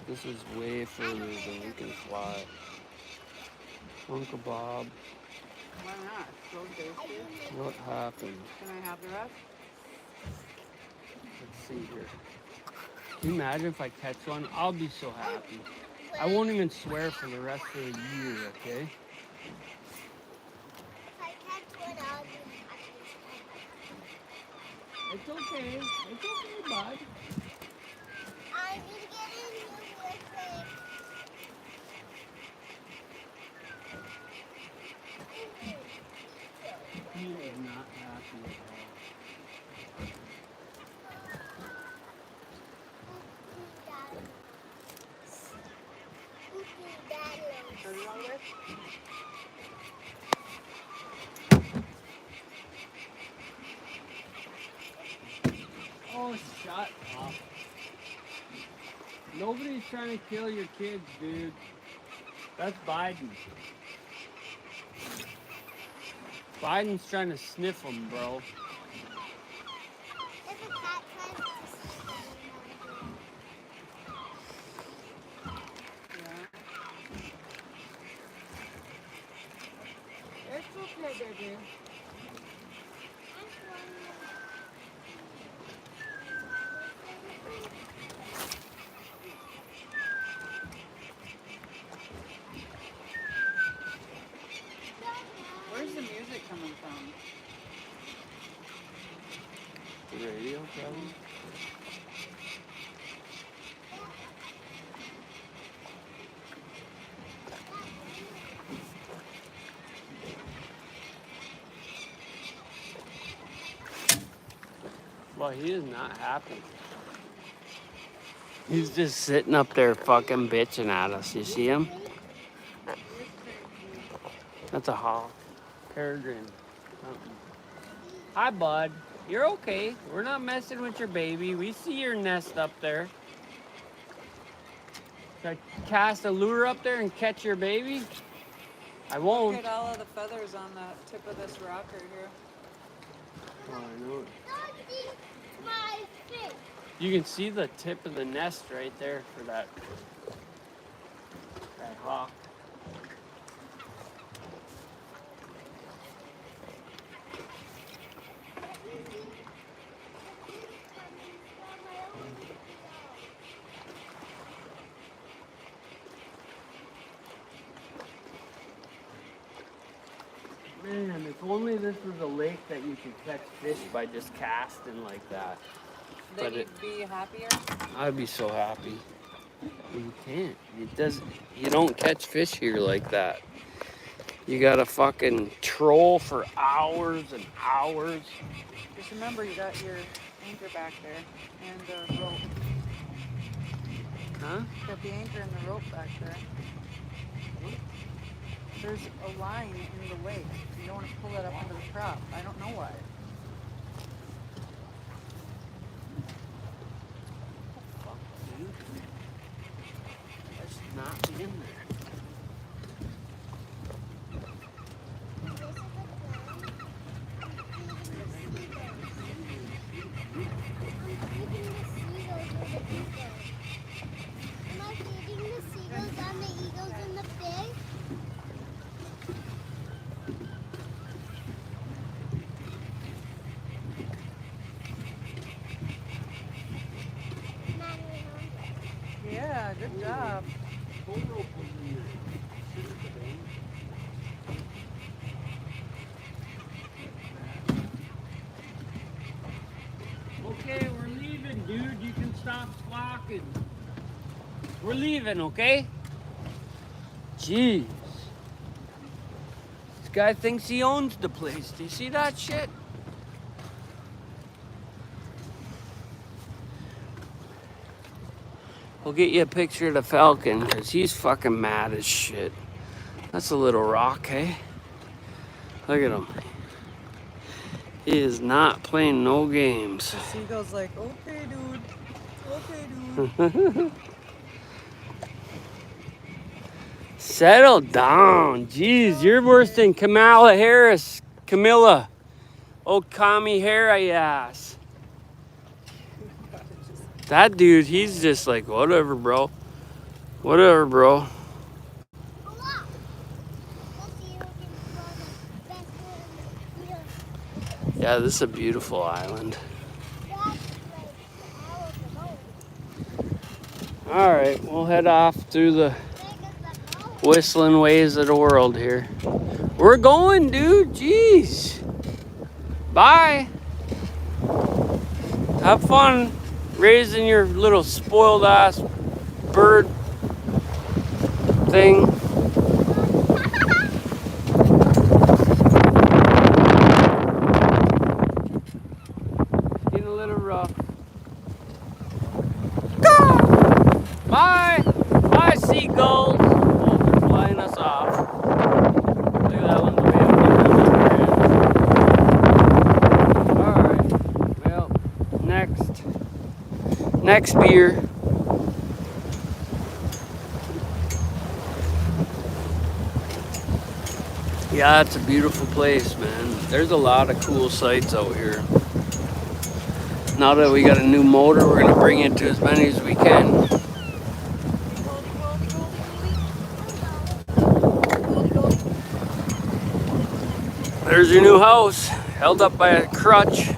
This is way further than we can fly. Uncle Bob, Why not? So tasty. what happened? Can I have the rest? Let's see here. Can you imagine if I catch one? I'll be so happy. I won't even swear for the rest of the year, okay? It's okay. It's okay, bud. I need to get in. Oh, shut up. Nobody's trying to kill your kids, dude. That's Biden. Biden's trying to sniff them, bro. If a cat tries to sniff Yeah. It's okay, baby. Where's the music coming from? The radio, probably. Well, he is not happy. He's just sitting up there fucking bitching at us. You see him? That's a hawk. Peregrine. Something. Hi, bud. You're okay. We're not messing with your baby. We see your nest up there. Should I cast a lure up there and catch your baby? I won't. Look at all of the feathers on the tip of this rock right here. Oh, I know it. Don't eat my fish. You can see the tip of the nest right there for that hawk. Man, if only this was a lake that you could catch fish by just casting like that. Then But you'd be happier? I'd be so happy. You can't. It doesn't. You don't catch fish here like that. You gotta fucking troll for hours and hours. Just remember you got your anchor back there and the rope. Huh? You got the anchor and the rope back there. There's a line in the lake. You don't want to pull that up into the prop. I don't know why. Fuck, dude. I should not be in there. Yeah, good job. Okay, we're leaving, dude. You can stop squawking. We're leaving, okay? Jeez. This guy thinks he owns the place. Do you see that shit? We'll get you a picture of the falcon because he's fucking mad as shit. That's a little rock, hey? Look at him. He is not playing no games. The seagull's like, okay, dude. Okay, dude. Settle down. Jeez, you're worse than Kamala Harris. Camilla. Old commie hair ass. That dude, he's just like, whatever, bro. Whatever, bro. Yeah, this is a beautiful island. All right, we'll head off through the whistling ways of the world here. We're going, dude. Jeez. Bye. Have fun raising your little spoiled ass bird thing. Next beer. Yeah, it's a beautiful place, man. There's a lot of cool sights out here. Now that we got a new motor, we're gonna bring it to as many as we can. There's your new house, held up by a crutch.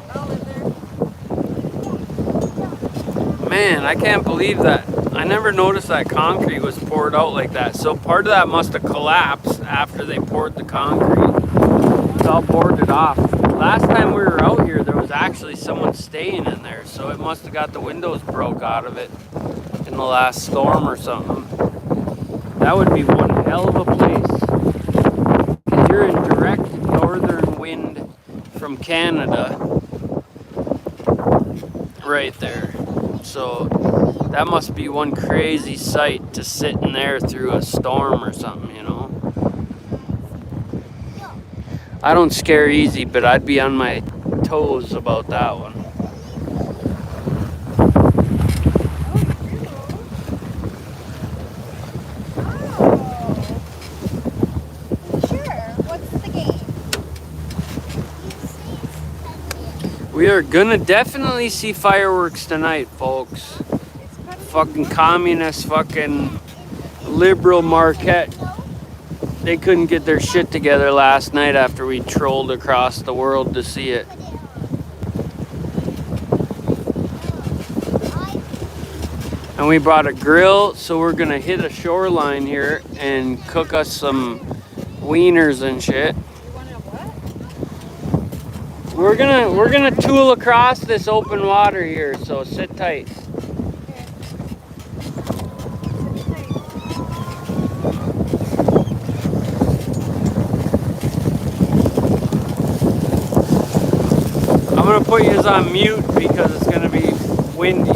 Man, I can't believe that. I never noticed that concrete was poured out like that. So part of that must have collapsed after they poured the concrete. It's all boarded off. Last time we were out here, there was actually someone staying in there. So it must have got the windows broke out of it in the last storm or something. That would be one hell of a place. Because you're in direct northern wind from Canada. Right there. So that must be one crazy sight to sit in there through a storm or something, you know. I don't scare easy, but I'd be on my toes about that one. Sure. What's the game? We are gonna definitely see fireworks tonight, folks. Fucking communist, fucking liberal Marquette. They couldn't get their shit together last night after we trolled across the world to see it. And we brought a grill, so we're gonna hit a shoreline here and cook us some wieners and shit. You want to what? We're gonna tool across this open water here, so sit tight. I'm gonna put you on mute because it's gonna be windy.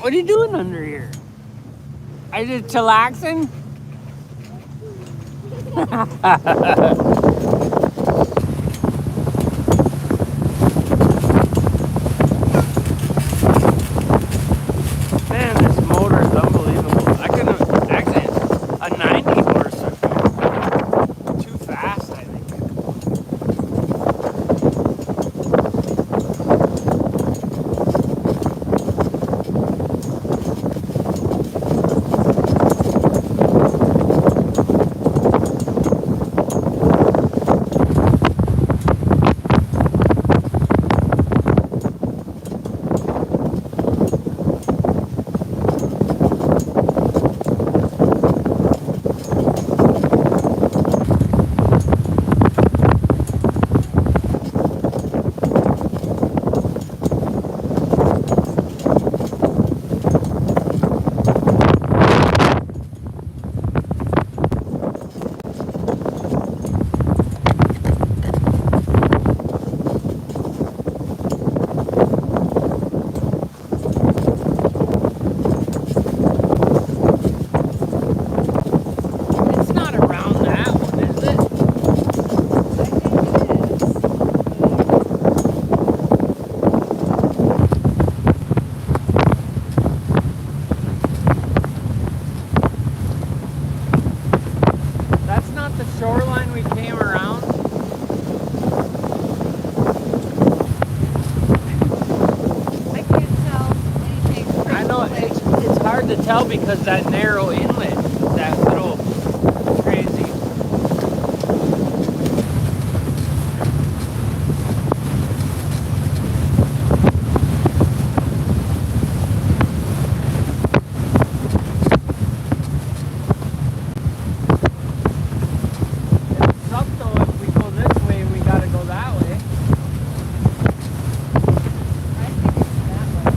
What are you doing under here? Are you just chillaxing? Man, this motor is unbelievable. I could have actually a 90 horse would be too fast, I think. It's not around that one, is it? That's not the shoreline we came around. I can't tell anything. I know it's hard to tell because that narrow inlet, that little crazy. It sucks though if we go this way and we gotta go that way. I think it's that way.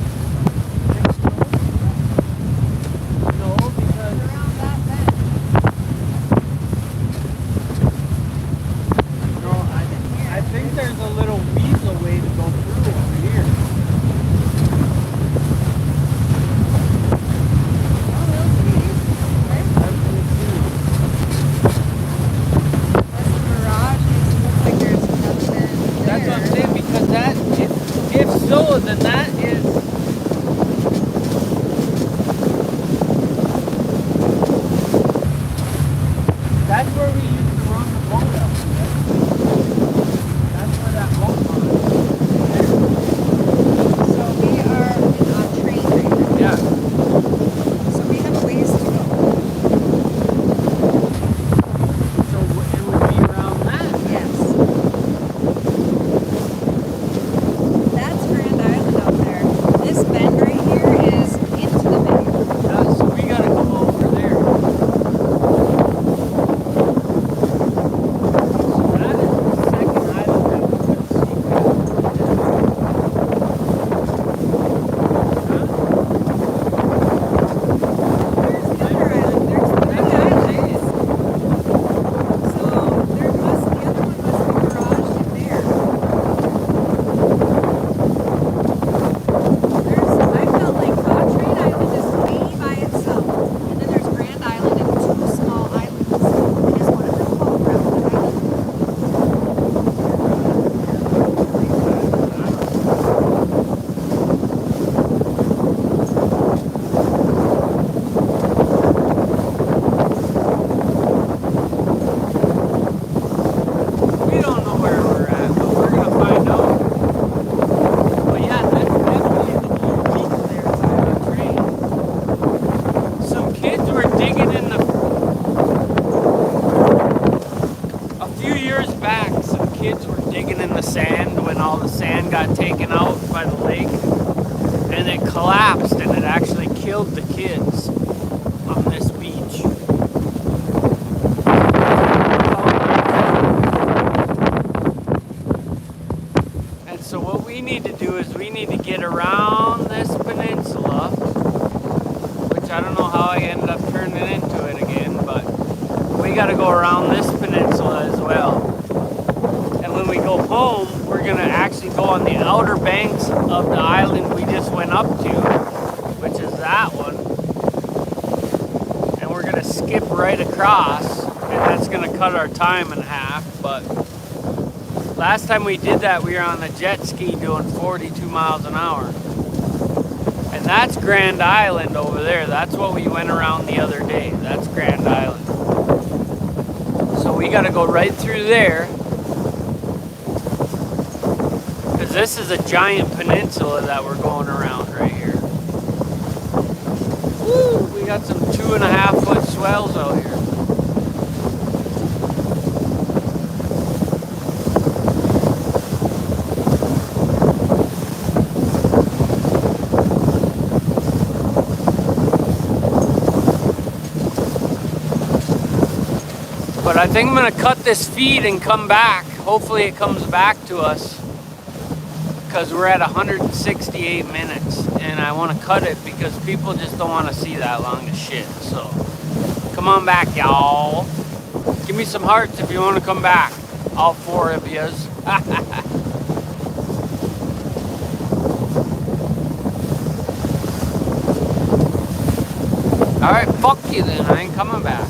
No, because Around that bend. no, I think there's a little weasel way to go through over here. Oh, those trees. Okay. That's what it That's the mirage. It looks like there's nothing is. That's what I'm there. saying because that, if so, then that is. That's where we used to run the boat up. That's where that boat was. So we are on train right now. Yeah. So we have a ways to go. So it would be around that. Yes. That's Grand Island out there. This bend right here is into the bay. Yeah, so we gotta go over there. So that is the second island that we could see. Huh? There's the other island. There's three islands. So there must, the other one must be miraged in there. I felt like Cochrane Island is way by itself. And then there's Grand Island and two small islands. Is one of them called Round Island? We don't know where we're at, but we're gonna find out. But yeah, that's definitely the huge beach there inside the train. Some kids were digging in the. A few years back, some kids were digging in the sand when all the sand got taken out by the lake, and it collapsed, and it actually killed the kids on this beach. And so what we need to do is we need to get around this peninsula, which I don't know how I ended up turning into it again, but we got to go around this peninsula as well. And when we go home, we're going to actually go on the outer banks of the island we just went up to which is that one. And we're gonna skip right across, and that's gonna cut our time in half. But last time we did that, we were on a jet ski doing 42 miles an hour. And that's Grand Island over there. That's what we went around the other day. That's Grand Island. So we gotta go right through there, because this is a giant peninsula that we're going around right here. Woo! We got some 2.5 foot swells out here. But I think I'm gonna cut this feed and come back. Hopefully it comes back to us, because we're at 168 minutes, and I want to cut it because people just don't want to see that long of shit. So come on back, y'all. Give me some hearts if you want to come back, all 4 of yous. All right, fuck you then. I ain't coming back.